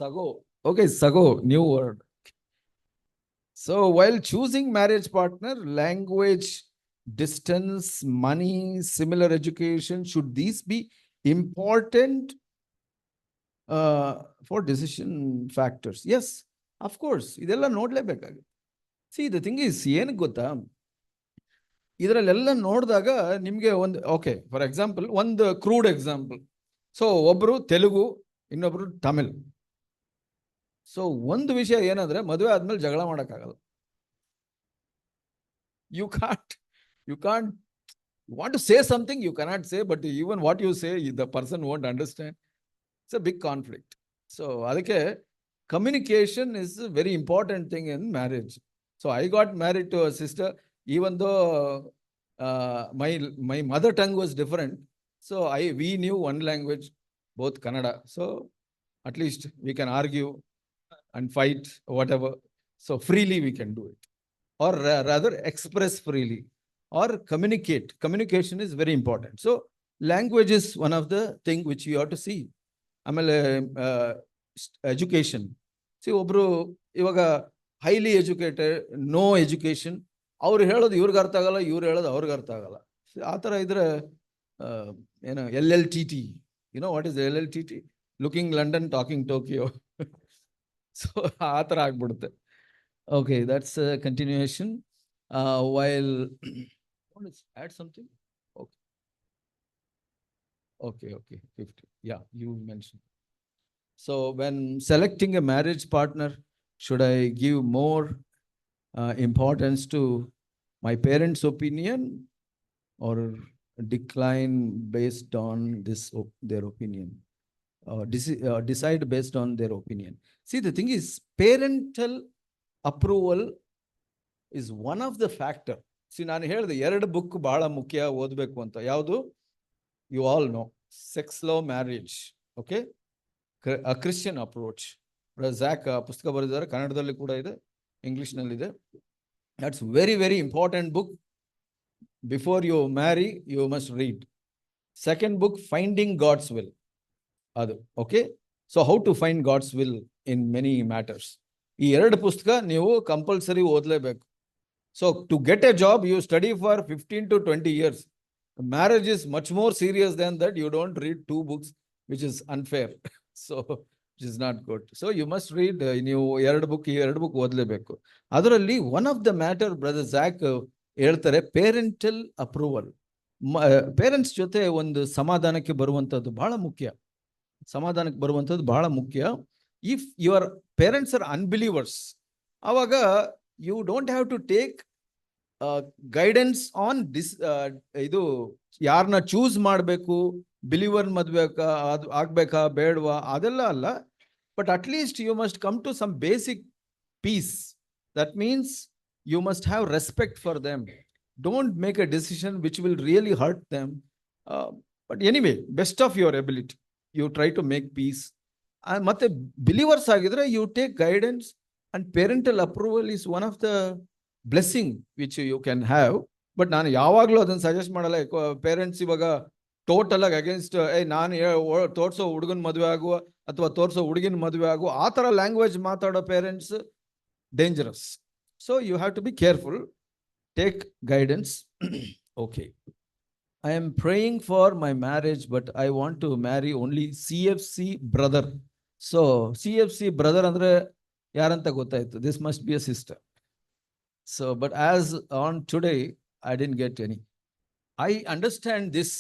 ಸಗೋ, ಓಕೆ, ಸಗೋ, new word. So while choosing marriage partner, language, distance, money, similar education, should these be important for decision factors? Yes, of course. ಇದೆಲ್ಲ ನೋಡ್ಲೇಬೇಕಾಗುತ್ತೆ. the thing is, ಏನು ಗೊತ್ತಾ, ಇದರಲ್ಲೆಲ್ಲ ನೋಡಿದಾಗ ನಿಮಗೆ ಒಂದು, okay, for example ಒಂದು ಕ್ರೂಡ್ ಎಕ್ಸಾಂಪಲ್. ಸೊ ಒಬ್ರು ತೆಲುಗು, ಇನ್ನೊಬ್ರು ತಮಿಳ್. ಸೊ ಒಂದು ವಿಷಯ ಏನಂದ್ರೆ, ಮದುವೆ ಆದ್ಮೇಲೆ ಜಗಳ ಮಾಡೋಕ್ಕಾಗಲ್ಲ. You can't want to say something, you cannot say, but even what you say, the person won't understand. It's a big conflict. So adike communication is a very important thing in marriage. So I got married to a sister, even though my mother tongue was different. So we knew one language, both Kannada. So at least we can argue and fight, whatever. So freely we can do it, or rather express freely, or communicate. Communication is very important. So language is one of the thing which you have to see. ಆಮೇಲೆ education. ಒಬ್ರು ಇವಾಗ highly educated, no education, ಅವ್ರು ಹೇಳೋದು ಇವ್ರಿಗೆ ಅರ್ಥ ಆಗಲ್ಲ, ಇವ್ರು ಹೇಳೋದು ಅವ್ರಿಗೆ ಅರ್ಥ ಆಗಲ್ಲ. ಆ ಥರ ಇದ್ರೆ ಏನು LLTT, you know what is LLTT? Looking London, talking Tokyo. So ಆ ಥರ ಆಗ್ಬಿಡುತ್ತೆ. Okay, that's a continuation. While add something. Okay, 50. Yeah, you mentioned. So when selecting a marriage partner, should I give more importance to my parents' opinion, or decline based on their opinion, decide based on their opinion? See, the thing is, parental approval is one of the factor. ನಾನು ಹೇಳಿದೆ 2 book ಬಹಳ ಮುಖ್ಯ ಓದಬೇಕು ಅಂತ. ಯಾವುದು? You all know, sex love marriage, okay, a Christian approach. Zack ಪುಸ್ತಕ ಬರೆದಿದ್ದಾರೆ, ಕನ್ನಡದಲ್ಲಿ ಕೂಡ ಇದೆ, ಇಂಗ್ಲಿಷ್ನಲ್ಲಿದೆ. That's very very important book. Before you marry you must read. Second book finding God's will, ಅದು okay. So how to find God's will in many matters. ಈ ಎರಡು ಪುಸ್ತಕ ನೀವು ಕಂಪಲ್ಸರಿ ಓದಲೇಬೇಕು. So to get a job you study for 15 to 20 years. Marriage is much more serious than that. You don't read 2 books, which is unfair. So which is not good. So you must read, ನೀವು ಎರಡು book ಓದಲೇಬೇಕು. ಅದರಲ್ಲಿ one of the matter brother Zack ಹೇಳ್ತಾರೆ, parental approval. Parents ಜೊತೆ ಒಂದು ಸಮಾಧಾನಕ್ಕೆ ಬರುವಂಥದ್ದು ಬಹಳ ಮುಖ್ಯ. If your parents are unbelievers, ಆವಾಗ you don't have to take guidance on ಇದು ಯಾರನ್ನ ಚೂಸ್ ಮಾಡಬೇಕು, ಬಿಲೀವರ್ ಮದ್ವೆ ಆಗ್ಬೇಕಾ ಬೇಡವಾ, ಅದೆಲ್ಲ ಅಲ್ಲ. But at least you must come to some basic peace. That means you must have respect for them. Don't make a decision which will really hurt them. But anyway, best of your ability you try to make peace. ಮತ್ತೆ believers ಆಗಿದ್ರೆ you take guidance and parental approval is one of the blessing which you can have. But ನಾನು ಯಾವಾಗಲೂ ಅದನ್ನು suggest ಮಾಡಲ್ಲ. Parents ಇವಾಗ total ಆಗಿ against ನಾನು ತೋರಿಸೋ ಹುಡುಗನ ಮದುವೆ ಆಗುವ ಅಥವಾ ತೋರಿಸೋ ಹುಡುಗಿನ ಮದುವೆ ಆಗುವ ಆ ಥರ ಲ್ಯಾಂಗ್ವೇಜ್ ಮಾತಾಡೋ parents dangerous. So you have to be careful. Take guidance. Okay, I am praying for my marriage but I want to marry only CFC brother. So CFC brother ಅಂದರೆ ಯಾರಂತ ಗೊತ್ತಾಯ್ತು. This must be a sister. So, but as on today, I didn't get any. I understand this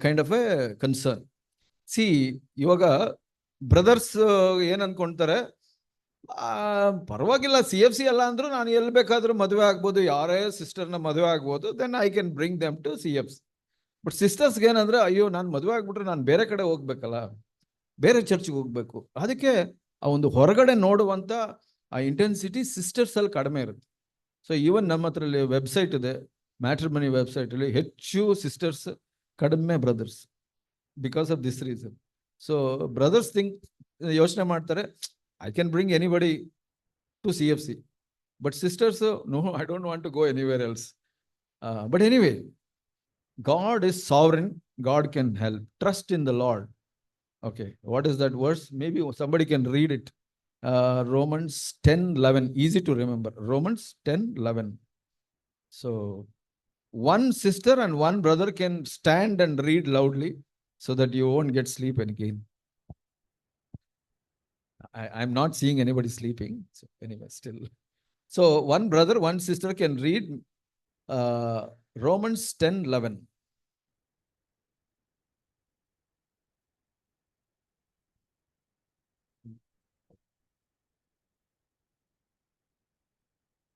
kind of a concern. See, ಇವಾಗ brothers ಏನ್ ಅನ್ಕೊಂತಾರೆ, ಪರವಾಗಿಲ್ಲ CFC ಅಲ್ಲ ಅಂದ್ರೂ ನಾನು ಎಲ್ಲಿ ಬೇಕಾದ್ರೂ ಮದುವೆ ಆಗ್ಬೋದು, ಯಾರೇ ಸಿಸ್ಟರ್ನ ಮದುವೆ ಆಗ್ಬೋದು, then I can bring them to CFC. But ಸಿಸ್ಟರ್ಸ್ಗೆ ಏನಂದ್ರೆ, ಅಯ್ಯೋ ನಾನು ಮದುವೆ ಆಗ್ಬಿಟ್ರೆ ನಾನು ಬೇರೆ ಕಡೆ ಹೋಗ್ಬೇಕಲ್ಲ, ಬೇರೆ ಚರ್ಚ್ಗೆ ಹೋಗ್ಬೇಕು. ಅದಕ್ಕೆ ಆ ಒಂದು ಹೊರಗಡೆ ನೋಡುವಂತ ಆ ಇಂಟೆನ್ಸಿಟಿ ಸಿಸ್ಟರ್ಸ್ ಅಲ್ಲಿ ಕಡಿಮೆ ಇರುತ್ತೆ. ಸೊ ಈವನ್ ನಮ್ಮ ಹತ್ರ ವೆಬ್ಸೈಟ್ ಇದೆ, ಮ್ಯಾಟ್ರಿಮನಿ ವೆಬ್ಸೈಟ್ ಅಲ್ಲಿ ಹೆಚ್ಚು ಸಿಸ್ಟರ್ಸ್, ಕಡಿಮೆ brothers, because of this reason. So brothers ಯೋಚನೆ ಮಾಡ್ತಾರೆ, I can bring anybody to CFC, but sisters no, I don't want to go anywhere else. But anyway, God is sovereign, God can help. Trust in the Lord. Okay, what is that verse? Maybe somebody can read it. Romans 10:11, easy to remember. Romans 10:11. So one sister and one brother can stand and read loudly so that you won't get sleep again. I'm not seeing anybody sleeping. So anyway, still. So one brother, one sister can read Romans 10:11.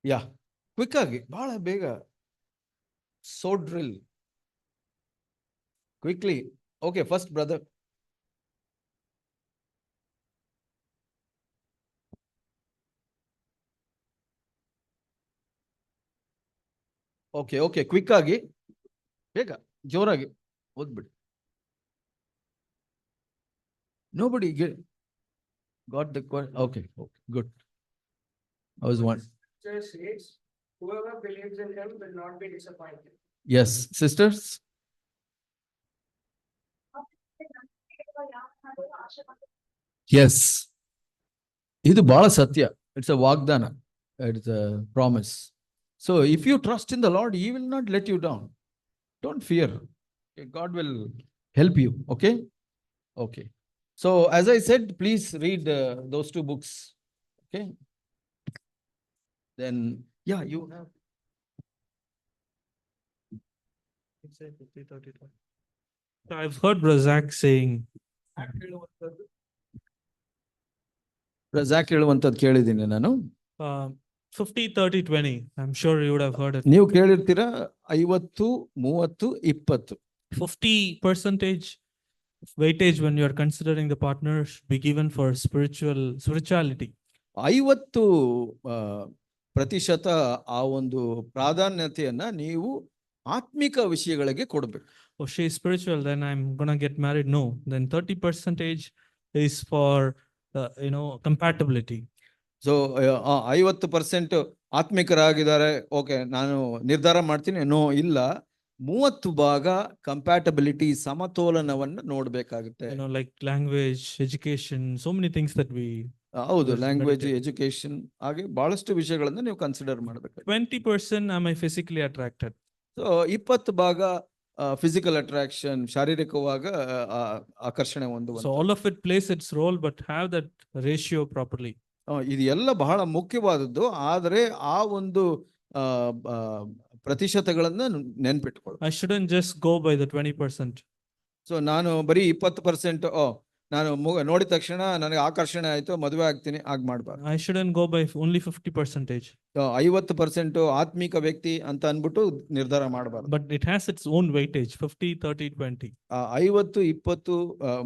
Yeah, quick ಆಗಿ, ಬಹಳ ಬೇಗ. So drill. Quickly. Okay, first brother. Okay, quick ಆಗಿ, ಬೇಗ, ಜೋರಾಗಿ ಓದ್ಬಿಡಿ. Nobody got the question. Okay, good. I was one. Says, whoever believes in him will not be disappointed. Yes, sisters. Yes. ಇದು ಬಹಳ ಸತ್ಯ. It's a ವಾಗ್ದಾನ. It's a promise. So if you trust in the Lord, He will not let you down. Don't fear. God will help you. Okay. Okay. So as I said, please read those 2 books. Okay. Then, yeah, you have. So I've heard Razak saying, Razak ಹೇಳುವಂತದ್ದು ಕೇಳಿದ್ದೀನಿ ನಾನು. 50-30-20. I'm sure you would have heard it. ನೀವು ಕೇಳಿರ್ತೀರಾ, 50-30-20. 50% weightage when you are considering the partner should be given for spirituality. 50% ಆ ಒಂದು ಪ್ರಾಧಾನ್ಯತೆಯನ್ನ ನೀವು ಆತ್ಮಿಕ ವಿಷಯಗಳಿಗೆ ಕೊಡಬೇಕು. Oh, she is spiritual, then I'm gonna get married. No, then 30% is for compatibility. So 50% ಆತ್ಮಿಕರಾಗಿದ್ದಾರೆ, okay ನಾನು ನಿರ್ಧಾರ ಮಾಡ್ತೀನಿ, ನೋ ಇಲ್ಲ, 30 ಭಾಗ ಕಂಪ್ಯಾಟಬಿಲಿಟಿ, ಸಮತೋಲನವನ್ನು ನೋಡ್ಬೇಕಾಗುತ್ತೆ. You know, like language, education, so many things that we ಹೌದು, Yes, ಲ್ಯಾಂಗ್ವೇಜ್, meditate. ಎಜುಕೇಶನ್, ಹಾಗೆ ಬಹಳಷ್ಟು ವಿಷಯಗಳನ್ನ ನೀವು ಕನ್ಸಿಡರ್ ಮಾಡ್ಬೇಕು. 20% am I physically attracted? So 20 ಭಾಗ ಫಿಸಿಕಲ್ ಅಟ್ರಾಕ್ಷನ್, ಶಾರೀರಿಕವಾಗ ಆಕರ್ಷಣೆ ಹೊಂದುವಂತ. So all of it plays its role, but have that ratio properly. ಇದು ಎಲ್ಲ ಬಹಳ ಮುಖ್ಯವಾದದ್ದು, ಆದರೆ ಆ ಒಂದು ಆ, ಆ, ಪ್ರತಿಶತಗಳನ್ನ ನೆನ್ಪಿಟ್ಕೊಳ್ಳಿ. I shouldn't just go by the 20%. So ನಾನು ಬರೀ 20% ನಾನು ನೋಡಿದ ತಕ್ಷಣ ನನಗೆ ಆಕರ್ಷಣೆ ಆಯ್ತು, ಮದುವೆ ಆಗ್ತೀನಿ, ಆಗ ಮಾಡ್ಬಾರ್ದು. I shouldn't go by only 50%. 50% ಆತ್ಮಿಕ ವ್ಯಕ್ತಿ ಅಂತ ಅನ್ಬಿಟ್ಟು ನಿರ್ಧಾರ ಮಾಡಬಾರ್ದು. But it has its own weightage, 50, 30, 20. 50, 20,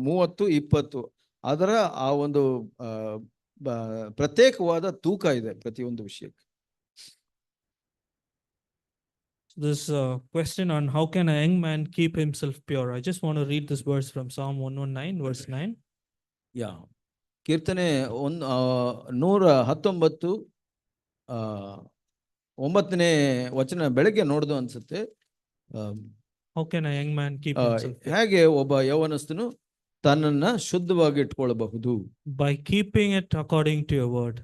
30, 20 ಅದರ ಆ ಒಂದು ಪ್ರತ್ಯೇಕವಾದ ತೂಕ ಇದೆ ಪ್ರತಿಯೊಂದು ವಿಷಯಕ್ಕೆ. This question on how can a young man keep himself pure? I just want to read this verse from Psalm 119, verse 9. ಯಾ, ಕೀರ್ತನೆ 119 9ನೇ ವಚನ ಬೆಳಗ್ಗೆ ನೋಡ್ದು ಅನ್ಸುತ್ತೆ. How can a young man keep himself pure? ಹೇಗೆ ಒಬ್ಬ ಯೌವನಸ್ಥನು ತನ್ನನ್ನ ಶುದ್ಧವಾಗಿ ಇಟ್ಕೊಳ್ಬಹುದು? By keeping it according to your word.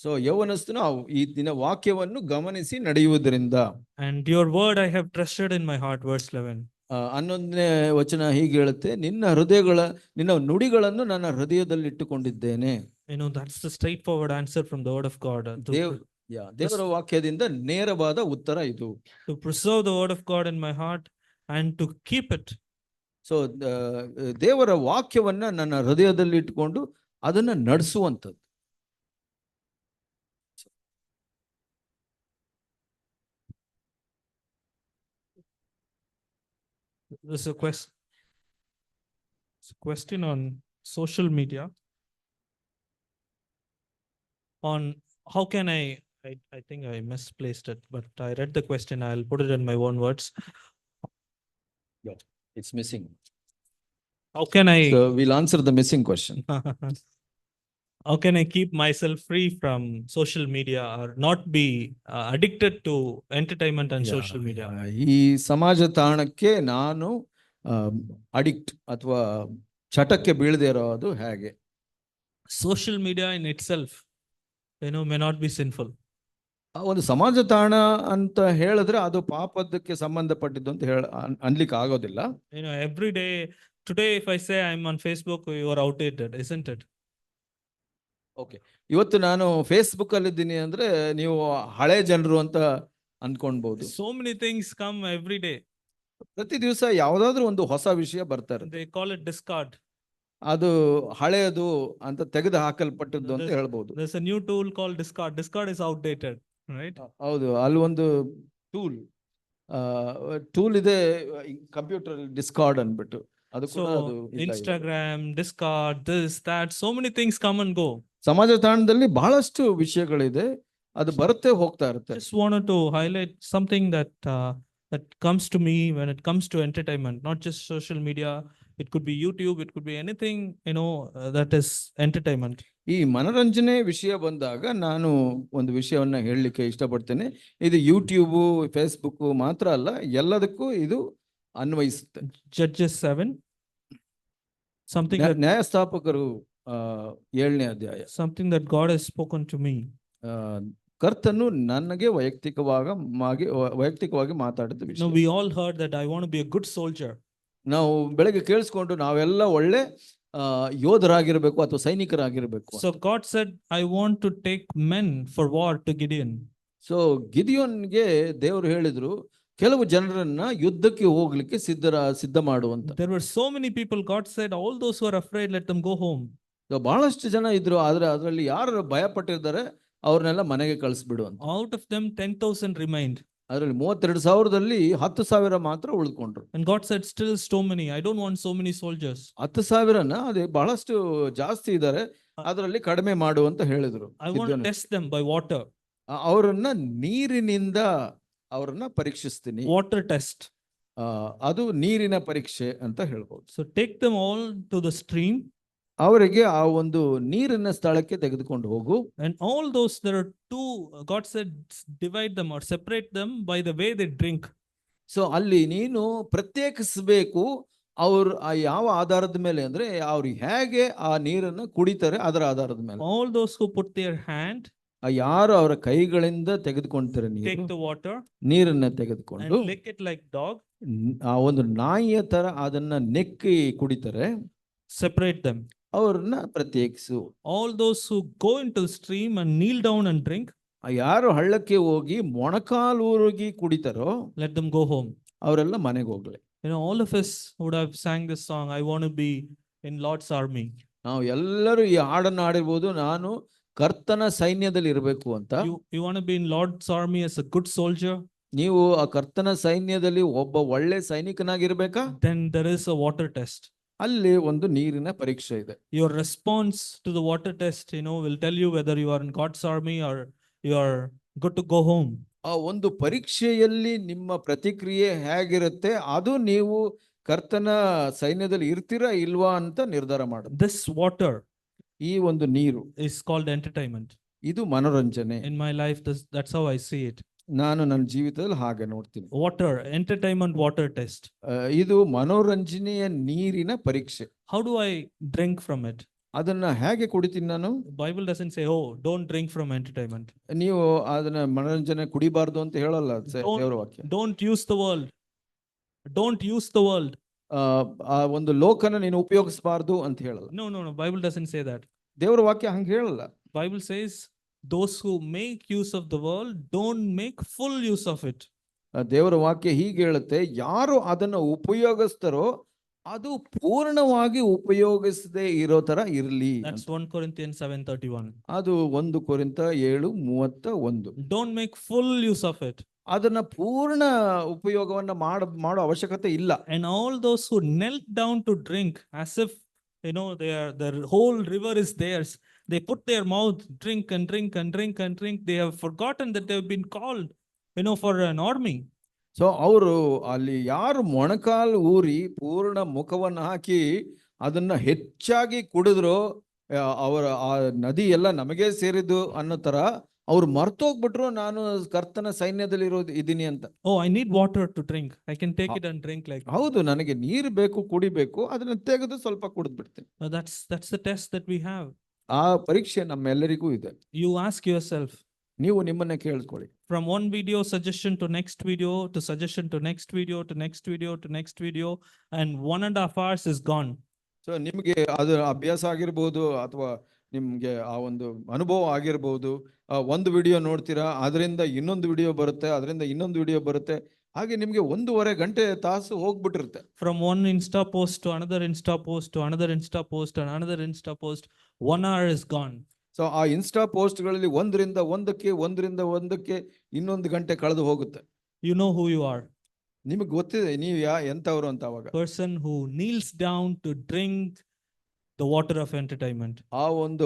So ಯೌವನಸ್ಥನು ಈ ದಿನ ವಾಕ್ಯವನ್ನು ಗಮನಿಸಿ ನಡೆಯುವುದರಿಂದ. And your word I have treasured in my heart, verse 11. 11ನೇ ವಚನ ಹೀಗೆ ಹೇಳುತ್ತೆ, ನಿನ್ನ ನುಡಿಗಳನ್ನು ನನ್ನ ಹೃದಯದಲ್ಲಿ ಇಟ್ಟುಕೊಂಡಿದ್ದೇನೆ. You know, that's the straightforward answer from the word of God. ದೇವರ ವಾಕ್ಯದಿಂದ ನೇರವಾದ ಉತ್ತರ ಇದು. To preserve the word of God in my heart and to keep it. So ದೇವರ ವಾಕ್ಯವನ್ನ ನನ್ನ ಹೃದಯದಲ್ಲಿ ಇಟ್ಟುಕೊಂಡು ಅದನ್ನ ನಡೆಸುವಂಥದ್ದು. This is a question on social media. On how can I think I misplaced it, but I read the question. I'll put it in my own words. It's missing. How can I So we'll answer the missing question. how can I keep myself free from social media or not be addicted to entertainment and social media? ಈ ಸಮಾಜ ತಾಣಕ್ಕೆ ನಾನು addict ಅಥವಾ ಚಟಕ್ಕೆ ಬೀಳದೆ ಇರೋದು ಹೇಗೆ? Social media in itself, you know, may not be sinful. ಒಂದು ಸಮಾಜ ತಾಣ ಅಂತ ಹೇಳಿದ್ರೆ ಅದು ಪಾಪದಕ್ಕೆ ಸಂಬಂಧಪಟ್ಟಿದ್ದು ಅಂತ ಅನ್ಲಿಕ್ಕೆ ಆಗೋದಿಲ್ಲ. You know, every day, today if I say I'm on Facebook, you are outdated, isn't it? Okay, ಇವತ್ತು ನಾನು ಫೇಸ್ಬುಕ್ ಅಲ್ಲಿ ಇದ್ದೀನಿ ಅಂದ್ರೆ ನೀವು ಹಳೆ ಜನರು ಅಂತ ಅನ್ಕೊಳ್ಬಹುದು. So many things come every day. ಪ್ರತಿ ದಿವಸ ಯಾವ್ದಾದ್ರು ಒಂದು ಹೊಸ ವಿಷಯ ಬರ್ತಾರೆ, They call it discard. ಅದು ಹಳೆಯದು ಅಂತ ತೆಗೆದು ಹಾಕಲ್ಪಟ್ಟದ್ದು ಅಂತ ಹೇಳ್ಬೋದು. There's a new tool called discard. Discard is outdated, right? ಹೌದು, ಅಲ್ಲಿ ಒಂದು ಟೂಲ್ ಇದೆ ಕಂಪ್ಯೂಟರ್, ಡಿಸ್ಕಾರ್ಡ್ ಅನ್ಬಿಟ್ಟು. ಅದು ಕೂಡ So ಅದು Instagram, discard, this, that, so many things come and go. ಸಮಾಜ ತಾಣದಲ್ಲಿ ಬಹಳಷ್ಟು ವಿಷಯಗಳಿದೆ, ಅದು ಬರುತ್ತೆ ಹೋಗ್ತಾ ಇರುತ್ತೆ. Just wanted to highlight something that that comes to me when it comes to entertainment, not just social media. It could be YouTube, it could be anything, you know, that is entertainment. ಈ ಮನರಂಜನೆ ವಿಷಯ ಬಂದಾಗ ನಾನು ಒಂದು ವಿಷಯವನ್ನ ಹೇಳಲಿಕ್ಕೆ ಇಷ್ಟಪಡ್ತೇನೆ. ಇದು ಯೂಟ್ಯೂಬ್, ಫೇಸ್ಬುಕ್ ಮಾತ್ರ ಅಲ್ಲ, ಎಲ್ಲದಕ್ಕೂ ಇದು ಅನ್ವಯಿಸುತ್ತೆ. Judges 7, something that ನ್ಯಾಯಸ್ಥಾಪಕರು 7ನೇ ಅಧ್ಯಾಯ. something that God has spoken to me. ಕರ್ತನು ನನಗೆ ವೈಯಕ್ತಿಕವಾಗಿ ಮಾತಾಡಿದ No, ವಿಷಯ. we all heard that I want to be a good soldier. ನಾವು ಬೆಳಗ್ಗೆ ಕೇಳಿಸ್ಕೊಂಡು ನಾವೆಲ್ಲ ಒಳ್ಳೆ ಯೋಧರಾಗಿರ್ಬೇಕು ಅಥವಾ ಸೈನಿಕರಾಗಿರ್ಬೇಕು. So God said, I want to take men for war to Gideon. So ಗಿದಿಯೋನ್ಗೆ ದೇವರು ಹೇಳಿದ್ರು, ಕೆಲವು ಜನರನ್ನ ಯುದ್ಧಕ್ಕೆ ಹೋಗ್ಲಿಕ್ಕೆ ಸಿದ್ಧ ಮಾಡುವಂತ. There were so many people. God said, all those who are afraid, let them go home. ಬಹಳಷ್ಟು ಜನ ಇದ್ರು, ಆದ್ರೆ ಅದರಲ್ಲಿ ಯಾರು ಭಯ ಪಟ್ಟಿರ್ತಾರೆ ಅವ್ರನ್ನೆಲ್ಲ ಮನೆಗೆ ಕಳಿಸ್ಬಿಡು ಅಂತ. Out of them 10,000 remained. ಅದರಲ್ಲಿ 32,000ದಲ್ಲಿ 10,000 ಮಾತ್ರ ಉಳ್ಕೊಂಡ್ರು. And God said, still so many. I don't want so many soldiers. 10,000ನ ಅದೇ ಬಹಳಷ್ಟು ಜಾಸ್ತಿ ಇದ್ದಾರೆ, ಅದರಲ್ಲಿ ಕಡಿಮೆ ಮಾಡು ಅಂತ ಹೇಳಿದ್ರು. I want to test them by water. ಅವರನ್ನ ನೀರಿನಿಂದ ಅವರನ್ನ ಪರೀಕ್ಷಿಸ್ತೀನಿ. Water test. ಅದು ನೀರಿನ ಪರೀಕ್ಷೆ ಅಂತ ಹೇಳ್ಬೋದು. So take them all to the stream. ಅವರಿಗೆ ಆ ಒಂದು ನೀರಿನ ಸ್ಥಳಕ್ಕೆ ತೆಗೆದುಕೊಂಡು ಹೋಗು. And all those, there are two, God said, divide them or separate them by the way they drink. So ಅಲ್ಲಿ ನೀನು ಪ್ರತ್ಯೇಕಿಸಬೇಕು. ಅವ್ರು ಆ ಯಾವ ಆಧಾರದ ಮೇಲೆ ಅಂದ್ರೆ ಅವ್ರು ಹೇಗೆ ಆ ನೀರನ್ನು ಕುಡಿತಾರೆ ಅದರ ಆಧಾರದ ಮೇಲೆ. All those who put their hand, ಯಾರು ಅವರ ಕೈಗಳಿಂದ ತೆಗೆದುಕೊಂತಾರೆ take ನೀರು, the water ನೀರನ್ನ and ತೆಗೆದುಕೊಂಡು lick it like dog, ಆ ಒಂದು ನಾಯಿಯ ತರ ಅದನ್ನ ನೆಕ್ಕಿ ಕುಡಿತಾರೆ, separate them. ಅವ್ರನ್ನ ಪ್ರತ್ಯೇಕಿಸು. All those who go into the stream and kneel down and drink, ಯಾರು ಹಳ್ಳಕ್ಕೆ ಹೋಗಿ ಮೊಣಕಾಲೂರುಗಿ ಕುಡಿತಾರೋ let them go home. ಅವರೆಲ್ಲ ಮನೆಗೆ ಹೋಗ್ಲಿ. You know, all of us would have sang this song, I want to be in Lord's army. ನಾವು ಎಲ್ಲರೂ ಈ ಹಾಡನ್ನು ಹಾಡಿರ್ಬೋದು, ನಾನು ಕರ್ತನ ಸೈನ್ಯದಲ್ಲಿ ಇರಬೇಕು ಅಂತ. You want to be in Lord's army as a good soldier? ನೀವು ಆ ಕರ್ತನ ಸೈನ್ಯದಲ್ಲಿ ಒಬ್ಬ ಒಳ್ಳೆ ಸೈನಿಕನಾಗಿರ್ಬೇಕಾ? Then there is a water test. ಅಲ್ಲಿ ಒಂದು ನೀರಿನ ಪರೀಕ್ಷೆ ಇದೆ. Your response to the water test, will tell you whether you are in God's army or you are good to go home. ಆ ಒಂದು ಪರೀಕ್ಷೆಯಲ್ಲಿ ನಿಮ್ಮ ಪ್ರತಿಕ್ರಿಯೆ ಹೇಗಿರುತ್ತೆ ಅದು ನೀವು ಕರ್ತನ ಸೈನ್ಯದಲ್ಲಿ ಇರ್ತೀರಾ ಇಲ್ವಾ ಅಂತ ನಿರ್ಧಾರ ಮಾಡುತ್ತೆ. This water ಈ ಒಂದು ನೀರು is called entertainment. ಇದು ಮನೋರಂಜನೆ. In my life, that's how I see it. ನಾನು ನನ್ನ ಜೀವಿತದಲ್ಲಿ ಹಾಗೆ ನೋಡ್ತೀನಿ. Water, entertainment water test. ಇದು ಮನೋರಂಜನೆಯ ನೀರಿನ ಪರೀಕ್ಷೆ. How do I drink from it? ಅದನ್ನ ಹೇಗೆ ಕುಡಿತೀನಿ ನಾನು? Bible doesn't say, oh, don't drink from entertainment. ನೀವು ಅದನ್ನ ಮನೋರಂಜನೆ ಕುಡಿಬಾರ್ದು ಅಂತ ಹೇಳಲ್ಲ ದೇವರ ವಾಕ್ಯ. Don't use the world. Don't use the world. ಆ ಒಂದು ಲೋಕನ ನೀನು ಉಪಯೋಗಿಸಬಾರ್ದು ಅಂತ ಹೇಳಲ್ಲ. No. Bible doesn't say that. ದೇವರ ವಾಕ್ಯ ಹಂಗೆ ಹೇಳಲ್ಲ. Bible says, those who make use of the world don't make full use of it. ದೇವರ ವಾಕ್ಯ ಹೀಗೆ ಹೇಳುತ್ತೆ, ಯಾರು ಅದನ್ನ ಉಪಯೋಗಿಸ್ತಾರೋ ಅದು ಪೂರ್ಣವಾಗಿ ಉಪಯೋಗಿಸದೆ ಇರೋ ತರ ಇರಲಿ. That's 1 Corinthians 7:31. ಅದು 1 ಕೊರಿಂಥ 7:31. Don't make full use of it. ಅದನ್ನ ಪೂರ್ಣ ಉಪಯೋಗವನ್ನ ಮಾಡೋ ಅವಶ್ಯಕತೆ ಇಲ್ಲ. And all those who knelt down to drink as if their whole river is theirs, they put their mouth, drink and drink and drink and drink. They have forgotten that they have been called for an army. So ಅವರು ಅಲ್ಲಿ ಯಾರು ಮೊಣಕಾಲು ಊರಿ ಪೂರ್ಣ ಮುಖವನ್ನು ಹಾಕಿ ಅದನ್ನ ಹೆಚ್ಚಾಗಿ ಕುಡಿದ್ರು, ಅವರ ಆ ನದಿ ಎಲ್ಲ ನಮಗೆ ಸೇರಿದ್ದು ಅನ್ನೋ ತರ ಅವ್ರು ಮರ್ತೋಗ್ಬಿಟ್ರು, ನಾನು ಕರ್ತನ ಸೈನ್ಯದಲ್ಲಿ ಇದೀನಿ ಅಂತ. Oh, I need water to drink. I can take it and drink like that. ಹೌದು, ನನಗೆ ನೀರು ಬೇಕು, ಕುಡಿಬೇಕು, ಅದನ್ನ ತೆಗೆದು ಸ್ವಲ್ಪ ಕುಡಿದು ಬಿಡ್ತೀನಿ. That's the test that we have. ಆ ಪರೀಕ್ಷೆ ನಮ್ಮೆಲ್ಲರಿಗೂ ಇದೆ. You ask yourself. ನೀವು ನಿಮ್ಮನ್ನ ಕೇಳಿಸ್ಕೊಳ್ಳಿ. From one video suggestion to next video to suggestion to next video to next video to next video, and 1.5 hours is gone. So ನಿಮ್ಗೆ ಅದು ಅಭ್ಯಾಸ ಆಗಿರ್ಬೋದು ಅಥವಾ ನಿಮ್ಗೆ ಆ ಒಂದು ಅನುಭವ ಆಗಿರ್ಬೋದು. ಒಂದು ವಿಡಿಯೋ ನೋಡ್ತೀರಾ, ಅದರಿಂದ ಇನ್ನೊಂದು ವಿಡಿಯೋ ಬರುತ್ತೆ, ಅದರಿಂದ ಇನ್ನೊಂದು ವಿಡಿಯೋ ಬರುತ್ತೆ, ಹಾಗೆ ನಿಮ್ಗೆ 1.5 ಗಂಟೆ ತಾಸು ಹೋಗ್ಬಿಟ್ಟಿರುತ್ತೆ. From one Insta post to another Insta post to another Insta post to another Insta post, 1 hour is gone. So ಆ ಇನ್ಸ್ಟಾ ಪೋಸ್ಟ್ಗಳಲ್ಲಿ ಒಂದರಿಂದ ಒಂದಕ್ಕೆ ಇನ್ನೊಂದು ಗಂಟೆ ಕಳೆದು ಹೋಗುತ್ತೆ. You know who you are. ನಿಮಗೆ ಗೊತ್ತಿದೆ ನೀವು ಎಂತವ್ರು ಅಂತ. ಅವಾಗ Person who kneels down to drink the water of entertainment. ಆ ಒಂದು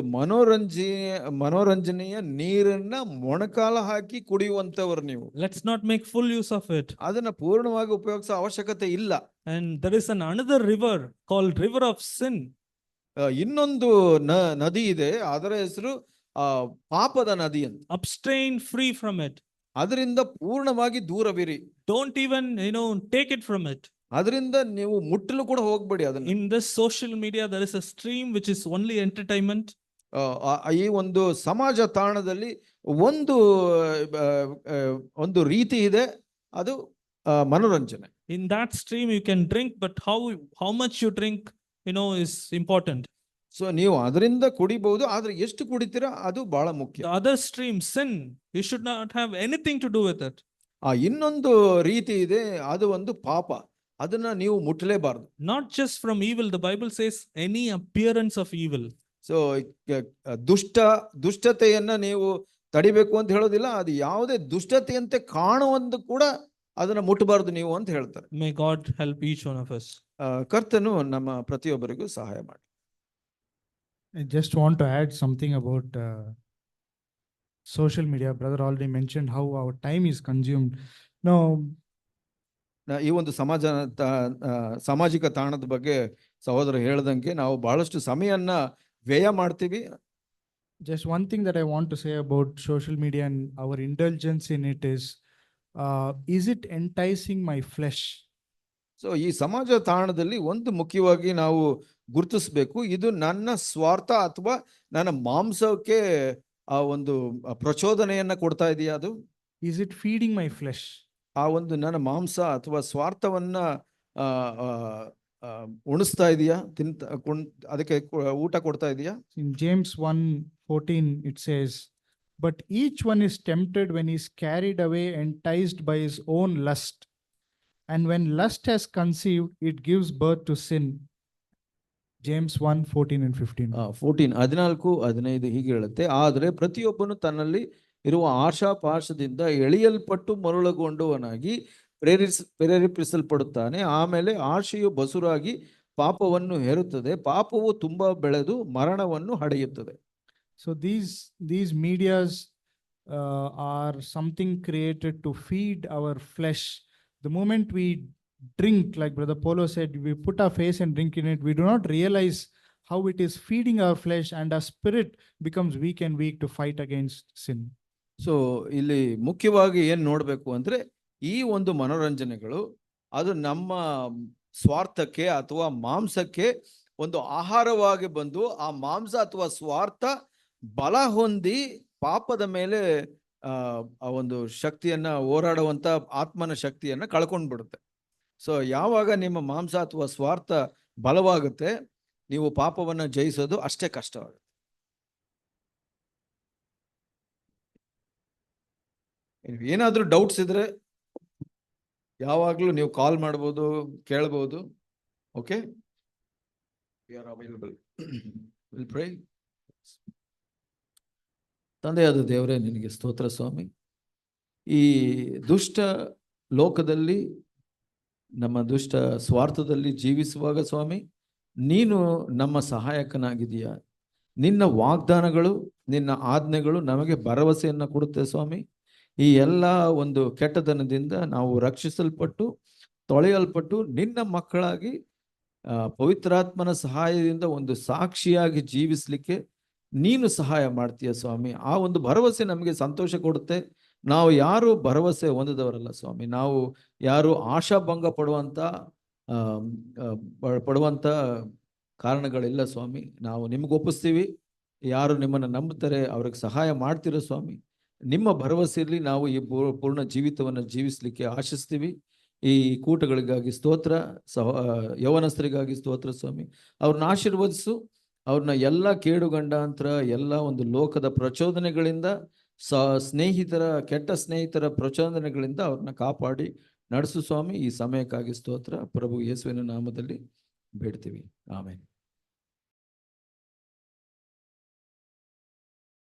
ಮನೋರಂಜನೆಯ ನೀರನ್ನ ಮೊಣಕಾಲ ಹಾಕಿ ಕುಡಿಯುವಂತವ್ರು ನೀವು. Let's not make full use of it. ಅದನ್ನ ಪೂರ್ಣವಾಗಿ ಉಪಯೋಗಿಸೋ ಅವಶ್ಯಕತೆ ಇಲ್ಲ. And there is another river called river of sin. ಇನ್ನೊಂದು ನದಿ ಇದೆ, ಅದರ ಹೆಸರು ಪಾಪದ ನದಿ ಅಂತ. Abstain free from it. ಅದರಿಂದ ಪೂರ್ಣವಾಗಿ ದೂರವಿರಿ. Don't even take it from it. ಅದರಿಂದ ನೀವು ಮುಟ್ಟಲು ಕೂಡ ಹೋಗ್ಬೇಡಿ ಅದನ್ನ. In this social media there is a stream which is only entertainment. ಈ ಒಂದು ಸಮಾಜ ತಾಣದಲ್ಲಿ ಒಂದು ರೀತಿ ಇದೆ, ಅದು ಮನೋರಂಜನೆ. In that stream you can drink, but how much you drink is important. So ನೀವು ಅದರಿಂದ ಕುಡಿಬಹುದು, ಆದ್ರೆ ಎಷ್ಟು ಕುಡಿತೀರಾ ಅದು ಬಹಳ ಮುಖ್ಯ. The other stream, sin, you should not have anything to do with it. ಇನ್ನೊಂದು ರೀತಿ ಇದೆ, ಅದು ಒಂದು ಪಾಪ, ಅದನ್ನ ನೀವು ಮುಟ್ಟಲೇಬಾರದು. Not just from evil, the Bible says any appearance of evil. So ದುಷ್ಟತೆಯನ್ನ ನೀವು ತಡಿಬೇಕು ಅಂತ ಹೇಳೋದಿಲ್ಲ, ಅದು ಯಾವುದೇ ದುಷ್ಟತೆಯಂತೆ ಕಾಣುವಂದು ಕೂಡ ಅದನ್ನ ಮುಟ್ಟಬಾರದು ನೀವು ಅಂತ ಹೇಳ್ತಾರೆ. May God help each one of us. ಕರ್ತನು ನಮ್ಮ ಪ್ರತಿಯೊಬ್ಬರಿಗೂ ಸಹಾಯ ಮಾಡಿ. I just want to add something about social media. Brother already mentioned how our time is consumed. Now, ಈ ಒಂದು ಸಾಮಾಜಿಕ ತಾಣದ ಬಗ್ಗೆ ಸಹೋದರ ಹೇಳ್ದಂಗೆ ನಾವು ಬಹಳಷ್ಟು ಸಮಯನ್ನ ವ್ಯಯ ಮಾಡ್ತೀವಿ. Just one thing that I want to say about social media and our indulgence in it is it enticing my flesh? So ಈ ಸಮಾಜ ತಾಣದಲ್ಲಿ ಒಂದು ಮುಖ್ಯವಾಗಿ ನಾವು ಗುರುತಿಸಬೇಕು, ಇದು ನನ್ನ ಸ್ವಾರ್ಥ ಅಥವಾ ನನ್ನ ಮಾಂಸಕ್ಕೆ ಆ ಒಂದು ಪ್ರಚೋದನೆಯನ್ನ ಕೊಡ್ತಾ ಇದೆಯಾ, ಅದು Is it feeding my flesh? ಆ ಒಂದು ನನ್ನ ಮಾಂಸ ಅಥವಾ ಸ್ವಾರ್ಥವನ್ನ ಉಣಿಸ್ತಾ ಇದೆಯಾ, ಅದಕ್ಕೆ ಊಟ ಕೊಡ್ತಾ ಇದೆಯಾ? In James 1:14 it says, but each one is tempted when he is carried away, enticed by his own lust. And when lust has conceived, it gives birth to sin. James 1:14 and 15. 14:14-15 ಹೀಗೆ ಹೇಳುತ್ತೆ, ಆದರೆ ಪ್ರತಿಯೊಬ್ಬನು ತನ್ನಲ್ಲಿ ಇರುವ ಆಶಾಪಾಶದಿಂದ ಎಳೆಯಲ್ಪಟ್ಟು ಮರುಳಗೊಂಡವನಾಗಿ ಪ್ರೇರೇಪಿಸಲ್ಪಡುತ್ತಾನೆ. ಆಮೇಲೆ ಆಶೆಯು ಬಸುರಾಗಿ ಪಾಪವನ್ನು ಹೆರುತ್ತದೆ, ಪಾಪವು ತುಂಬಾ ಬೆಳೆದು ಮರಣವನ್ನು ಹಡೆಯುತ್ತದೆ. So these medias are something created to feed our flesh. The moment we drink, like Brother Polo said, we put our face and drink in it, we do not realize how it is feeding our flesh, and our spirit becomes weak and weak to fight against sin. So ಇಲ್ಲಿ ಮುಖ್ಯವಾಗಿ ಏನ್ ನೋಡ್ಬೇಕು ಅಂದ್ರೆ, ಈ ಒಂದು ಮನೋರಂಜನೆಗಳು ಅದು ನಮ್ಮ ಸ್ವಾರ್ಥಕ್ಕೆ ಅಥವಾ ಮಾಂಸಕ್ಕೆ ಒಂದು ಆಹಾರವಾಗಿ ಬಂದು ಆ ಮಾಂಸ ಅಥವಾ ಸ್ವಾರ್ಥ ಬಲ ಹೊಂದಿ ಪಾಪದ ಮೇಲೆ ಆ ಒಂದು ಶಕ್ತಿಯನ್ನ ಹೋರಾಡುವಂತ ಆತ್ಮನ ಶಕ್ತಿಯನ್ನ ಕಳ್ಕೊಂಡ್ಬಿಡುತ್ತೆ. ಸೊ ಯಾವಾಗ ನಿಮ್ಮ ಮಾಂಸ ಅಥವಾ ಸ್ವಾರ್ಥ ಬಲವಾಗುತ್ತೆ, ನೀವು ಪಾಪವನ್ನ ಜಯಿಸೋದು ಅಷ್ಟೇ ಕಷ್ಟವಾಗುತ್ತೆ. ಏನಾದ್ರೂ ಡೌಟ್ಸ್ ಇದ್ರೆ ಯಾವಾಗ್ಲೂ ನೀವು ಕಾಲ್ ಮಾಡ್ಬೋದು, ಕೇಳ್ಬೋದು. Okay, we are available. Will pray. ತಂದೆಯಾದ ದೇವರೇ, ನಿನಗೆ ಸ್ತೋತ್ರ ಸ್ವಾಮಿ. ಈ ದುಷ್ಟ ಲೋಕದಲ್ಲಿ, ನಮ್ಮ ದುಷ್ಟ ಸ್ವಾರ್ಥದಲ್ಲಿ ಜೀವಿಸುವಾಗ ಸ್ವಾಮಿ, ನೀನು ನಮ್ಮ ಸಹಾಯಕನಾಗಿದೀಯ. ನಿನ್ನ ವಾಗ್ದಾನಗಳು, ನಿನ್ನ ಆಜ್ಞೆಗಳು ನಮಗೆ ಭರವಸೆಯನ್ನ ಕೊಡುತ್ತೆ ಸ್ವಾಮಿ. ಈ ಎಲ್ಲ ಒಂದು ಕೆಟ್ಟತನದಿಂದ ನಾವು ರಕ್ಷಿಸಲ್ಪಟ್ಟು ತೊಳೆಯಲ್ಪಟ್ಟು ನಿನ್ನ ಮಕ್ಕಳಾಗಿ ಪವಿತ್ರಾತ್ಮನ ಸಹಾಯದಿಂದ ಒಂದು ಸಾಕ್ಷಿಯಾಗಿ ಜೀವಿಸ್ಲಿಕ್ಕೆ ನೀನು ಸಹಾಯ ಮಾಡ್ತೀಯ ಸ್ವಾಮಿ. ಆ ಒಂದು ಭರವಸೆ ನಮಗೆ ಸಂತೋಷ ಕೊಡುತ್ತೆ. ನಾವು ಯಾರು ಭರವಸೆ ಹೊಂದಿದವರಲ್ಲ ಸ್ವಾಮಿ, ನಾವು ಯಾರು ಆಶಾಭಂಗ ಪಡುವಂತ ಕಾರಣಗಳಿಲ್ಲ ಸ್ವಾಮಿ. ನಾವು ನಿಮ್ಗೆ ಒಪ್ಪಿಸ್ತೀವಿ. ಯಾರು ನಿಮ್ಮನ್ನು ನಂಬುತ್ತಾರೆ ಅವ್ರಿಗೆ ಸಹಾಯ ಮಾಡ್ತೀರೋ ಸ್ವಾಮಿ. ನಿಮ್ಮ ಭರವಸೆಯಲ್ಲಿ ನಾವು ಈ ಪೂರ್ಣ ಜೀವಿತವನ್ನು ಜೀವಿಸ್ಲಿಕ್ಕೆ ಆಶಿಸ್ತೀವಿ. ಈ ಕೂಟಗಳಿಗಾಗಿ ಸ್ತೋತ್ರ, ಯೌವನಸ್ಥರಿಗಾಗಿ ಸ್ತೋತ್ರ ಸ್ವಾಮಿ. ಅವ್ರನ್ನ ಆಶೀರ್ವದಿಸು. ಅವ್ರನ್ನ ಎಲ್ಲ ಕೇಡುಗಂಡಾಂತರ, ಎಲ್ಲ ಒಂದು ಲೋಕದ ಪ್ರಚೋದನೆಗಳಿಂದ, ಕೆಟ್ಟ ಸ್ನೇಹಿತರ ಪ್ರಚೋದನೆಗಳಿಂದ ಅವ್ರನ್ನ ಕಾಪಾಡಿ ನಡೆಸು ಸ್ವಾಮಿ. ಈ ಸಮಯಕ್ಕಾಗಿ ಸ್ತೋತ್ರ. ಪ್ರಭು ಯೇಸುವಿನ ನಾಮದಲ್ಲಿ ಬೇಡ್ತೀವಿ. ಆಮೆನ್.